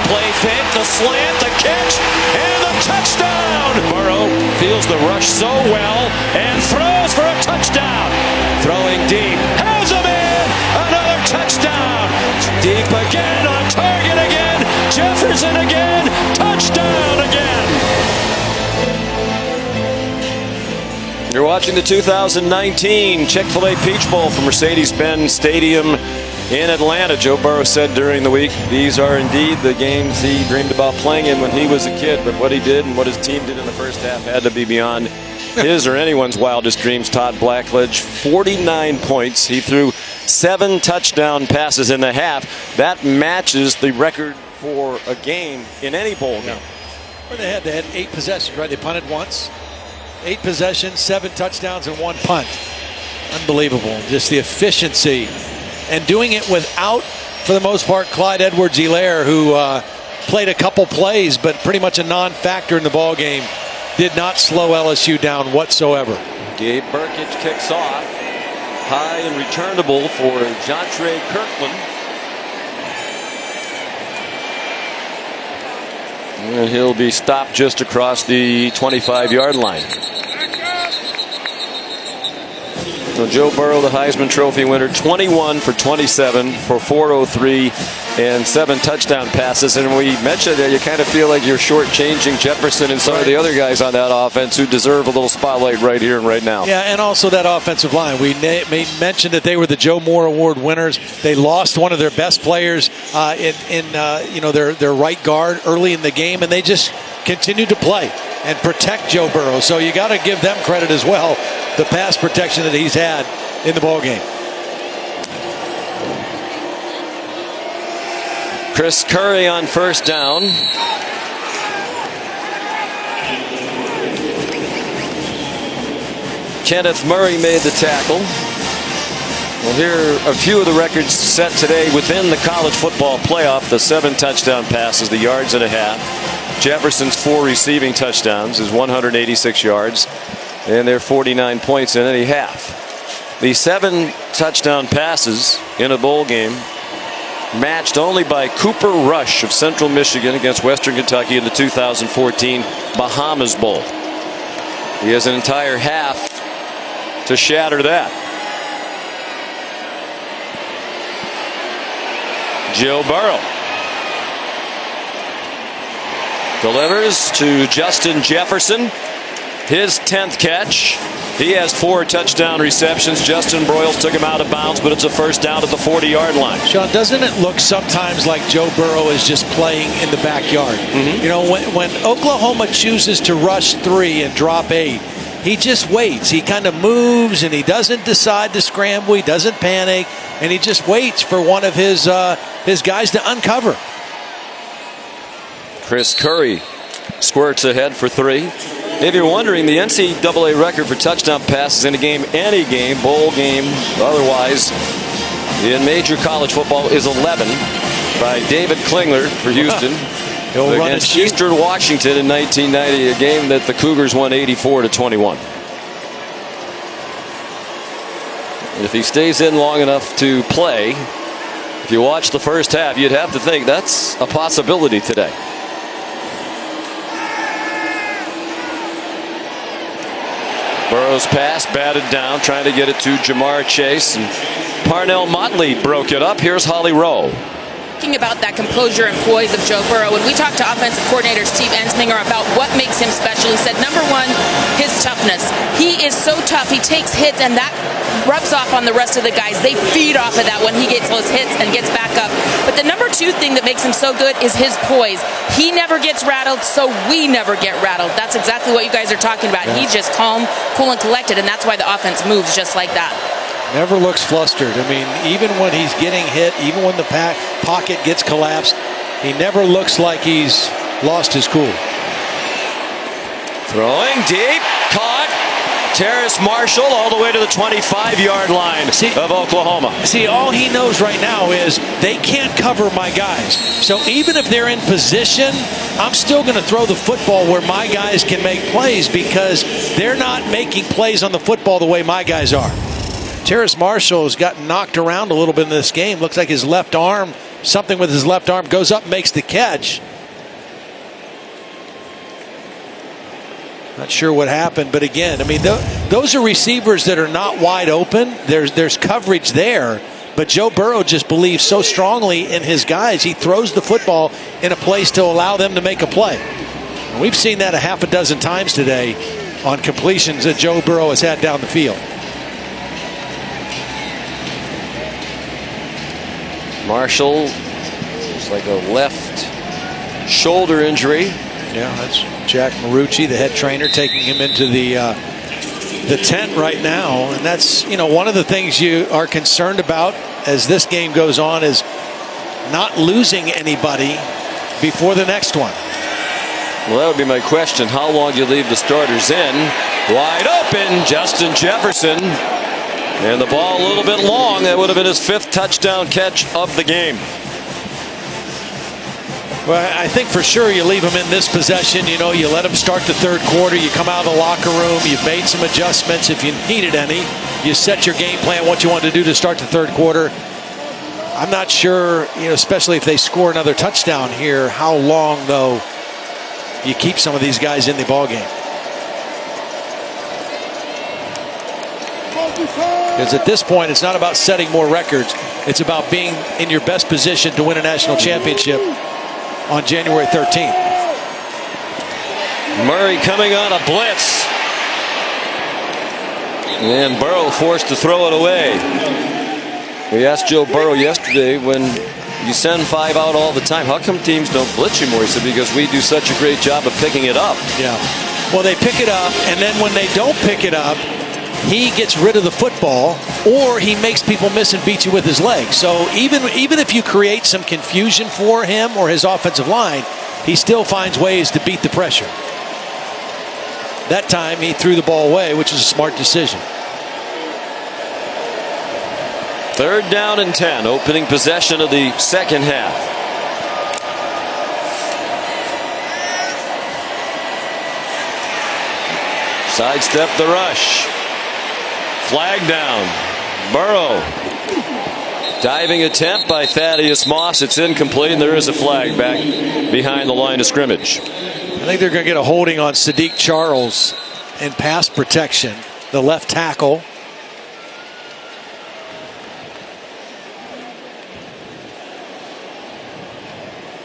Play fake, the slant, the catch, and the touchdown! Burrow feels the rush so well and throws for a touchdown. Throwing deep, has him in! Another touchdown! Deep again, on target again! Jefferson again! Touchdown again! You're watching the 2019 Chick-fil-A Peach Bowl from Mercedes-Benz Stadium in Atlanta. Joe Burrow said during the week, these are indeed the games he dreamed about playing in when he was a kid. But what he did and what his team did in the first half had to be beyond his or anyone's wildest dreams. Todd Blackledge, 49 points. He threw 7 touchdown passes in the half. That matches the record for a game in any bowl game. Well, they had 8 possessions, right? They punted once. 8 possessions, 7 touchdowns, and 1 punt. Unbelievable. Just the efficiency. And doing it without, for the most part, Clyde Edwards-Helaire, who played a couple plays, but pretty much a non-factor in the ball game, did not slow LSU down whatsoever. Gabe Burkett kicks off. High and returnable for Jontre Kirkland. And he'll be stopped just across the 25-yard line. So Joe Burrow, the Heisman Trophy winner, 21 for 27 for 403 and 7 touchdown passes. And we mentioned that you kind of feel like you're shortchanging Jefferson and some of the other guys on that offense who deserve a little spotlight right here and right now. Yeah, and also that offensive line. We mentioned that they were the Joe Moore Award winners. They lost one of their best players in their right guard early in the game, and they just continued to play and protect Joe Burrow. So you got to give them credit as well, the pass protection that he's had in the ball game. Chris Curry on first down. Kenneth Murray made the tackle. Well, here are a few of the records set today within the college football playoff. The 7 touchdown passes, the yards and a half. Jefferson's 4 receiving touchdowns is 186 yards, and they're 49 points in any half. The 7 touchdown passes in a bowl game matched only by Cooper Rush of Central Michigan against Western Kentucky in the 2014 Bahamas Bowl. He has an entire half to shatter that. Joe Burrow delivers to Justin Jefferson, his 10th catch. He has 4 touchdown receptions. Justin Broyles took him out of bounds, but it's a first down at the 40-yard line. Sean, doesn't it look sometimes like Joe Burrow is just playing in the backyard? You know, when Oklahoma chooses to rush 3 and drop 8, he just waits. He kind of moves, and he doesn't decide to scramble. He doesn't panic, and he just waits for one of his guys to uncover. Chris Curry squirts ahead for 3. If you're wondering, the NCAA record for touchdown passes in a game, any game, bowl game, otherwise, in major college football is 11 by David Klingler for Houston. He'll run against Eastern Washington in 1990, a game that the Cougars won 84-21. And if he stays in long enough to play, if you watch the first half, you'd have to think that's a possibility today. Burrow's pass batted down, trying to get it to Jamar Chase, and Parnell Motley broke it up. Here's Holly Rowe. Talking about that composure and poise of Joe Burrow, when we talked to offensive coordinator Steve Ensminger about what makes him special, he said, number one, his toughness. He is so tough. He takes hits, and that rubs off on the rest of the guys. They feed off of that when he gets those hits and gets back up. But the number 2 thing that makes him so good is his poise. He never gets rattled, so we never get rattled. That's exactly what you guys are talking about. Yeah. He's just calm, cool, and collected, and that's why the offense moves just like that. Never looks flustered. I mean, even when he's getting hit, even when the pocket gets collapsed, he never looks like he's lost his cool. Throwing deep, caught. Terrace Marshall all the way to the 25-yard line of Oklahoma. See, all he knows right now is they can't cover my guys. So even if they're in position, I'm still going to throw the football where my guys can make plays because they're not making plays on the football the way my guys are. Terrace Marshall has gotten knocked around a little bit in this game. Looks like his left arm, something with his left arm, goes up, makes the catch. Not sure what happened, but again, I mean, those are receivers that are not wide open. There's coverage there, but Joe Burrow just believes so strongly in his guys. He throws the football in a place to allow them to make a play. And we've seen that a half a dozen times today on completions that Joe Burrow has had down the field. Marshall, it's like a left shoulder injury. Yeah, that's Jack Marucci, the head trainer, taking him into the tent right now. And that's, you know, one of the things you are concerned about as this game goes on is not losing anybody before the next one. Well, that would be my question. How long do you leave the starters in? Wide open, Justin Jefferson. And the ball a little bit long. That would have been his 5th touchdown catch of the game. Well, I think for sure you leave him in this possession. You know, you let him start the 3rd quarter. You come out of the locker room. You've made some adjustments if you needed any. You set your game plan, what you want to do to start the 3rd quarter. I'm not sure, you know, especially if they score another touchdown here, how long, though, you keep some of these guys in the ballgame. Because at this point, it's not about setting more records. It's about being in your best position to win a national championship on January 13th. Murray coming on a blitz. And Burrow forced to throw it away. We asked Joe Burrow yesterday, when you send 5 out all the time, how come teams don't blitz you more? He said, because we do such a great job of picking it up. Yeah. Well, they pick it up, and then when they don't pick it up, he gets rid of the football, or he makes people miss and beats you with his legs. So even if you create some confusion for him or his offensive line, he still finds ways to beat the pressure. That time he threw the ball away, which is a smart decision. 3rd down and 10, opening possession of the 2nd half. Sidestep the rush. Flag down. Burrow. Diving attempt by Thaddeus Moss. It's incomplete, and there is a flag back behind the line of scrimmage. I think they're going to get a holding on Sadiq Charles in pass protection, the left tackle.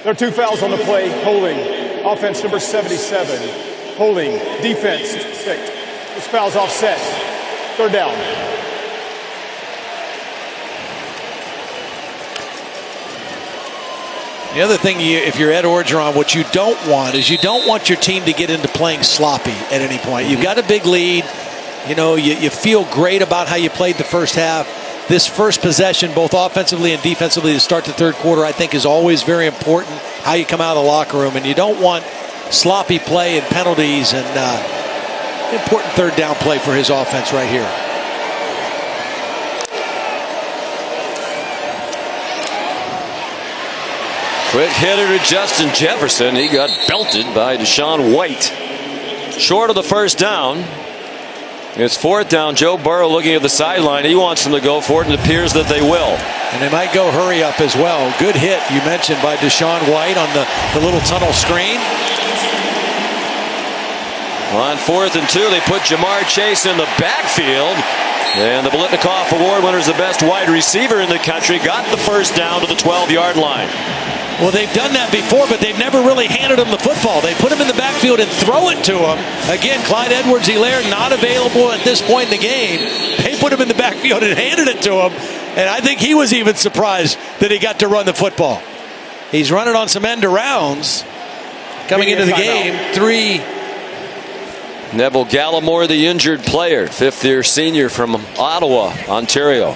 There are 2 fouls on the play. Holding. Offense number 77. Holding. Defense 6. This foul's offset. 3rd down. The other thing, if you're Ed Orgeron, what you don't want is you don't want your team to get into playing sloppy at any point. You've got a big lead. You know, you feel great about how you played the first half. This first possession, both offensively and defensively, to start the 3rd quarter, I think is always very important, how you come out of the locker room. And you don't want sloppy play and penalties, and important third down play for his offense right here. Quick hitter to Justin Jefferson. He got belted by Deshaun White. Short of the first down. It's fourth down. Joe Burrow looking at the sideline. He wants them to go for it, and it appears that they will. And they might go hurry up as well. Good hit, you mentioned, by Deshaun White on the little tunnel screen. On 4th and 2, they put Jamar Chase in the backfield. And the Biletnikoff Award winner is the best wide receiver in the country. Got the first down to the 12-yard line. Well, they've done that before, but they've never really handed him the football. They put him in the backfield and throw it to him. Again, Clyde Edwards-Helaire not available at this point in the game. They put him in the backfield and handed it to him. And I think he was even surprised that he got to run the football. He's running on some end arounds. Coming into the game, 3. Neville Gallimore, the injured player, 5th-year senior from Ottawa, Ontario.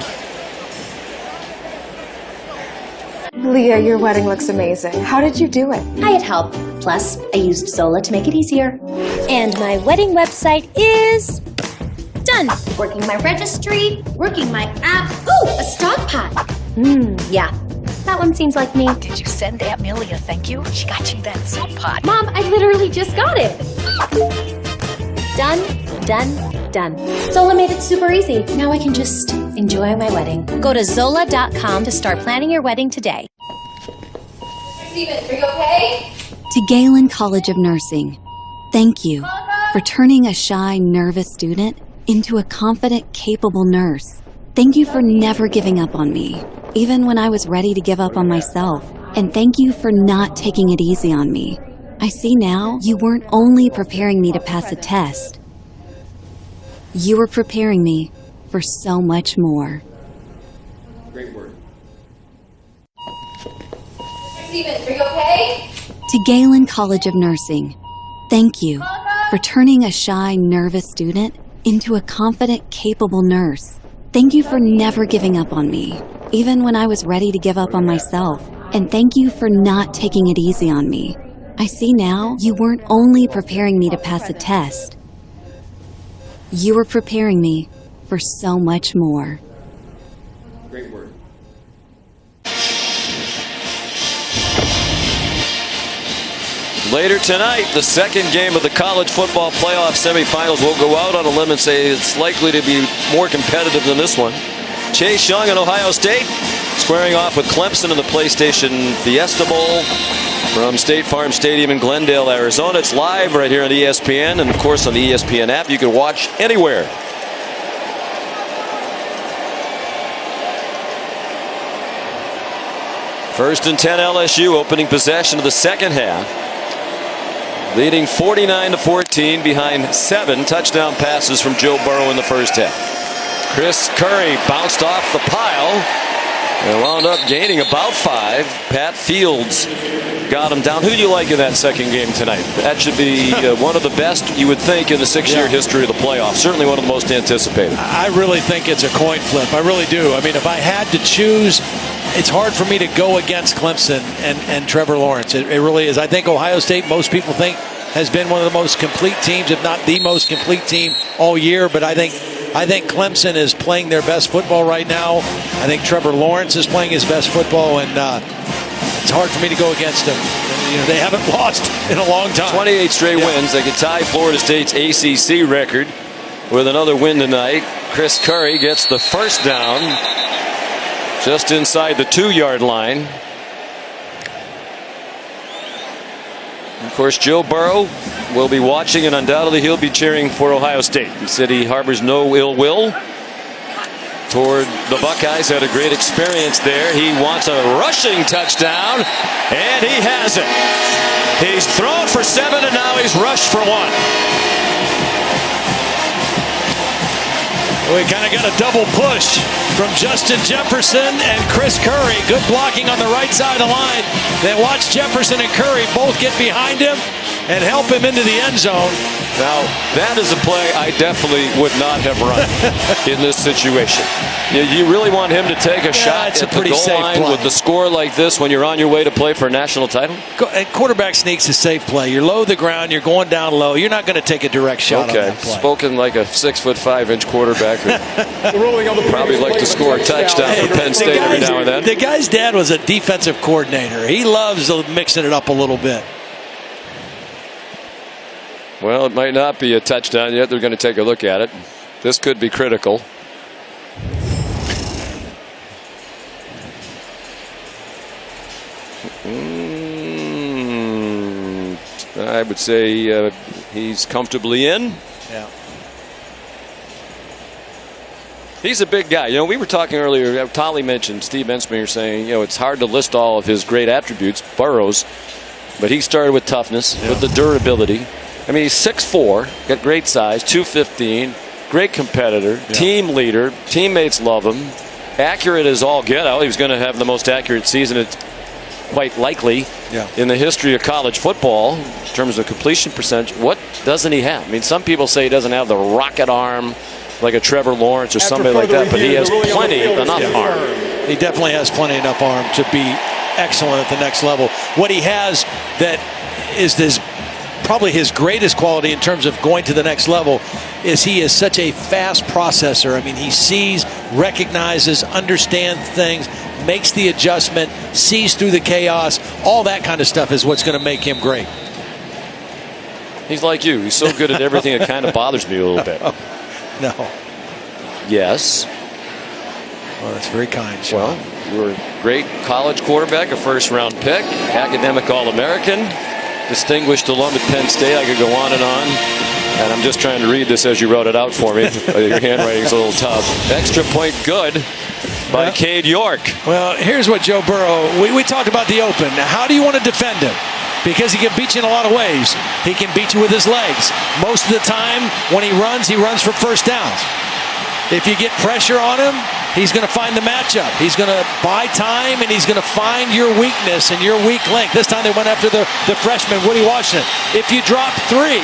Leah, your wedding looks amazing. How did you do it? I had help. Plus, I used Zola to make it easier. And my wedding website is done. Working my registry, working my app. Oh, a stock pot. Yeah. That one seems like me. Did you send Aunt Millie a thank you? She got you that soap pot. Mom, I literally just got it. Done, done, done. Zola made it super easy. Now I can just enjoy my wedding. Go to Zola.com to start planning your wedding today. Steven, are you okay? To Galen College of Nursing, thank you for turning a shy, nervous student into a confident, capable nurse. Thank you for never giving up on me, even when I was ready to give up on myself. And thank you for not taking it easy on me. I see now you weren't only preparing me to pass a test. You were preparing me for so much more. Great word. Steven, are you okay? To Galen College of Nursing, thank you for turning a shy, nervous student into a confident, capable nurse. Thank you for never giving up on me, even when I was ready to give up on myself. And thank you for not taking it easy on me. I see now you weren't only preparing me to pass a test. You were preparing me for so much more. Great word. Later tonight, the second game of the college football playoff semifinals. Will go out on a limb and say it's likely to be more competitive than this one. Chase Young and Ohio State squaring off with Clemson in the PlayStation Fiesta Bowl from State Farm Stadium in Glendale, Arizona. It's live right here on ESPN, and of course on the ESPN app. You can watch anywhere. First and 10 LSU, opening possession of the second half. Leading 49-14 behind 7 touchdown passes from Joe Burrow in the first half. Chris Curry bounced off the pile and wound up gaining about 5. Pat Fields got him down. Who do you like in that second game tonight? That should be one of the best, you would think, in the 6-year history of the playoffs. Certainly one of the most anticipated. I really think it's a coin flip. I really do. I mean, if I had to choose, it's hard for me to go against Clemson and Trevor Lawrence. It really is. I think Ohio State, most people think, has been one of the most complete teams, if not the most complete team all year. But I think Clemson is playing their best football right now. I think Trevor Lawrence is playing his best football, and it's hard for me to go against them. You know, they haven't lost in a long time. 28 straight wins. They could tie Florida State's ACC record with another win tonight. Chris Curry gets the first down just inside the 2-yard line. Of course, Joe Burrow will be watching, and undoubtedly he'll be cheering for Ohio State. He said he harbors no ill will toward the Buckeyes. Had a great experience there. He wants a rushing touchdown, and he has it. He's thrown for 7, and now he's rushed for 1. We kind of got a double push from Justin Jefferson and Chris Curry. Good blocking on the right side of the line. Then watch Jefferson and Curry both get behind him and help him into the end zone. Now, that is a play I definitely would not have run in this situation. You really want him to take a shot at the goal line with the score like this when you're on your way to play for a national title? And quarterback sneak's a safe play. You're low to the ground. You're going down low. You're not going to take a direct shot on that play. Spoken like a 6'5" quarterback who probably like to score a touchdown for Penn State every now and then. The guy's dad was a defensive coordinator. He loves mixing it up a little bit. Well, it might not be a touchdown yet. They're going to take a look at it. This could be critical. I would say he's comfortably in. Yeah. He's a big guy. You know, we were talking earlier, Tolly mentioned, Steve Ensminger saying, you know, it's hard to list all of his great attributes, Burrows, but he started with toughness, with the durability. I mean, he's 6'4", got great size, 215, great competitor, team leader, teammates love him, accurate as all get out. He was going to have the most accurate season, it's quite likely, in the history of college football in terms of completion percentage. What doesn't he have? I mean, some people say he doesn't have the rocket arm like a Trevor Lawrence or somebody like that, but he has plenty enough arm. He definitely has plenty enough arm to be excellent at the next level. What he has that is this probably his greatest quality in terms of going to the next level is he is such a fast processor. I mean, he sees, recognizes, understands things, makes the adjustment, sees through the chaos. All that kind of stuff is what's going to make him great. He's like you. He's so good at everything it kind of bothers me a little bit. No. Yes. Well, that's very kind, Sean. Well, you were a great college quarterback, a first-round pick, academic All-American, distinguished alum at Penn State. I could go on and on. And I'm just trying to read this as you wrote it out for me. Your handwriting's a little tough. Extra point good by Cade York. Well, here's what Joe Burrow, we talked about the open. Now, how do you want to defend him? Because he can beat you in a lot of ways. He can beat you with his legs. Most of the time when he runs for first downs. If you get pressure on him, he's going to find the matchup. He's going to buy time, and he's going to find your weakness and your weak link. This time they went after the freshman, Woody Washington. If you drop 3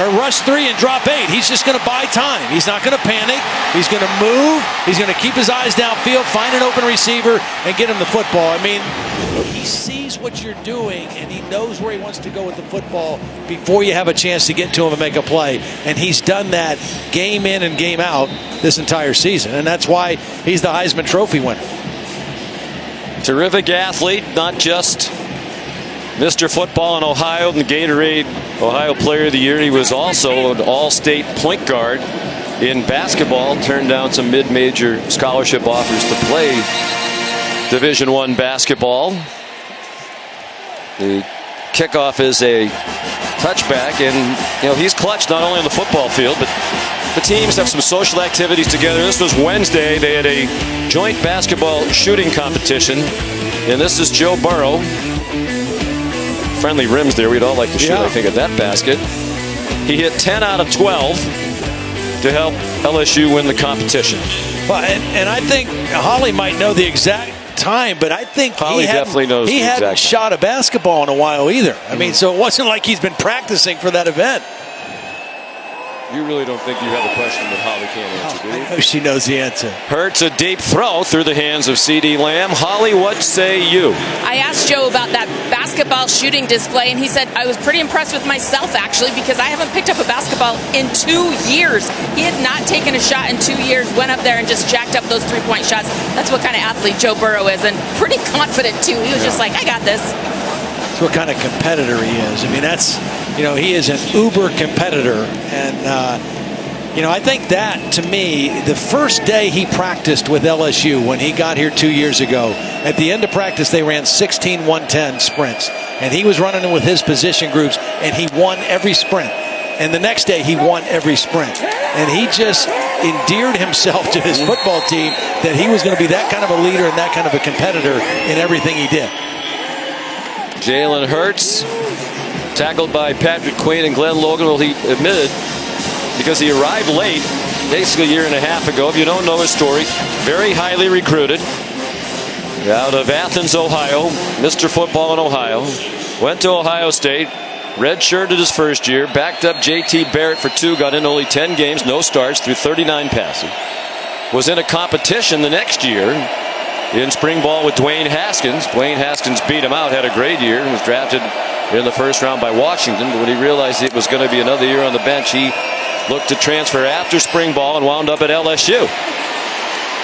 or rush 3 and drop 8, he's just going to buy time. He's not going to panic. He's going to move. He's going to keep his eyes downfield, find an open receiver, and get him the football. I mean, he sees what you're doing, and he knows where he wants to go with the football before you have a chance to get to him and make a play. And he's done that game in and game out this entire season, and that's why he's the Heisman Trophy winner. Terrific athlete, not just Mr. Football in Ohio and the Gatorade Ohio Player of the Year. He was also an all-state point guard in basketball, turned down some mid-major scholarship offers to play Division I basketball. The kickoff is a touchback, and you know he's clutched not only on the football field, but the teams have some social activities together. This was Wednesday. They had a joint basketball shooting competition, and this is Joe Burrow. Friendly rims there. We'd all like to shoot, I think, at that basket. He hit 10 out of 12 to help LSU win the competition. Well, and I think Holly might know the exact time, but I think Holly definitely knows he hadn't shot a basketball in a while either. I mean, so it wasn't like he's been practicing for that event. You really don't think you have a question that Holly can't answer, do you? I know she knows the answer. Hurts a deep throw through the hands of C.D. Lamb. Holly, what say you? I asked Joe about that basketball shooting display, and he said, I was pretty impressed with myself, actually, because I haven't picked up a basketball in 2 years. He had not taken a shot in 2 years, went up there and just jacked up those three-point shots. That's what kind of athlete Joe Burrow is, and pretty confident, too. He was just like, I got this. That's what kind of competitor he is. I mean, that's, you know, he is an uber competitor. And, you know, I think that, to me, the first day he practiced with LSU when he got here 2 years ago, at the end of practice, they ran 16 110 sprints. And he was running with his position groups, and he won every sprint. And the next day, he won every sprint. And he just endeared himself to his football team that he was going to be that kind of a leader and that kind of a competitor in everything he did. Jalen Hurts, tackled by Patrick Queen and Glenn Logan. Well, he admitted, because he arrived late, basically a year and a half ago. If you don't know his story, very highly recruited out of Athens, Ohio, Mr. Football in Ohio. Went to Ohio State, redshirted his first year, backed up J.T. Barrett for 2, got in only 10 games, no starts, threw 39 passes. Was in a competition the next year in spring ball with Dwayne Haskins. Dwayne Haskins beat him out, had a great year, and was drafted in the first round by Washington. But when he realized it was going to be another year on the bench, he looked to transfer after spring ball and wound up at LSU.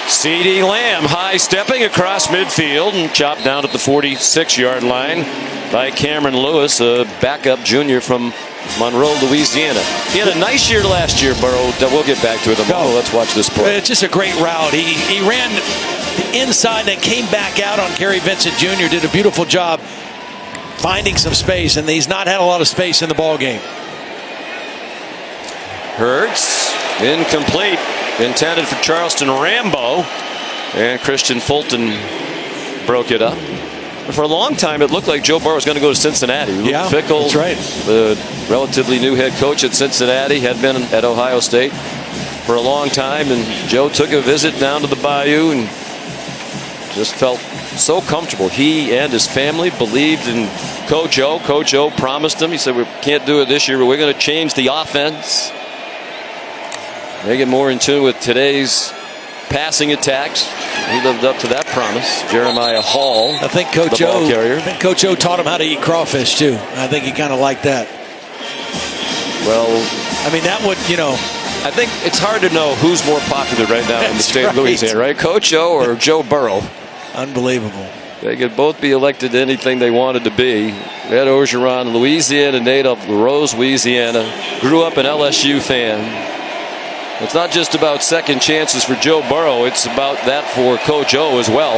CeeDee Lamb high-stepping across midfield and chopped down at the 46-yard line by Cameron Lewis, a backup junior from Monroe, Louisiana. He had a nice year last year, Burrow. We'll get back to it tomorrow. Let's watch this play. It's just a great route. He ran the inside and came back out on Kerry Vincent Jr. Did a beautiful job finding some space, and he's not had a lot of space in the ball game. Hurts, incomplete. Intended for Charleston Rambo, and Christian Fulton broke it up. For a long time, it looked like Joe Burrow was going to go to Cincinnati. Yeah, Fickle, that's right. The relatively new head coach at Cincinnati, had been at Ohio State for a long time, and Joe took a visit down to the Bayou and just felt so comfortable. He and his family believed in Coach O. Coach O promised him. He said, we can't do it this year, but we're going to change the offense. Make it more in tune with today's passing attacks. He lived up to that promise. Jeremiah Hall, I think Coach O taught him how to eat crawfish too. I think he kind of liked that. Well, I mean, that would, I think it's hard to know who's more popular right now in the state of Louisiana, right? Coach O or Joe Burrow? Unbelievable. They could both be elected to anything they wanted to be. Ed Orgeron, Louisiana native, Rose, Louisiana, grew up an LSU fan. It's not just about second chances for Joe Burrow. It's about that for Coach O as well.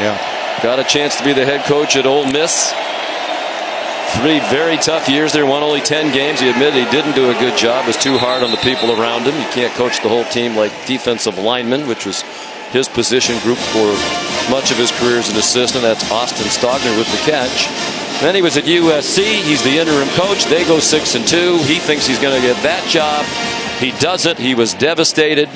Yeah. Got a chance to be the head coach at Ole Miss. 3 very tough years there. Won only 10 games. He admitted he didn't do a good job. It was too hard on the people around him. You can't coach the whole team like defensive lineman, which was his position group for much of his career as an assistant. That's Austin Stogner with the catch. Then he was at USC. He's the interim coach. They go 6-2. He thinks he's going to get that job. He doesn't. He was devastated.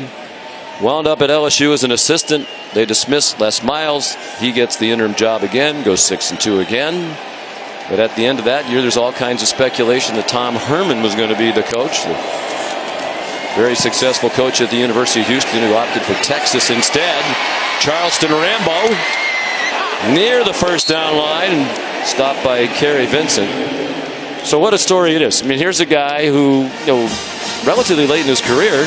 Wound up at LSU as an assistant. They dismissed Les Miles. He gets the interim job again, goes 6-2 again. But at the end of that year, there's all kinds of speculation that Tom Herman was going to be the coach. The very successful coach at the University of Houston who opted for Texas instead. Charleston Rambo near the first down line and stopped by Kerry Vincent. So what a story it is. I mean, here's a guy who, relatively late in his career,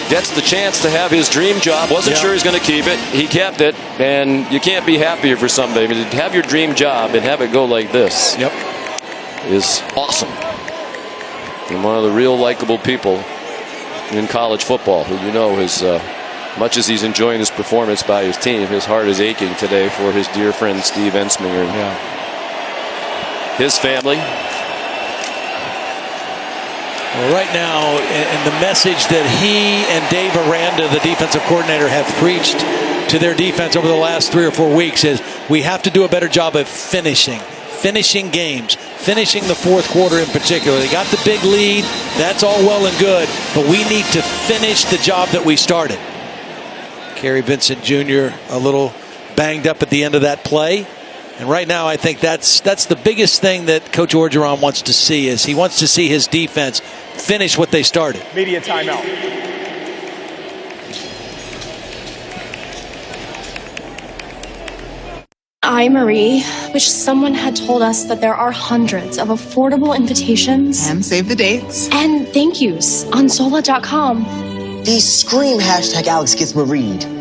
gets the chance to have his dream job. Wasn't sure he's going to keep it. He kept it, and you can't be happier for somebody. I mean, to have your dream job and have it go like this is awesome. And one of the real likable people in college football, who has, much as he's enjoying his performance by his team, his heart is aching today for his dear friend Steve Ensminger and his family. Well, right now, and the message that he and Dave Aranda, the defensive coordinator, have preached to their defense over the last 3 or 4 weeks is we have to do a better job of finishing games, finishing the fourth quarter in particular. They got the big lead. That's all well and good, but we need to finish the job that we started. Kerry Vincent Jr. a little banged up at the end of that play. And right now, I think that's the biggest thing that Coach Orgeron wants to see is he wants to see his defense finish what they started. Media timeout. I, Marie, wish someone had told us that there are hundreds of affordable invitations and save the dates and thank yous on Zola.com. They scream #AlexGetsMaried.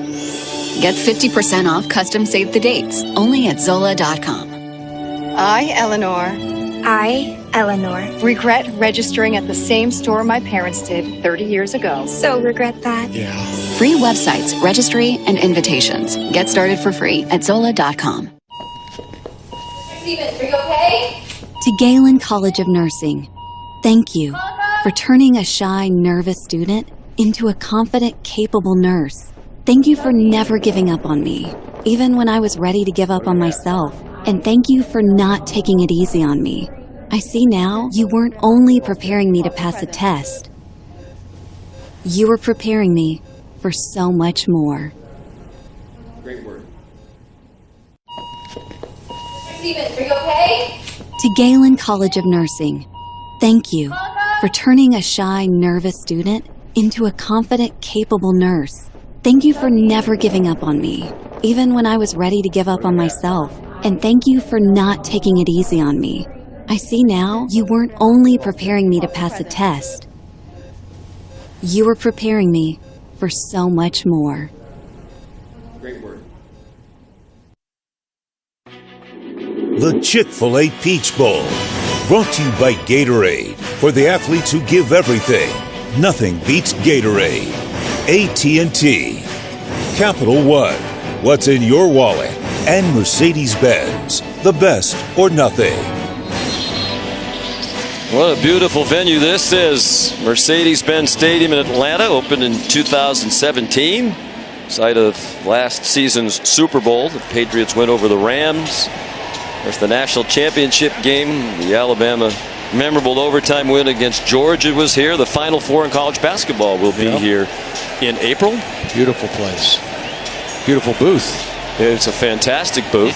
Get 50% off custom save the dates only at Zola.com. I, Eleanor, regret registering at the same store my parents did 30 years ago. So regret that. Yeah. Free websites, registry, and invitations. Get started for free at Zola.com. Steven, are you okay? To Galen College of Nursing, thank you for turning a shy, nervous student into a confident, capable nurse. Thank you for never giving up on me, even when I was ready to give up on myself. And thank you for not taking it easy on me. I see now you weren't only preparing me to pass a test. You were preparing me for so much more. Great word. Steven, are you okay? To Galen College of Nursing, thank you for turning a shy, nervous student into a confident, capable nurse. Thank you for never giving up on me, even when I was ready to give up on myself. And thank you for not taking it easy on me. I see now you weren't only preparing me to pass a test, you were preparing me for so much more. Great word. The Chick-fil-A Peach Bowl, brought to you by Gatorade. For the athletes who give everything, nothing beats Gatorade. AT&T, Capital One, what's in your wallet, and Mercedes-Benz, the best or nothing. What a beautiful venue this is. Mercedes-Benz Stadium in Atlanta, opened in 2017. Site of last season's Super Bowl. The Patriots went over the Rams. There's the national championship game. The Alabama memorable overtime win against Georgia was here. The Final Four in college basketball will be here in April. Beautiful place. Beautiful booth. It's a fantastic booth.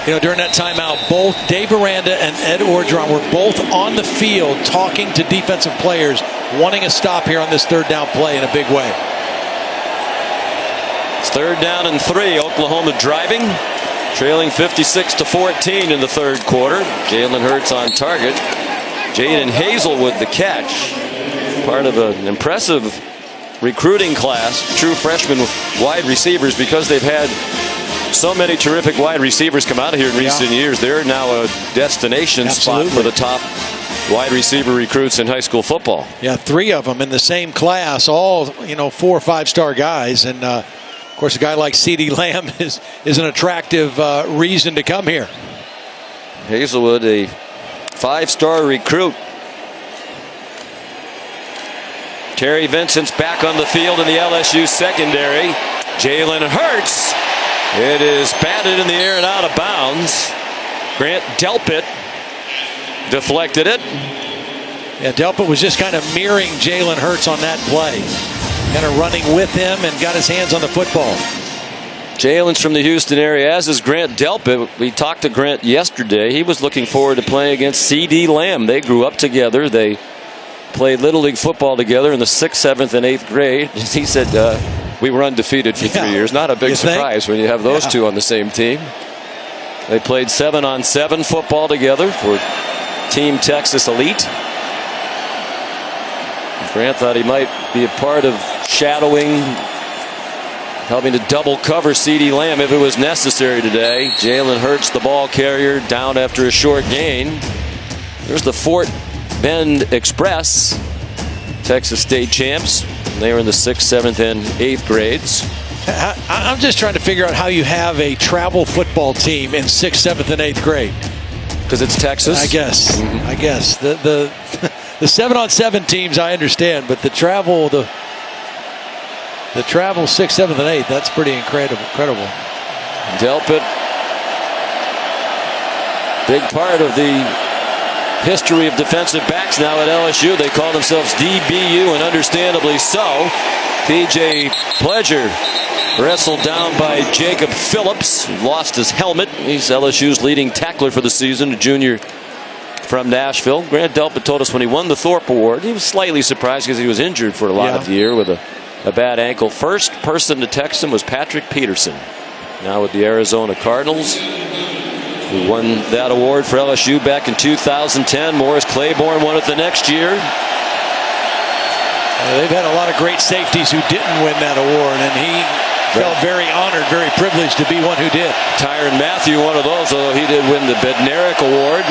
You know, during that timeout, both Dave Aranda and Ed Orgeron were both on the field talking to defensive players, wanting a stop here on this third down play in a big way. It's 3rd down and 3. Oklahoma driving, trailing 56-14 in the third quarter. Jalen Hurts on target. Jaden Hazelwood the catch. Part of an impressive recruiting class, true freshman wide receivers, because they've had so many terrific wide receivers come out of here in recent years. They're now a destination spot for the top wide receiver recruits in high school football. Yeah, 3 of them in the same class, all 4 or 5-star guys, and of course a guy like CeeDee Lamb is an attractive reason to come here. Hazelwood, a 5-star recruit. Terry Vincent's back on the field in the LSU secondary. Jalen Hurts. It is batted in the air and out of bounds. Grant Delpit deflected it. Yeah, Delpit was just kind of mirroring Jalen Hurts on that play. Kind of running with him and got his hands on the football. Jalen's from the Houston area, as is Grant Delpit. We talked to Grant yesterday. He was looking forward to playing against CeeDee Lamb. They grew up together. They played Little League football together in the 6th, 7th, and 8th grade. He said, we were undefeated for 3 years. Not a big surprise when you have those two on the same team. They played 7-on-7 football together for Team Texas Elite. Grant thought he might be a part of shadowing, helping to double cover CeeDee Lamb if it was necessary today. Jalen Hurts, the ball carrier, down after a short gain. There's the Fort Bend Express, Texas State champs. They were in the 6th, 7th, and 8th grades. I'm just trying to figure out how you have a travel football team in 6th, 7th, and 8th grade. Because it's Texas. I guess. I guess the 7-on-7 teams I understand, but the travel 6th, 7th, and 8th, that's pretty incredible. Delpit, big part of the history of defensive backs now at LSU. They call themselves DBU, and understandably so. P.J. Pledger wrestled down by Jacob Phillips, lost his helmet. He's LSU's leading tackler for the season, a junior from Nashville. Grant Delpit told us when he won the Thorpe Award, he was slightly surprised because he was injured for a lot of the year with a bad ankle. First person to text him was Patrick Peterson, now with the Arizona Cardinals, who won that award for LSU back in 2010. Morris Claiborne won it the next year. They've had a lot of great safeties who didn't win that award, and he felt very honored, very privileged to be one who did. Tyrann Mathieu, one of those, although he did win the Bednarik Award.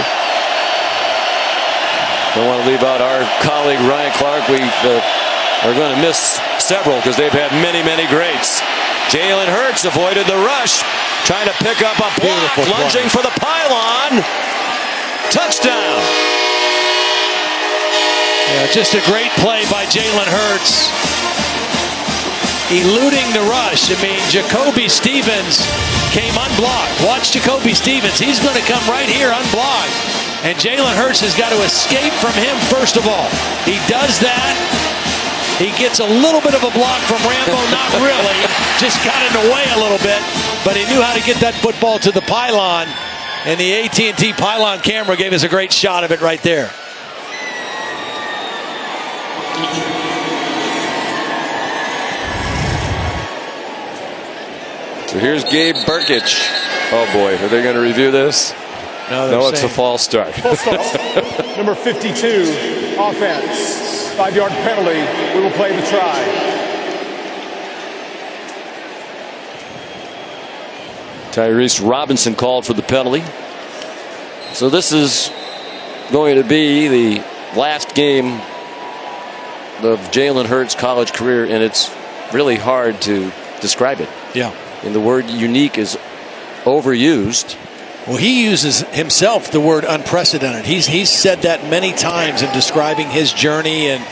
Don't want to leave out our colleague Ryan Clark. We are going to miss several because they've had many, many greats. Jalen Hurts avoided the rush, trying to pick up a block, lunging for the pylon. Touchdown. Yeah, just a great play by Jalen Hurts. Eluding the rush. I mean, Jacoby Stevens came unblocked. Watch Jacoby Stevens. He's going to come right here unblocked. And Jalen Hurts has got to escape from him first of all. He does that. He gets a little bit of a block from Rambo. Not really. Just got in the way a little bit. But he knew how to get that football to the pylon. And the AT&T pylon camera gave us a great shot of it right there. So here's Gabe Burkich. Oh boy, are they going to review this? No, it's a false start. False start. Number 52, offense. 5-yard penalty. We will play the try. Tyrese Robinson called for the penalty. So this is going to be the last game of Jalen Hurts' college career, and it's really hard to describe it. Yeah. And the word unique is overused. Well, he uses himself the word unprecedented. He's said that many times in describing his journey and,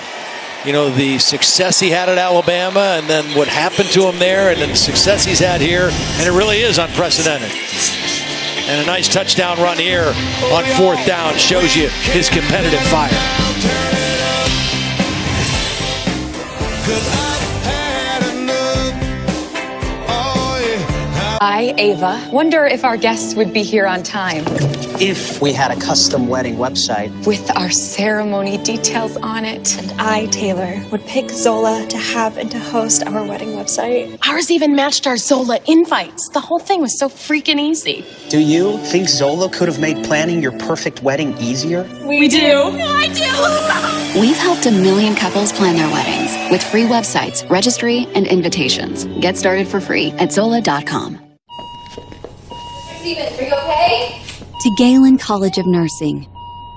you know, the success he had at Alabama and then what happened to him there and then the success he's had here. And it really is unprecedented. And a nice touchdown run here on 4th down shows you his competitive fire. I, Ava, wonder if our guests would be here on time. If we had a custom wedding website With our ceremony details on it. And I, Taylor, would pick Zola to have and to host our wedding website. Ours even matched our Zola invites. The whole thing was so freaking easy. Do you think Zola could have made planning your perfect wedding easier? We do. I do. We've helped 1 million couples plan their weddings with free websites, registry, and invitations. Get started for free at Zola.com. Steven, are you okay? To Galen College of Nursing,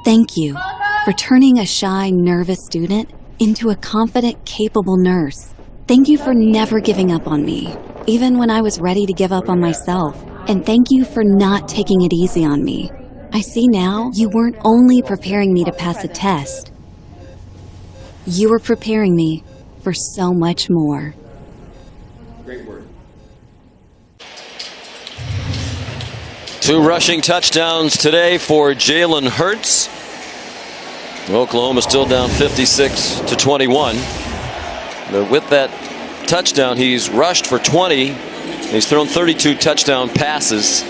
thank you for turning a shy, nervous student into a confident, capable nurse. Thank you for never giving up on me, even when I was ready to give up on myself. And thank you for not taking it easy on me. I see now you weren't only preparing me to pass a test. You were preparing me for so much more. Great word. 2 rushing touchdowns today for Jalen Hurts. Oklahoma still down 56-21. But with that touchdown, he's rushed for 20. He's thrown 32 touchdown passes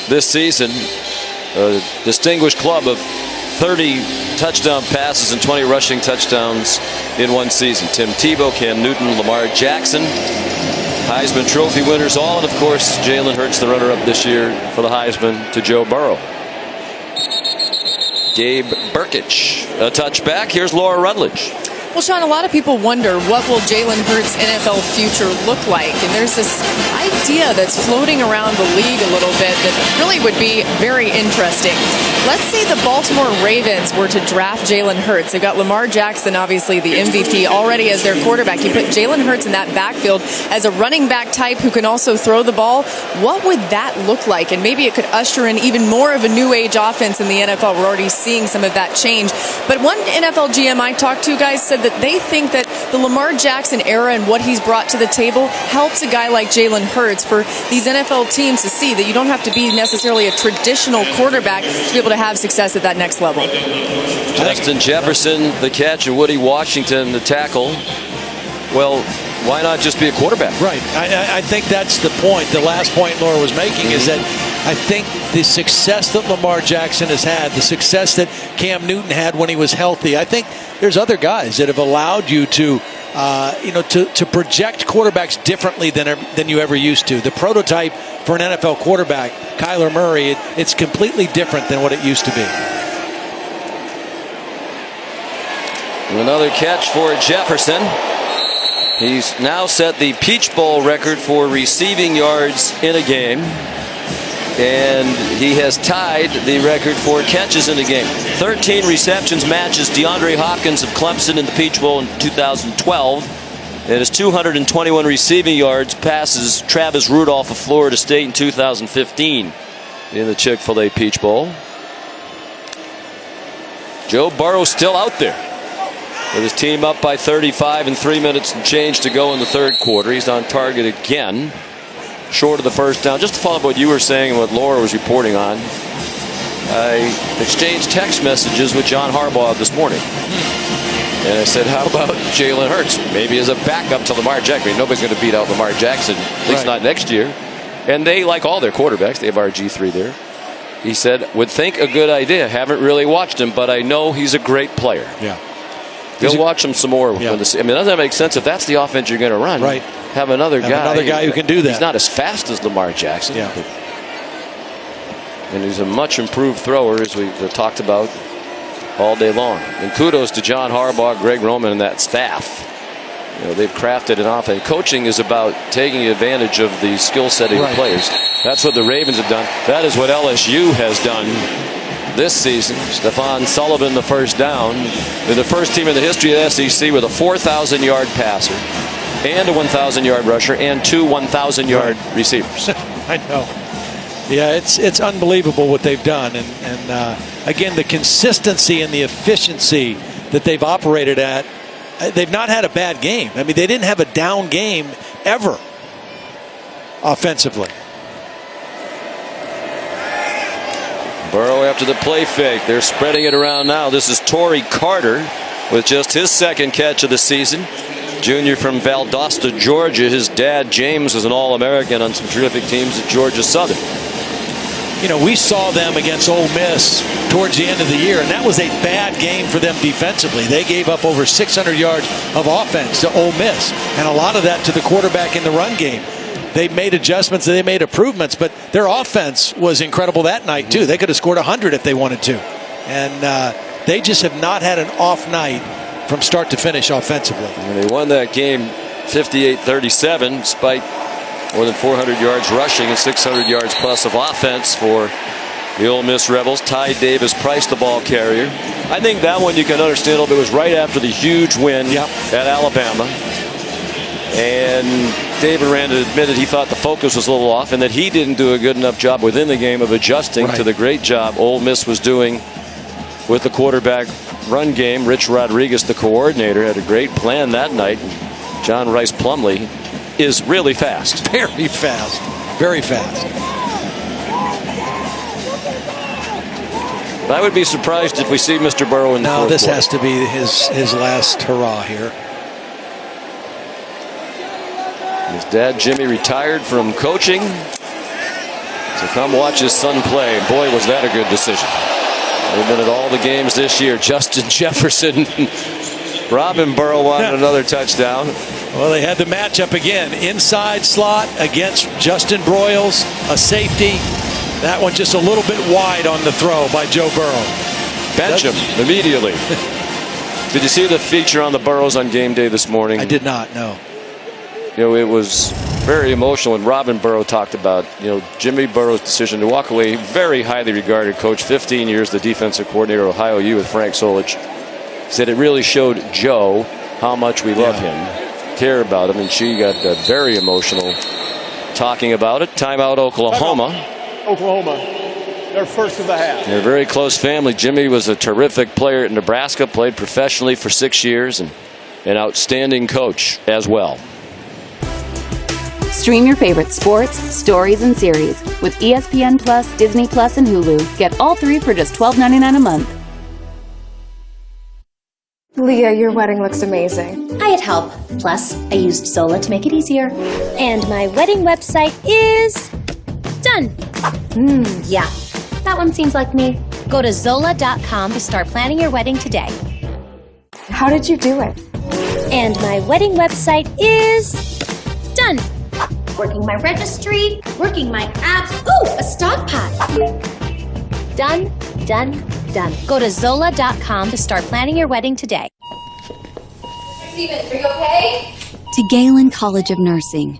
this season. A distinguished club of 30 touchdown passes and 20 rushing touchdowns in one season. Tim Tebow, Cam Newton, Lamar Jackson, Heisman Trophy winners all, and of course Jalen Hurts, the runner-up this year for the Heisman to Joe Burrow. Gabe Burkich, a touchback. Here's Laura Rutledge. Well, Sean, a lot of people wonder what will Jalen Hurts' NFL future look like, and there's this idea that's floating around the league a little bit that really would be very interesting. Let's say the Baltimore Ravens were to draft Jalen Hurts. They've got Lamar Jackson, obviously the MVP, already as their quarterback. You put Jalen Hurts in that backfield as a running back type who can also throw the ball. What would that look like? And maybe it could usher in even more of a new age offense in the NFL. We're already seeing some of that change. But one NFL GM I talked to, guys, said that they think that the Lamar Jackson era and what he's brought to the table helps a guy like Jalen Hurts for these NFL teams to see that you don't have to be necessarily a traditional quarterback to be able to have success at that next level. Justin Jefferson, the catch, and Woody Washington, the tackle. Well, why not just be a quarterback? Right. I think that's the point. The last point Laura was making is that I think the success that Lamar Jackson has had, the success that Cam Newton had when he was healthy, I think there's other guys that have allowed you to, to project quarterbacks differently than you ever used to. The prototype for an NFL quarterback, Kyler Murray, it's completely different than what it used to be. Another catch for Jefferson. He's now set the Peach Bowl record for receiving yards in a game. And he has tied the record for catches in a game. 13 receptions, matches DeAndre Hopkins of Clemson in the Peach Bowl in 2012. And his 221 receiving yards passes Travis Rudolph of Florida State in 2015 in the Chick-fil-A Peach Bowl. Joe Burrow still out there with his team up by 35 and 3 minutes and change to go in the third quarter. He's on target again, short of the first down. Just to follow up what you were saying and what Laura was reporting on, I exchanged text messages with John Harbaugh this morning. And I said, how about Jalen Hurts? Maybe as a backup to Lamar Jackson. I mean, nobody's going to beat out Lamar Jackson, at least not next year. And they, like all their quarterbacks, they have RG3 there. he said, would think a good idea. Haven't really watched him, but I know he's a great player. Yeah. He'll watch him some more. Yeah. Doesn't that make sense? If that's the offense you're going to run, right? Have another guy who can do that. He's not as fast as Lamar Jackson. Yeah. And he's a much improved thrower, as we've talked about all day long. And kudos to John Harbaugh, Greg Roman, and that staff. They've crafted an offense. Coaching is about taking advantage of the skill set of your players. That's what the Ravens have done. That is what LSU has done this season. Stephon Sullivan, the first down. They're the first team in the history of the SEC with a 4,000-yard passer and a 1,000-yard rusher and 2 1,000-yard receivers. I know. Yeah, it's unbelievable what they've done. And again, the consistency and the efficiency that they've operated at. They've not had a bad game. I mean, they didn't have a down game ever offensively. Burrow after the play fake. They're spreading it around now. This is Torrey Carter with just his second catch of the season. Junior from Valdosta, Georgia. His dad, James, was an All-American on some terrific teams at Georgia Southern. We saw them against Ole Miss towards the end of the year, and that was a bad game for them defensively. They gave up over 600 yards of offense to Ole Miss, and a lot of that to the quarterback in the run game. They made adjustments, they made improvements, but their offense was incredible that night, too. They could have scored 100 if they wanted to. And they just have not had an off night from start to finish offensively. And they won that game 58-37, despite more than 400 yards rushing and 600 yards plus of offense for the Ole Miss Rebels. Ty Davis Price, the ball carrier. I think that one you can understand a little bit. Was right after the huge win at Alabama. And David Aranda admitted he thought the focus was a little off and that he didn't do a good enough job within the game of adjusting to the great job Ole Miss was doing with the quarterback run game. Rich Rodriguez, the coordinator, had a great plan that night. John Rice Plumlee is really fast. Very fast. Very fast. I would be surprised if we see Mr. Burrow in the fourth quarter. This has to be his last hurrah here. His dad, Jimmy, retired from coaching to come watch his son play. Boy, was that a good decision. They've been at all the games this year. Justin Jefferson, Robin Burrow wanted another touchdown. Well, they had the matchup again. Inside slot against Justin Broyles, a safety. That one just a little bit wide on the throw by Joe Burrow. Bench him immediately. Did you see the feature on the Burrows on game day this morning? I did not, no. It was very emotional when Robin Burrow talked about, Jimmy Burrow's decision to walk away. Very highly regarded coach, 15 years, the defensive coordinator of Ohio U with Frank Solich. Said it really showed Joe how much we love him, care about him, and she got very emotional talking about it. Timeout, Oklahoma. Oklahoma, they're first of the half. They're a very close family. Jimmy was a terrific player at Nebraska, played professionally for 6 years, and an outstanding coach as well. Stream your favorite sports, stories, and series with ESPN Plus, Disney Plus, and Hulu. Get all three for just $12.99 a month. Leah, your wedding looks amazing. I had help. Plus, I used Zola to make it easier. And my wedding website is done. Yeah, that one seems like me. Go to Zola.com to start planning your wedding today. How did you do it? And my wedding website is done. Working my registry, working my apps. Ooh, a stock pot. Done, done, done. Go to Zola.com to start planning your wedding today. Steven, are you okay? To Galen College of Nursing,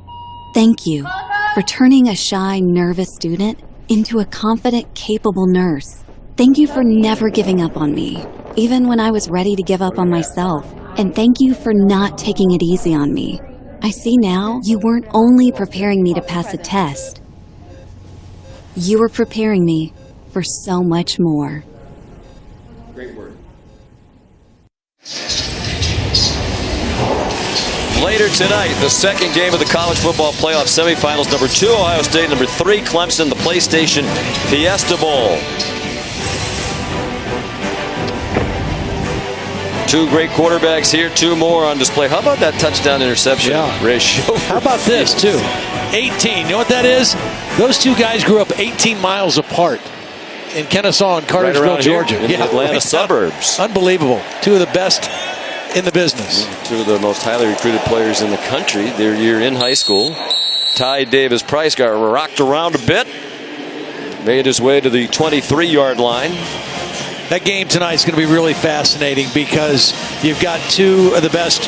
thank you for turning a shy, nervous student into a confident, capable nurse. Thank you for never giving up on me, even when I was ready to give up on myself. And thank you for not taking it easy on me. I see now you weren't only preparing me to pass a test. You were preparing me for so much more. Great word. Later tonight, the second game of the college football playoff semifinals. Number 2, Ohio State. Number 3, Clemson. The PlayStation Fiesta Bowl. 2 great quarterbacks here, 2 more on display. How about that touchdown interception ratio? How about this, too? 18. You know what that is? Those 2 guys grew up 18 miles apart. in Kennesaw and Cartersville, Georgia. In the Atlanta suburbs. Unbelievable. Two of the best in the business. Two of the most highly recruited players in the country their year in high school. Ty Davis Price got rocked around a bit. Made his way to the 23-yard line. That game tonight is going to be really fascinating because you've got two of the best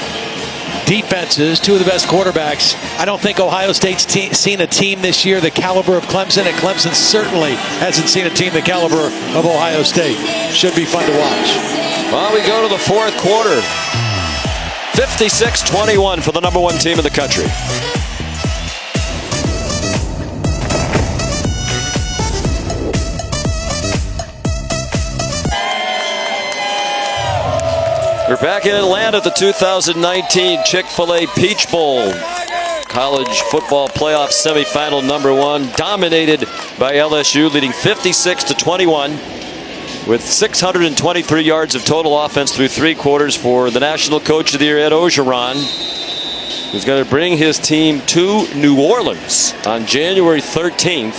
defenses, two of the best quarterbacks. I don't think Ohio State's seen a team this year the caliber of Clemson, and Clemson certainly hasn't seen a team the caliber of Ohio State. Should be fun to watch. Well, we go to the fourth quarter. 56-21 for the number one team in the country. We're back in Atlanta at the 2019 Chick-fil-A Peach Bowl. College football playoff semifinal number one, dominated by LSU, leading 56-21 with 623 yards of total offense through three quarters for the National Coach of the Year, Ed Orgeron, who's going to bring his team to New Orleans on January 13th.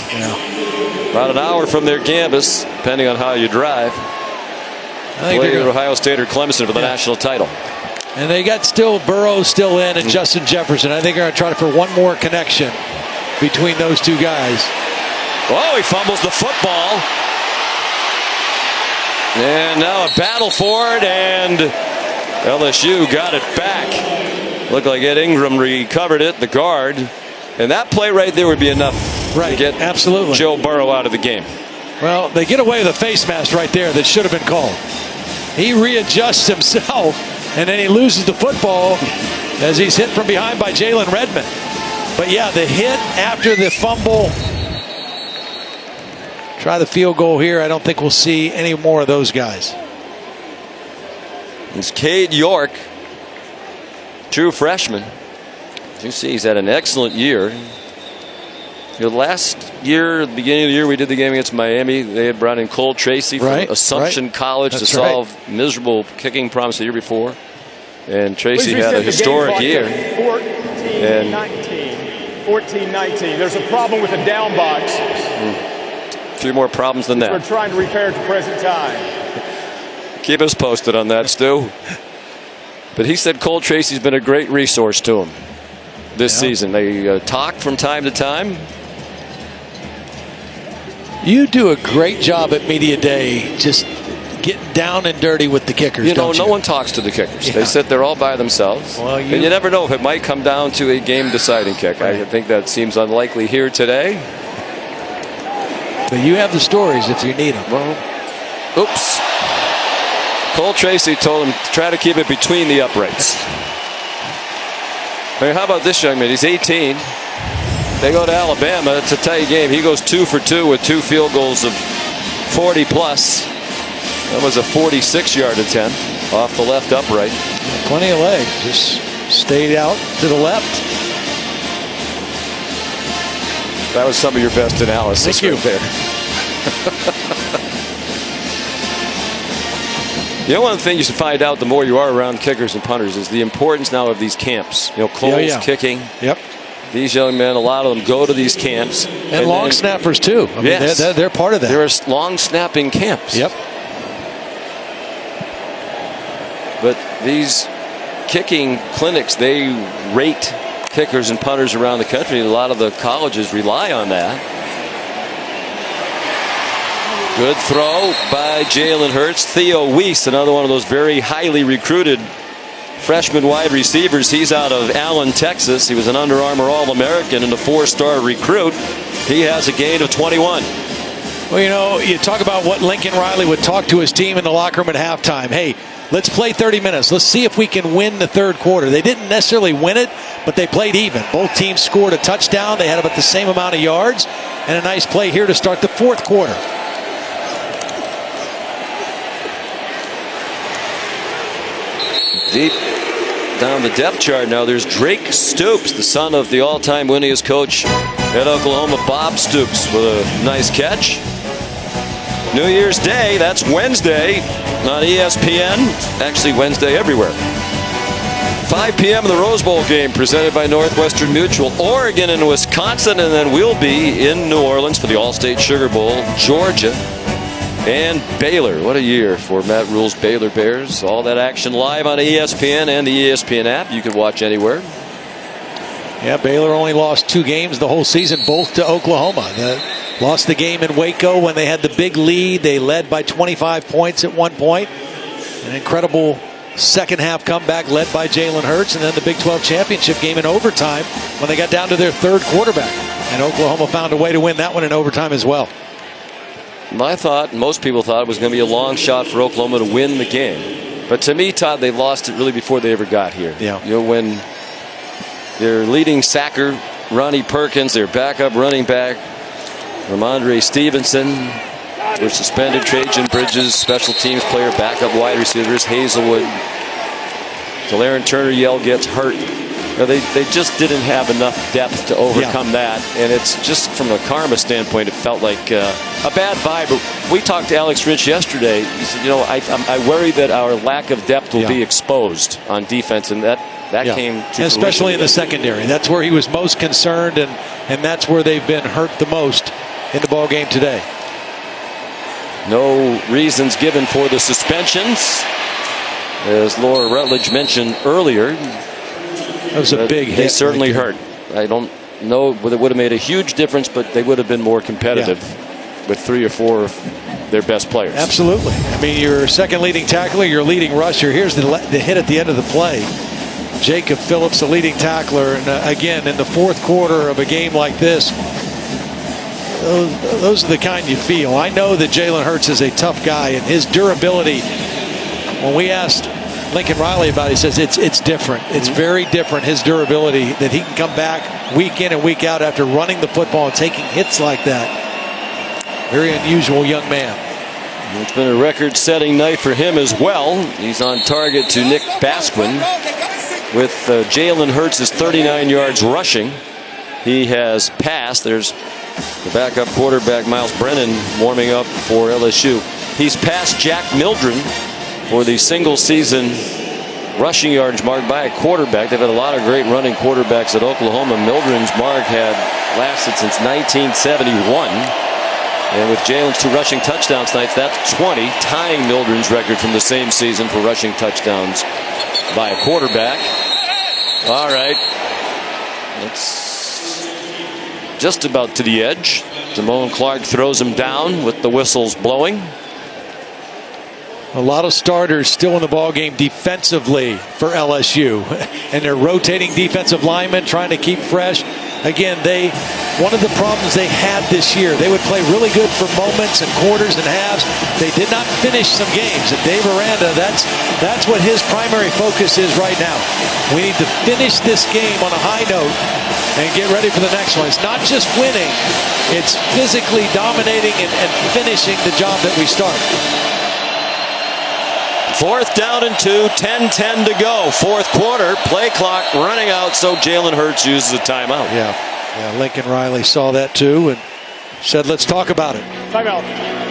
About an hour from their campus, depending on how you drive. Play Ohio State or Clemson for the national title. And they got still Burrow still in and Justin Jefferson. I think they're going to try for one more connection between those two guys. Oh, he fumbles the football. And now a battle for it, and LSU got it back. Looked like Ed Ingram recovered it, the guard. And that play right there would be enough to get Joe Burrow out of the game. Well, they get away with a face mask right there that should have been called. He readjusts himself, and then he loses the football as he's hit from behind by Jalen Redmond. But yeah, the hit after the fumble. Try the field goal here. I don't think we'll see any more of those guys. It's Cade York, true freshman. As you see, he's had an excellent year. Last year, at the beginning of the year, we did the game against Miami. They had brought in Cole Tracy from Assumption College to solve miserable kicking problems the year before. And Tracy had a historic year. 14-19. There's a problem with the down box. A few more problems than that. We're trying to repair at the present time. Keep us posted on that, Stu. But he said Cole Tracy's been a great resource to him this season. They talk from time to time. You do a great job at Media Day just getting down and dirty with the kickers. No one talks to the kickers. They sit there all by themselves. Well, and you never know if it might come down to a game-deciding kick. I think that seems unlikely here today. But you have the stories if you need them. Well, oops. Cole Tracy told him to try to keep it between the uprights. I mean, how about this young man? He's 18. They go to Alabama. It's a tight game. He goes 2 for 2 with 2 field goals of 40 plus. That was a 46-yard attempt off the left upright. Plenty of leg. Just stayed out to the left. That was some of your best analysis right there. One of the things you should find out the more you are around kickers and punters is the importance now of these camps. Cole's kicking. Yep. These young men, a lot of them go to these camps. And long snappers, too. I mean, they're part of that. There are long snapping camps. Yep. But these kicking clinics, they rate kickers and punters around the country. A lot of the colleges rely on that. Good throw by Jalen Hurts. Theo Weiss, another one of those very highly recruited freshman wide receivers. He's out of Allen, Texas. He was an Under Armour All-American and a 4-star recruit. He has a gain of 21. Well, you talk about what Lincoln Riley would talk to his team in the locker room at halftime. Hey, let's play 30 minutes. Let's see if we can win the third quarter. They didn't necessarily win it, but they played even. Both teams scored a touchdown. They had about the same amount of yards. And a nice play here to start the fourth quarter. Deep down the depth chart now, there's Drake Stoops, the son of the all-time winningest coach at Oklahoma, Bob Stoops, with a nice catch. New Year's Day, that's Wednesday on ESPN. Actually, Wednesday everywhere. 5 p.m. in the Rose Bowl game presented by Northwestern Mutual. Oregon and Wisconsin, and then we'll be in New Orleans for the All-State Sugar Bowl. Georgia and Baylor. What a year for Matt Rule's Baylor Bears. All that action live on ESPN and the ESPN app. You can watch anywhere. Yeah, Baylor only lost 2 games the whole season, both to Oklahoma. Lost the game in Waco when they had the big lead. They led by 25 points at one point. An incredible second half comeback led by Jalen Hurts, and then the Big 12 championship game in overtime when they got down to their 3rd quarterback. And Oklahoma found a way to win that one in overtime as well. My thought, most people thought, it was going to be a long shot for Oklahoma to win the game. But to me, Todd, they lost it really before they ever got here. Yeah. You know, when their leading sacker, Ronnie Perkins, their backup running back, Ramondre Stevenson, were suspended. Trajan Bridges, special teams player, backup wide receivers, Hazelwood. Delaren Turner-Yell gets hurt. You know, they just didn't have enough depth to overcome that. And it's just from a karma standpoint, it felt like a bad vibe. But we talked to Alex Rich yesterday. He said, you know, I worry that our lack of depth will be exposed on defense. And that came to especially in the secondary. That's where he was most concerned, and that's where they've been hurt the most in the ball game today. No reasons given for the suspensions. As Laura Rutledge mentioned earlier, that was a big hit. They certainly hurt. I don't know whether it would have made a huge difference, but they would have been more competitive with 3 or 4 of their best players. Absolutely. I mean, your second leading tackler, your leading rusher. Here's the hit at the end of the play. Jacob Phillips, the leading tackler. And again, in the 4th quarter of a game like this, those are the kind you feel. I know that Jalen Hurts is a tough guy, and his durability, when we asked Lincoln Riley about it, he says it's different. It's very different, his durability, that he can come back week in and week out after running the football and taking hits like that. Very unusual young man. It's been a record-setting night for him as well. He's on target to Nick Basquin with Jalen Hurts' 39 yards rushing. He has passed. There's the backup quarterback, Miles Brennan, warming up for LSU. He's passed Jack Mildren for the single-season rushing yards mark by a quarterback. They've had a lot of great running quarterbacks at Oklahoma. Mildren's mark had lasted since 1971. And with Jalen's 2 rushing touchdowns tonight, that's 20, tying Mildren's record from the same season for rushing touchdowns by a quarterback. All right. It's just about to the edge. Damone Clark throws him down with the whistles blowing. A lot of starters still in the ballgame defensively for LSU. And they're rotating defensive linemen, trying to keep fresh. Again, one of the problems they had this year, they would play really good for moments and quarters and halves. They did not finish some games. And Dave Aranda, that's what his primary focus is right now. We need to finish this game on a high note and get ready for the next one. It's not just winning, it's physically dominating and finishing the job that we started. 4th down and 2, 10-10 to go. 4th quarter, play clock running out, so Jalen Hurts uses a timeout. Yeah, Lincoln Riley saw that too and said, let's talk about it. Timeout,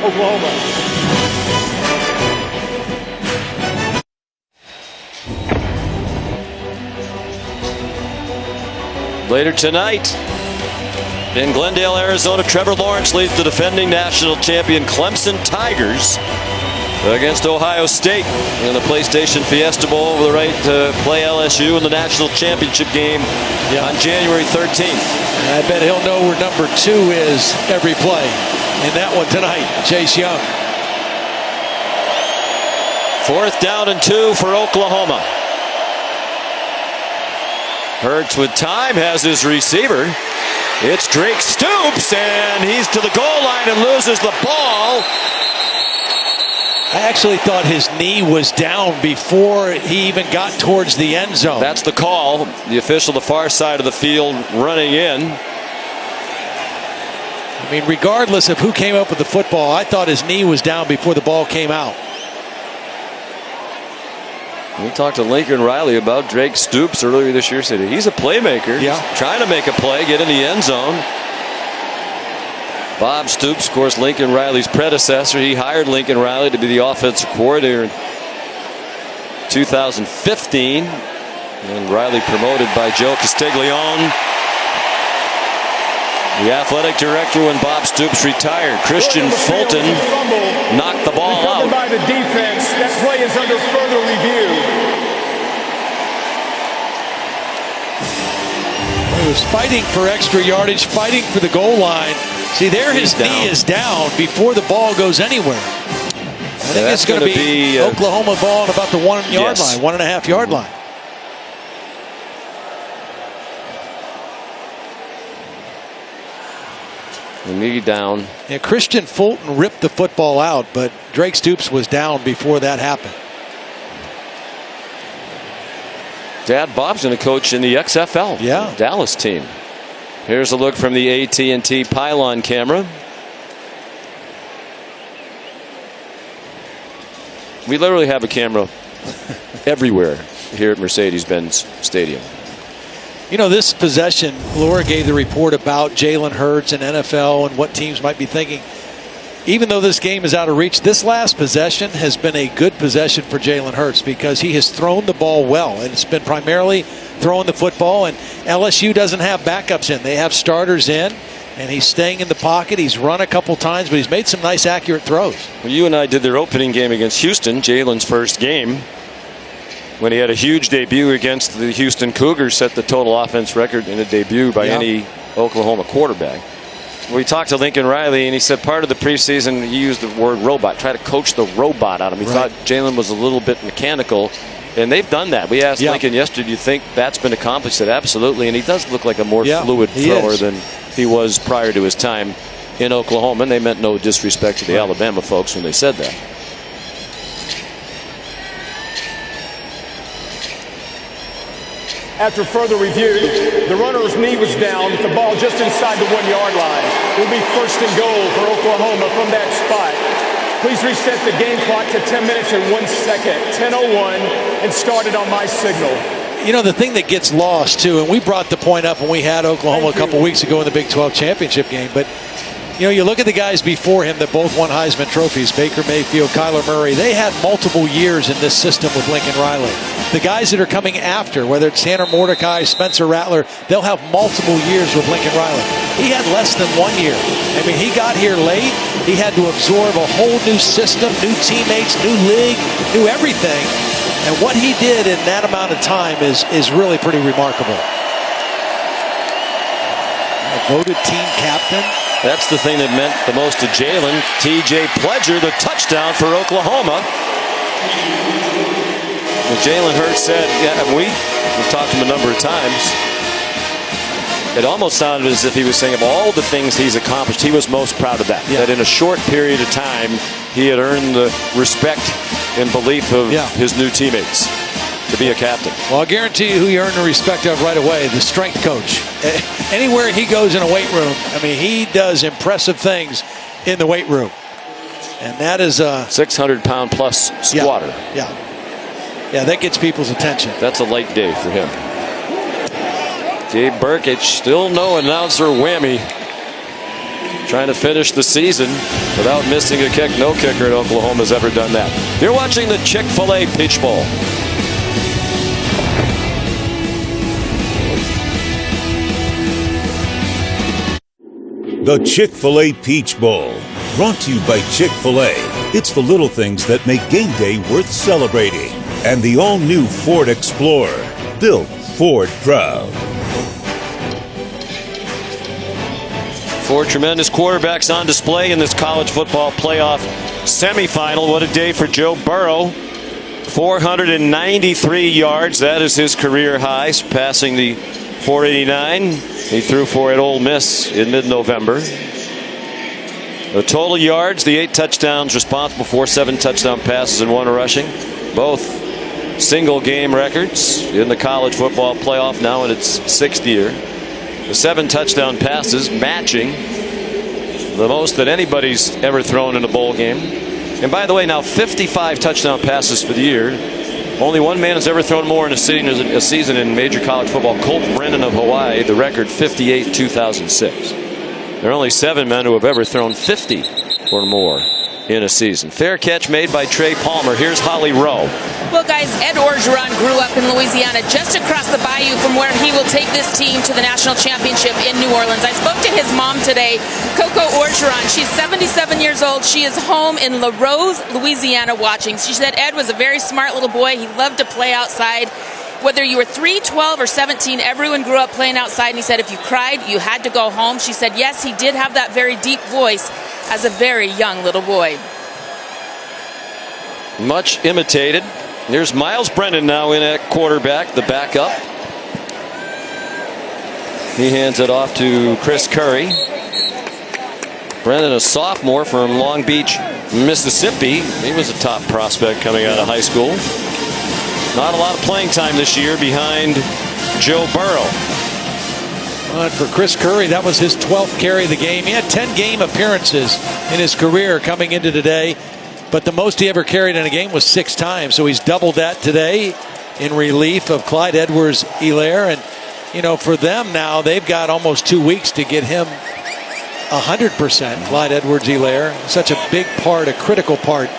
Oklahoma. Later tonight, in Glendale, Arizona, Trevor Lawrence leads the defending national champion Clemson Tigers against Ohio State in the PlayStation Fiesta Bowl with the right to play LSU in the national championship game on January 13th. I bet he'll know where number 2 is every play in that one tonight, Chase Young. 4th down and 2 for Oklahoma. Hurts with time, has his receiver. It's Drake Stoops, and he's to the goal line and loses the ball. I actually thought his knee was down before he even got towards the end zone. That's the call. The official, the far side of the field, running in. I mean, regardless of who came up with the football, I thought his knee was down before the ball came out. We talked to Lincoln Riley about Drake Stoops earlier this year. Said he's a playmaker. Yeah. He's trying to make a play, get in the end zone. Bob Stoops, of course, Lincoln Riley's predecessor. He hired Lincoln Riley to be the offensive coordinator in 2015. And Riley promoted by Joe Castiglione. The athletic director when Bob Stoops retired, Christian Fulton, knocked the ball out. By the defense. That play is under further review. He was fighting for extra yardage, fighting for the goal line. See, there his knee is down before the ball goes anywhere. I think it's going to be Oklahoma ball at about the 1 yard line, 1.5 yard line. The knee down. Yeah, Christian Fulton ripped the football out, but Drake Stoops was down before that happened. Dad Bob's going to coach in the XFL. Yeah. Dallas team. Here's a look from the AT&T pylon camera. We literally have a camera everywhere here at Mercedes-Benz Stadium. You know, this possession, Laura gave the report about Jalen Hurts and NFL and what teams might be thinking. Even though this game is out of reach, this last possession has been a good possession for Jalen Hurts because he has thrown the ball well. And it's been primarily throwing the football. And LSU doesn't have backups in. They have starters in. And he's staying in the pocket. He's run a couple times, but he's made some nice, accurate throws. Well, you and I did their opening game against Houston, Jalen's first game, when he had a huge debut against the Houston Cougars, set the total offense record in a debut by any Oklahoma quarterback. We talked to Lincoln Riley, and he said part of the preseason he used the word robot, try to coach the robot out of him. He thought Jalen was a little bit mechanical, and they've done that. We asked Lincoln yesterday, do you think that's been accomplished? He said absolutely, and he does look like a more fluid thrower than he was prior to his time in Oklahoma, and they meant no disrespect to the Alabama folks when they said that. After further review, the runner's knee was down with the ball just inside the 1 yard line. It will be first and goal for Oklahoma from that spot. Please reset the game clock to 10 minutes and 1 second, 10:01, and start it on my signal. You know, the thing that gets lost, too, and we brought the point up when we had Oklahoma a couple weeks ago in the Big 12 championship game, but, you know, you look at the guys before him that both won Heisman trophies, Baker Mayfield, Kyler Murray, they had multiple years in this system with Lincoln Riley. The guys that are coming after, whether it's Tanner Mordecai, Spencer Rattler, they'll have multiple years with Lincoln Riley. He had less than 1 year. I mean, he got here late. He had to absorb a whole new system, new teammates, new league, new everything. And what he did in that amount of time is really pretty remarkable. A voted team captain. That's the thing that meant the most to Jalen. T.J. Pledger, the touchdown for Oklahoma. And Jalen Hurts said, we've talked to him a number of times. It almost sounded as if he was saying of all the things he's accomplished, he was most proud of that. That in a short period of time, he had earned the respect and belief of his new teammates to be a captain. Well, I'll guarantee you who you earn the respect of right away, the strength coach. Anywhere he goes in a weight room, I mean, he does impressive things in the weight room. And that is a 600-pound plus squatter. Yeah, that gets people's attention. That's a light day for him. Gabe Burkett, still no announcer whammy. Trying to finish the season without missing a kick. No kicker at Oklahoma has ever done that. You're watching the Chick-fil-A Peach Bowl. The Chick-fil-A Peach Bowl, brought to you by Chick-fil-A. It's the little things that make game day worth celebrating. And the all-new Ford Explorer, built Ford proud. 4 tremendous quarterbacks on display in this college football playoff semifinal. What a day for Joe Burrow. 493 yards. That is his career high, passing the 489 he threw for at Ole Miss in mid-November. The total yards, the 8 touchdowns responsible for 7 touchdown passes and 1 rushing. Both single game records in the college football playoff, now in its 6th year. The 7 touchdown passes matching the most that anybody's ever thrown in a bowl game. And by the way, now 55 touchdown passes for the year. Only one man has ever thrown more in a season in major college football, Colt Brennan of Hawaii, the record 58 2006. There are only 7 men who have ever thrown 50 or more in a season. Fair catch made by Trey Palmer. Here's Holly Rowe. Well, guys, Ed Orgeron grew up in Louisiana, just across the bayou from where he will take this team to the national championship in New Orleans. I spoke to his mom today, Coco Orgeron. She's 77 years old. She is home in La Rose, Louisiana, watching. She said Ed was a very smart little boy. He loved to play outside. Whether you were 3, 12, or 17, everyone grew up playing outside. And he said if you cried, you had to go home. She said, yes, he did have that very deep voice as a very young little boy. Much imitated. Here's Miles Brennan now in at quarterback, the backup. He hands it off to Chris Curry. Brennan, a sophomore from Long Beach, Mississippi. He was a top prospect coming out of high school. Not a lot of playing time this year behind Joe Burrow. But for Chris Curry, that was his 12th carry of the game. He had 10 game appearances in his career coming into today. But the most he ever carried in a game was 6 times. So he's doubled that today in relief of Clyde Edwards-Helaire. And, you know, for them now, they've got almost 2 weeks to get him 100%. Clyde Edwards-Helaire, such a big part, a critical part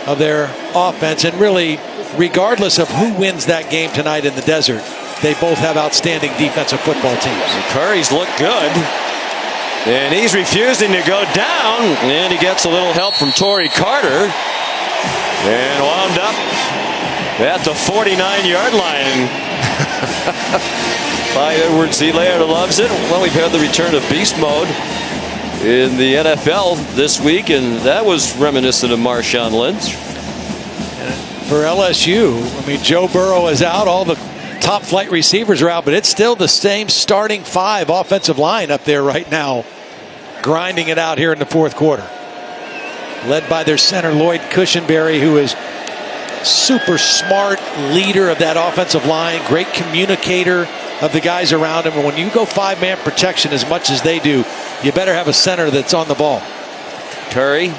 of their offense. And really, regardless of who wins that game tonight in the desert, they both have outstanding defensive football teams. Curry's looked good. And he's refusing to go down. And he gets a little help from Torrey Carter. And wound up at the 49-yard line. Clyde Edwards-Helaire loves it. Well, we've had the return of beast mode in the NFL this week, and that was reminiscent of Marshawn Lynch. For LSU, I mean, Joe Burrow is out. All the top flight receivers are out, but it's still the same starting 5 offensive line up there right now, grinding it out here in the fourth quarter. Led by their center, Lloyd Cushenberry, who is super smart leader of that offensive line, great communicator of the guys around him. And when you go 5-man protection as much as they do, you better have a center that's on the ball. Curry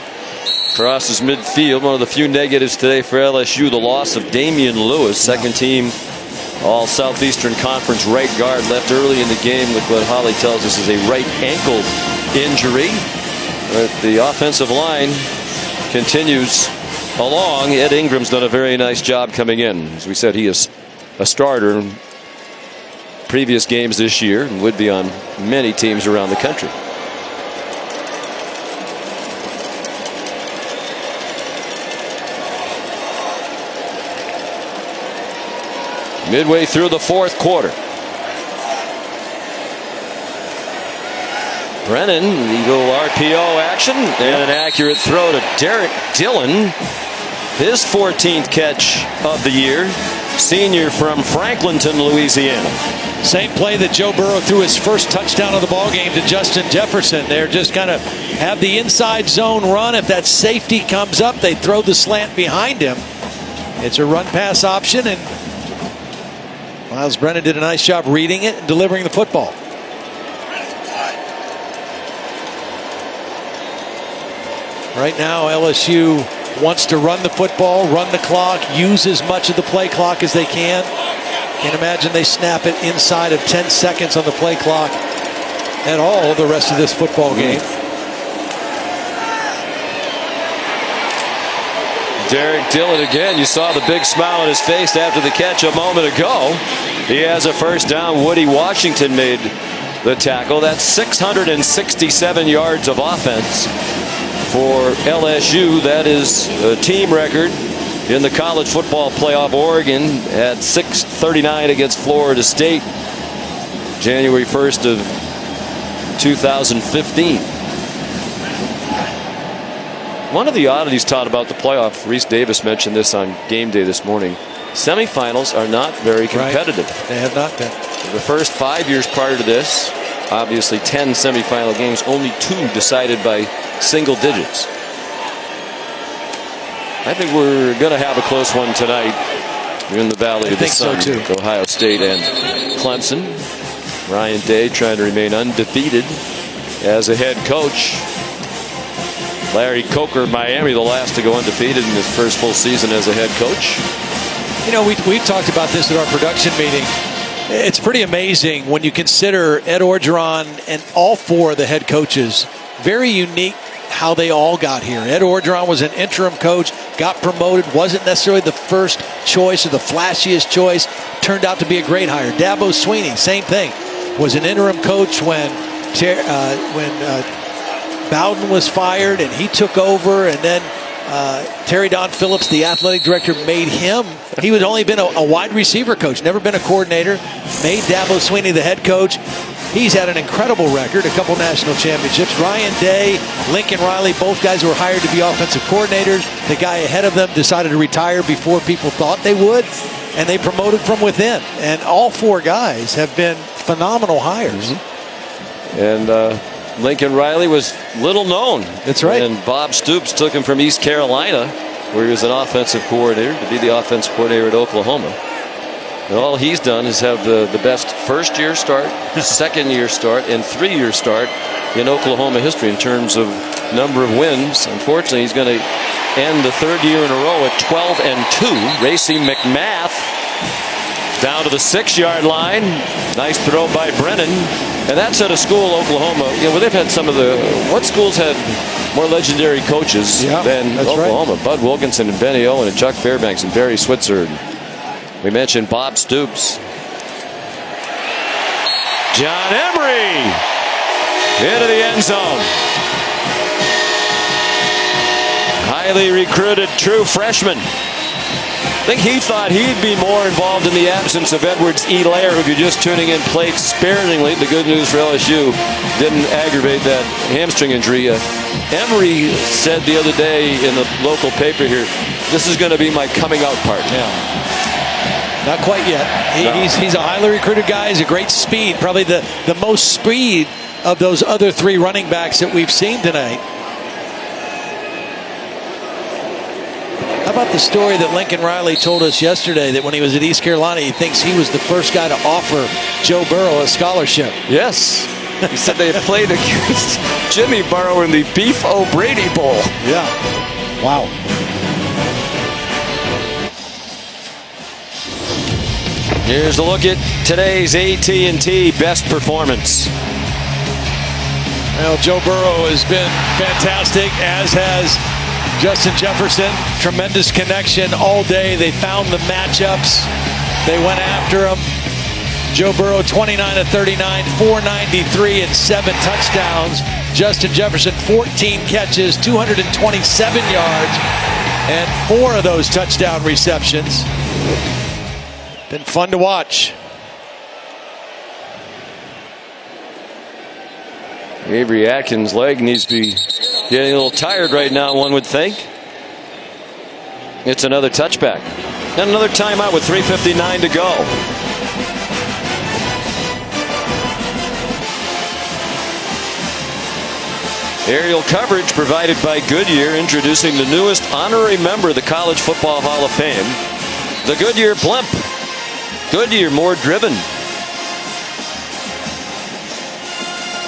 crosses midfield. One of the few negatives today for LSU, the loss of Damian Lewis, second team All Southeastern Conference right guard, left early in the game with what Holly tells us is a right ankle injury. But the offensive line continues along. Ed Ingram's done a very nice job coming in. As we said, he is a starter in previous games this year and would be on many teams around the country. Midway through the fourth quarter. Brennan, Eagle RPO action, and an accurate throw to Derek Dillon. His 14th catch of the year. Senior from Franklinton, Louisiana. Same play that Joe Burrow threw his first touchdown of the ball game to Justin Jefferson. They're just kind of have the inside zone run. If that safety comes up, they throw the slant behind him. It's a run pass option, and Miles Brennan did a nice job reading it and delivering the football. Right now, LSU wants to run the football, run the clock, use as much of the play clock as they can. Can't imagine they snap it inside of 10 seconds on the play clock at all the rest of this football game. Derek Dillon again. You saw the big smile on his face after the catch a moment ago. He has a first down. Woody Washington made the tackle. That's 667 yards of offense for LSU. That is a team record in the college football playoff. Oregon had 639 against Florida State January 1st of 2015. One of the oddities taught about the playoff, Reese Davis mentioned this on game day this morning. Semifinals are not very competitive. Right. They have not been. The first 5 years prior to this, obviously 10 semifinal games, only 2 decided by single digits. I think we're going to have a close one tonight in the Valley of the Sun. So too. Ohio State and Clemson. Ryan Day trying to remain undefeated as a head coach. Larry Coker, Miami, the last to go undefeated in his first full season as a head coach. You know, we talked about this at our production meeting. It's pretty amazing when you consider Ed Orgeron and all 4 of the head coaches, very unique how they all got here. Ed Orgeron was an interim coach, got promoted, wasn't necessarily the first choice or the flashiest choice, turned out to be a great hire. Dabo Swinney, same thing, was an interim coach when Bowden was fired and he took over, and then Terry Don Phillips, the athletic director, made him. He had only been a wide receiver coach, never been a coordinator, made Dabo Swinney the head coach. He's had an incredible record, a couple national championships. Ryan Day, Lincoln Riley, both guys were hired to be offensive coordinators. The guy ahead of them decided to retire before people thought they would, and they promoted from within. And all four guys have been phenomenal hires. And Lincoln Riley was little known. That's right. And Bob Stoops took him from East Carolina, where he was an offensive coordinator, to be the offensive coordinator at Oklahoma. And all he's done is have the best first-year start, second-year start, and three-year start in Oklahoma history in terms of number of wins. Unfortunately, he's going to end the third year in a row at 12-2. Racy McMath down to the 6-yard line. Nice throw by Brennan. And that's at a school, Oklahoma. Where they've had some of what schools had more legendary coaches than Oklahoma? Right. Bud Wilkinson and Benny Owen and Chuck Fairbanks and Barry Switzer. We mentioned Bob Stoops. John Emery into the end zone. Highly recruited true freshman. I think he thought he'd be more involved in the absence of Edwards-Helaire, who, if you're just tuning in, played sparingly. The good news for LSU, didn't aggravate that hamstring injury. Emery said the other day in the local paper here, this is going to be my coming out part. Yeah. Not quite yet. He's a highly recruited guy. He's a great speed. Probably the most speed of those other three running backs that we've seen tonight. How about the story that Lincoln Riley told us yesterday, that when he was at East Carolina, he thinks he was the first guy to offer Joe Burrow a scholarship? Yes. He said they had played against Jimmy Burrow in the Beef O'Brady Bowl. Yeah. Wow. Here's a look at today's AT&T best performance. Well, Joe Burrow has been fantastic, as has Justin Jefferson. Tremendous connection all day. They found the matchups. They went after him. Joe Burrow 29 of 39, 493 and 7 touchdowns. Justin Jefferson 14 catches, 227 yards, and 4 of those touchdown receptions. Been fun to watch. Avery Atkins' leg needs to be getting a little tired right now, one would think. It's another touchback. And another timeout with 3:59 to go. Aerial coverage provided by Goodyear, introducing the newest honorary member of the College Football Hall of Fame, the Goodyear Blimp. Goodyear, more driven.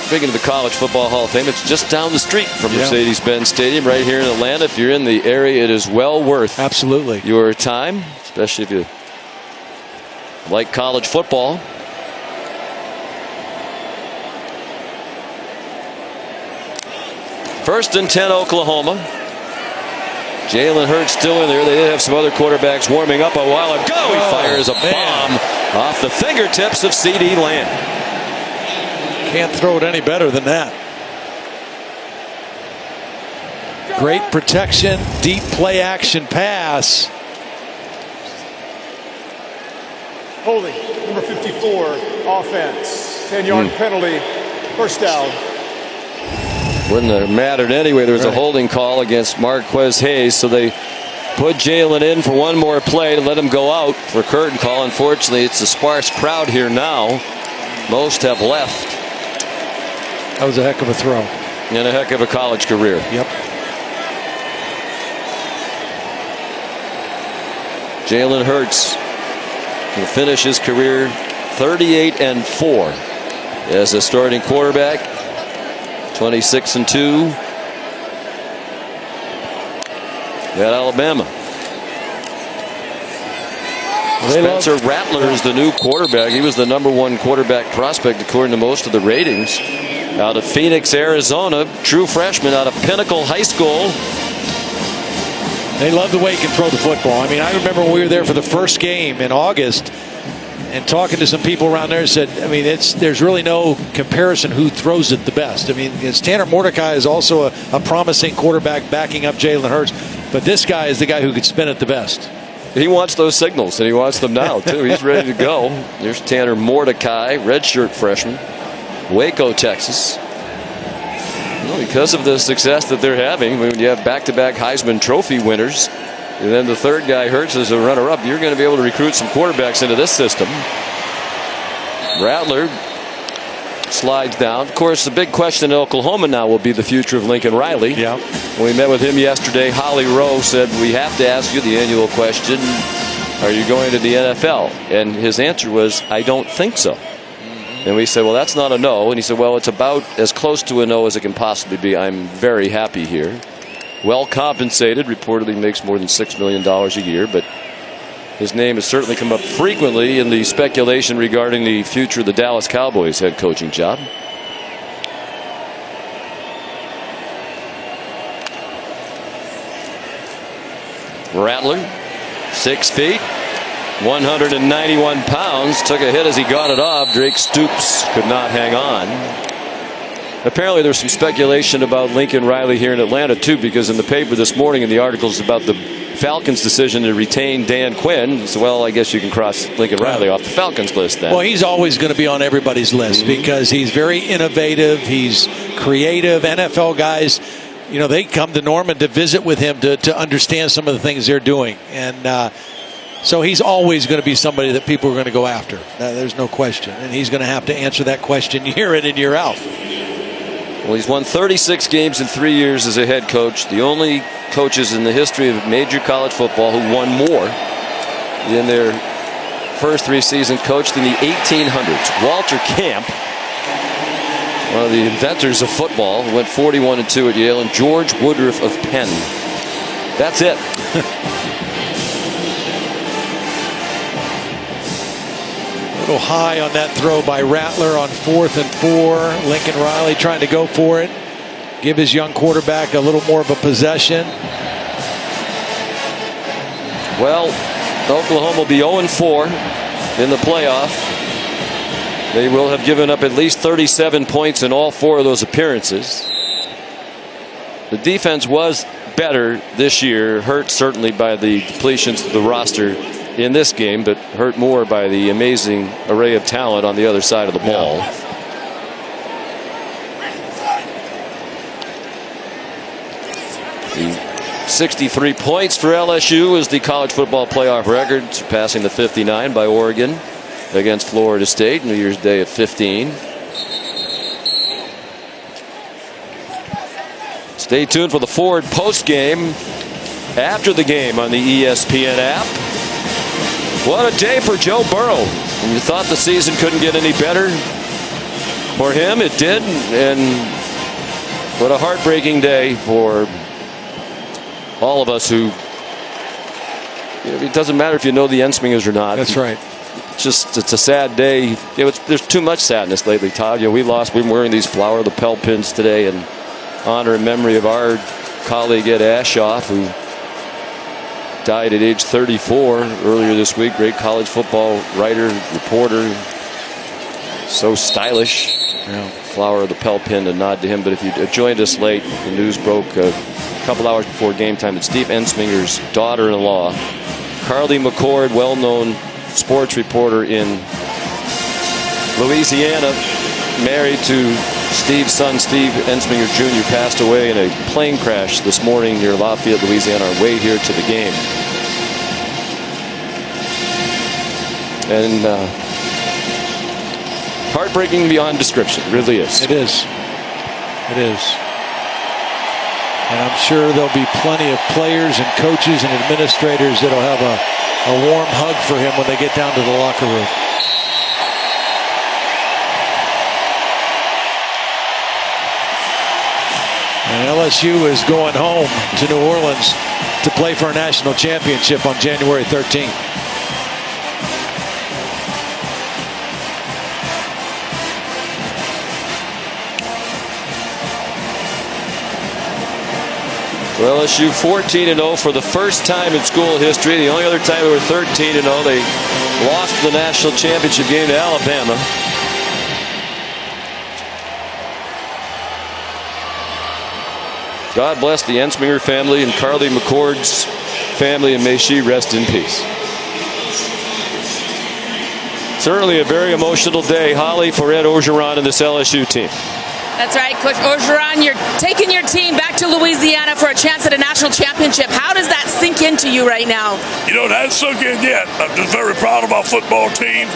Speaking of the College Football Hall of Fame, it's just down the street from Mercedes-Benz Stadium right here in Atlanta. If you're in the area, it is well worth your time, especially if you like college football. First and 10, Oklahoma. Jalen Hurts still in there. They did have some other quarterbacks warming up a while ago. He fires a bomb off the fingertips of CeeDee Lamb. Can't throw it any better than that. Great protection, deep play action pass. Holding, number 54, offense. 10-yard penalty, first down. Wouldn't have mattered anyway. There was a holding call against Marquez Hayes, so they put Jalen in for one more play to let him go out for a curtain call. Unfortunately, it's a sparse crowd here now. Most have left. That was a heck of a throw. And a heck of a college career. Yep. Jalen Hurts will finish his career 38-4 as a starting quarterback. 26-2 at Alabama. Spencer Rattler is the new quarterback. He was the #1 quarterback prospect according to most of the ratings. out of Phoenix, Arizona. True freshman out of Pinnacle High School. They love the way he can throw the football. I mean, I remember when we were there for the first game in August and talking to some people around there, said, I mean, there's really no comparison who throws it the best. I mean, Tanner Mordecai is also a promising quarterback backing up Jalen Hurts, but this guy is the guy who could spin it the best. He wants those signals, and he wants them now, too. He's ready to go. There's Tanner Mordecai, redshirt freshman, Waco, Texas. Well, because of the success that they're having, when you have back-to-back Heisman Trophy winners, and then the third guy, Hurts, as a runner-up, you're going to be able to recruit some quarterbacks into this system. Rattler slides down. Of course, the big question in Oklahoma now will be the future of Lincoln Riley. Yeah. When we met with him yesterday, Holly Rowe said, we have to ask you the annual question, are you going to the NFL? And his answer was, I don't think so. And we said, well, that's not a no. And he said, well, it's about as close to a no as it can possibly be. I'm very happy here. Well compensated, reportedly makes more than $6 million a year, but his name has certainly come up frequently in the speculation regarding the future of the Dallas Cowboys head coaching job. Rattler, 6 feet, 191 pounds, took a hit as he got it off. Drake Stoops could not hang on. Apparently there's some speculation about Lincoln Riley here in Atlanta too, because in the paper this morning in the articles about the Falcons' decision to retain Dan Quinn, so, well, I guess you can cross Lincoln Riley off the Falcons list then. Well, he's always going to be on everybody's list because he's very innovative, he's creative. NFL guys, you know, they come to Norman to visit with him to understand some of the things they're doing, and so he's always going to be somebody that people are going to go after. There's no question. And he's going to have to answer that question year in and year out. Well, he's won 36 games in 3 years as a head coach. The only coaches in the history of major college football who won more in their first 3 seasons coached in the 1800s. Walter Camp, one of the inventors of football, went 41-2 at Yale, and George Woodruff of Penn. That's it. A little high on that throw by Rattler on 4th and 4. Lincoln Riley trying to go for it. Give his young quarterback a little more of a possession. Well, Oklahoma will be 0-4 in the playoff. They will have given up at least 37 points in all 4 of those appearances. The defense was better this year, hurt certainly by the depletions of the roster in this game, but hurt more by the amazing array of talent on the other side of the ball. The 63 points for LSU is the college football playoff record, surpassing the 59 by Oregon against Florida State, New Year's Day of 15. Stay tuned for the Ford post game after the game on the ESPN app. What a day for Joe Burrow. And you thought the season couldn't get any better for him. It did. And what a heartbreaking day for all of us who, it doesn't matter if you know the Ensmingers or not. That's right. It's a sad day. There's too much sadness lately, Todd. We're wearing these flower lapel pins today in honor and memory of our colleague Ed Ashoff, who died at age 34 earlier this week. Great college football writer, reporter. So stylish. Yeah. Flower of the Pell pin, a nod to him. But if you joined us late, the news broke a couple hours before game time that Steve Ensminger's daughter-in-law, Carly McCord, well-known sports reporter in Louisiana, married to Steve's son, Steve Ensminger Jr., passed away in a plane crash this morning near Lafayette, Louisiana, on our way here to the game. And heartbreaking beyond description, it really is. It is. It is. And I'm sure there'll be plenty of players and coaches and administrators that'll have a warm hug for him when they get down to the locker room. And LSU is going home to New Orleans to play for a national championship on January 13th. LSU 14-0 for the first time in school history. The only other time they were 13-0, they lost the national championship game to Alabama. God bless the Ensminger family and Carly McCord's family, and may she rest in peace. Certainly a very emotional day, Holly, for Ed Orgeron and this LSU team. That's right, Coach Orgeron, you're taking your team back to Louisiana for a chance at a national championship. How does that sink into you right now? You know, that hasn't sunk in yet. I'm just very proud of our football team,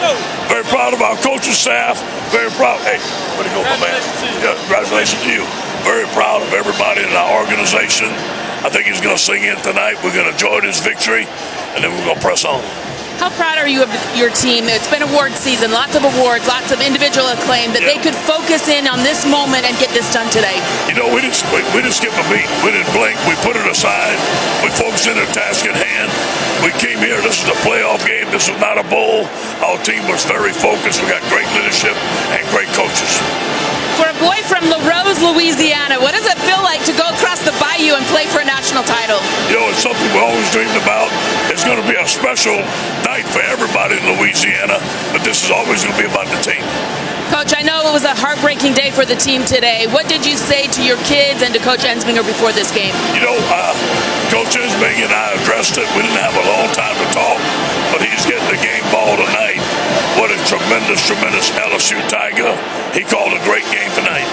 very proud of our coaching staff, very proud. Hey, way to go, my man. Yeah, congratulations to you. Very proud of everybody in our organization. I think he's going to sing in tonight. We're going to enjoy this victory, and then we're going to press on. How proud are you of your team? It's been award season, lots of awards, lots of individual acclaim, that they could focus in on this moment and get this done today. You know, we didn't skip a beat. We didn't blink. We put it aside. We focused in the task at hand. We came here. This is a playoff game. This is not a bowl. Our team was very focused. We got great leadership and great coaches. For a boy from LaRose, Louisiana, what does it feel like to go across the bayou and play for a national title? You know, it's something we always dreamed about. It's going to be a special night for everybody in Louisiana, but this is always going to be about the team. Coach, I know it was a heartbreaking day for the team today. What did you say to your kids and to Coach Ensminger before this game? You know, Coach Ensminger and I addressed it. We didn't have a long time to talk, but he's getting the game ball tonight. What a tremendous, tremendous LSU Tiger. He called a great game tonight.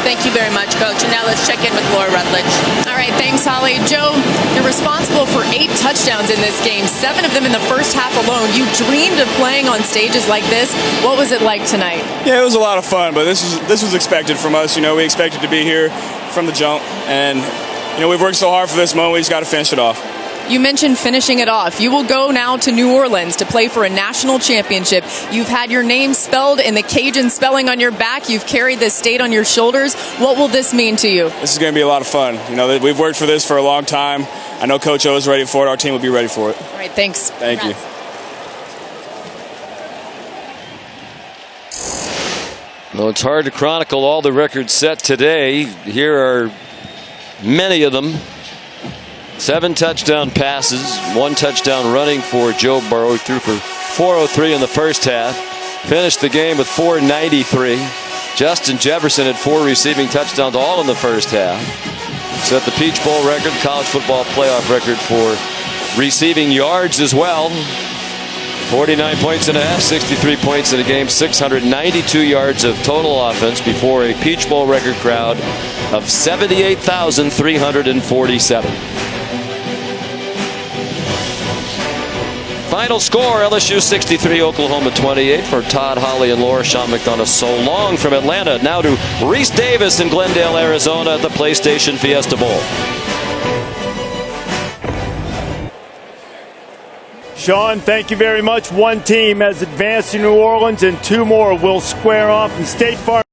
Thank you very much, Coach. And now let's check in with Laura Rutledge. All right, thanks, Holly. Joe, you're responsible for 8 touchdowns in this game, 7 of them in the first half alone. You dreamed of playing on stages like this. What was it like tonight? Yeah, it was a lot of fun, but this was expected from us. You know, we expected to be here from the jump, and you know, we've worked so hard for this moment. We just got to finish it off. You mentioned finishing it off. You will go now to New Orleans to play for a national championship. You've had your name spelled in the Cajun spelling on your back. You've carried this state on your shoulders. What will this mean to you? This is going to be a lot of fun. You know, we've worked for this for a long time. I know Coach O is ready for it. Our team will be ready for it. All right, thanks. Thank you. Well, it's hard to chronicle all the records set today. Here are many of them. 7 touchdown passes, 1 touchdown running for Joe Burrow. He threw for 403 in the first half. Finished the game with 493. Justin Jefferson had 4 receiving touchdowns, all in the first half. Set the Peach Bowl record, college football playoff record for receiving yards as well. 49 points and a half, 63 points in a game, 692 yards of total offense before a Peach Bowl record crowd of 78,347. Final score, LSU 63, Oklahoma 28. For Todd, Holly, and Laura, Sean McDonough so long from Atlanta. Now to Reese Davis in Glendale, Arizona at the PlayStation Fiesta Bowl. Sean, thank you very much. One team has advanced to New Orleans and 2 more will square off in State Farm.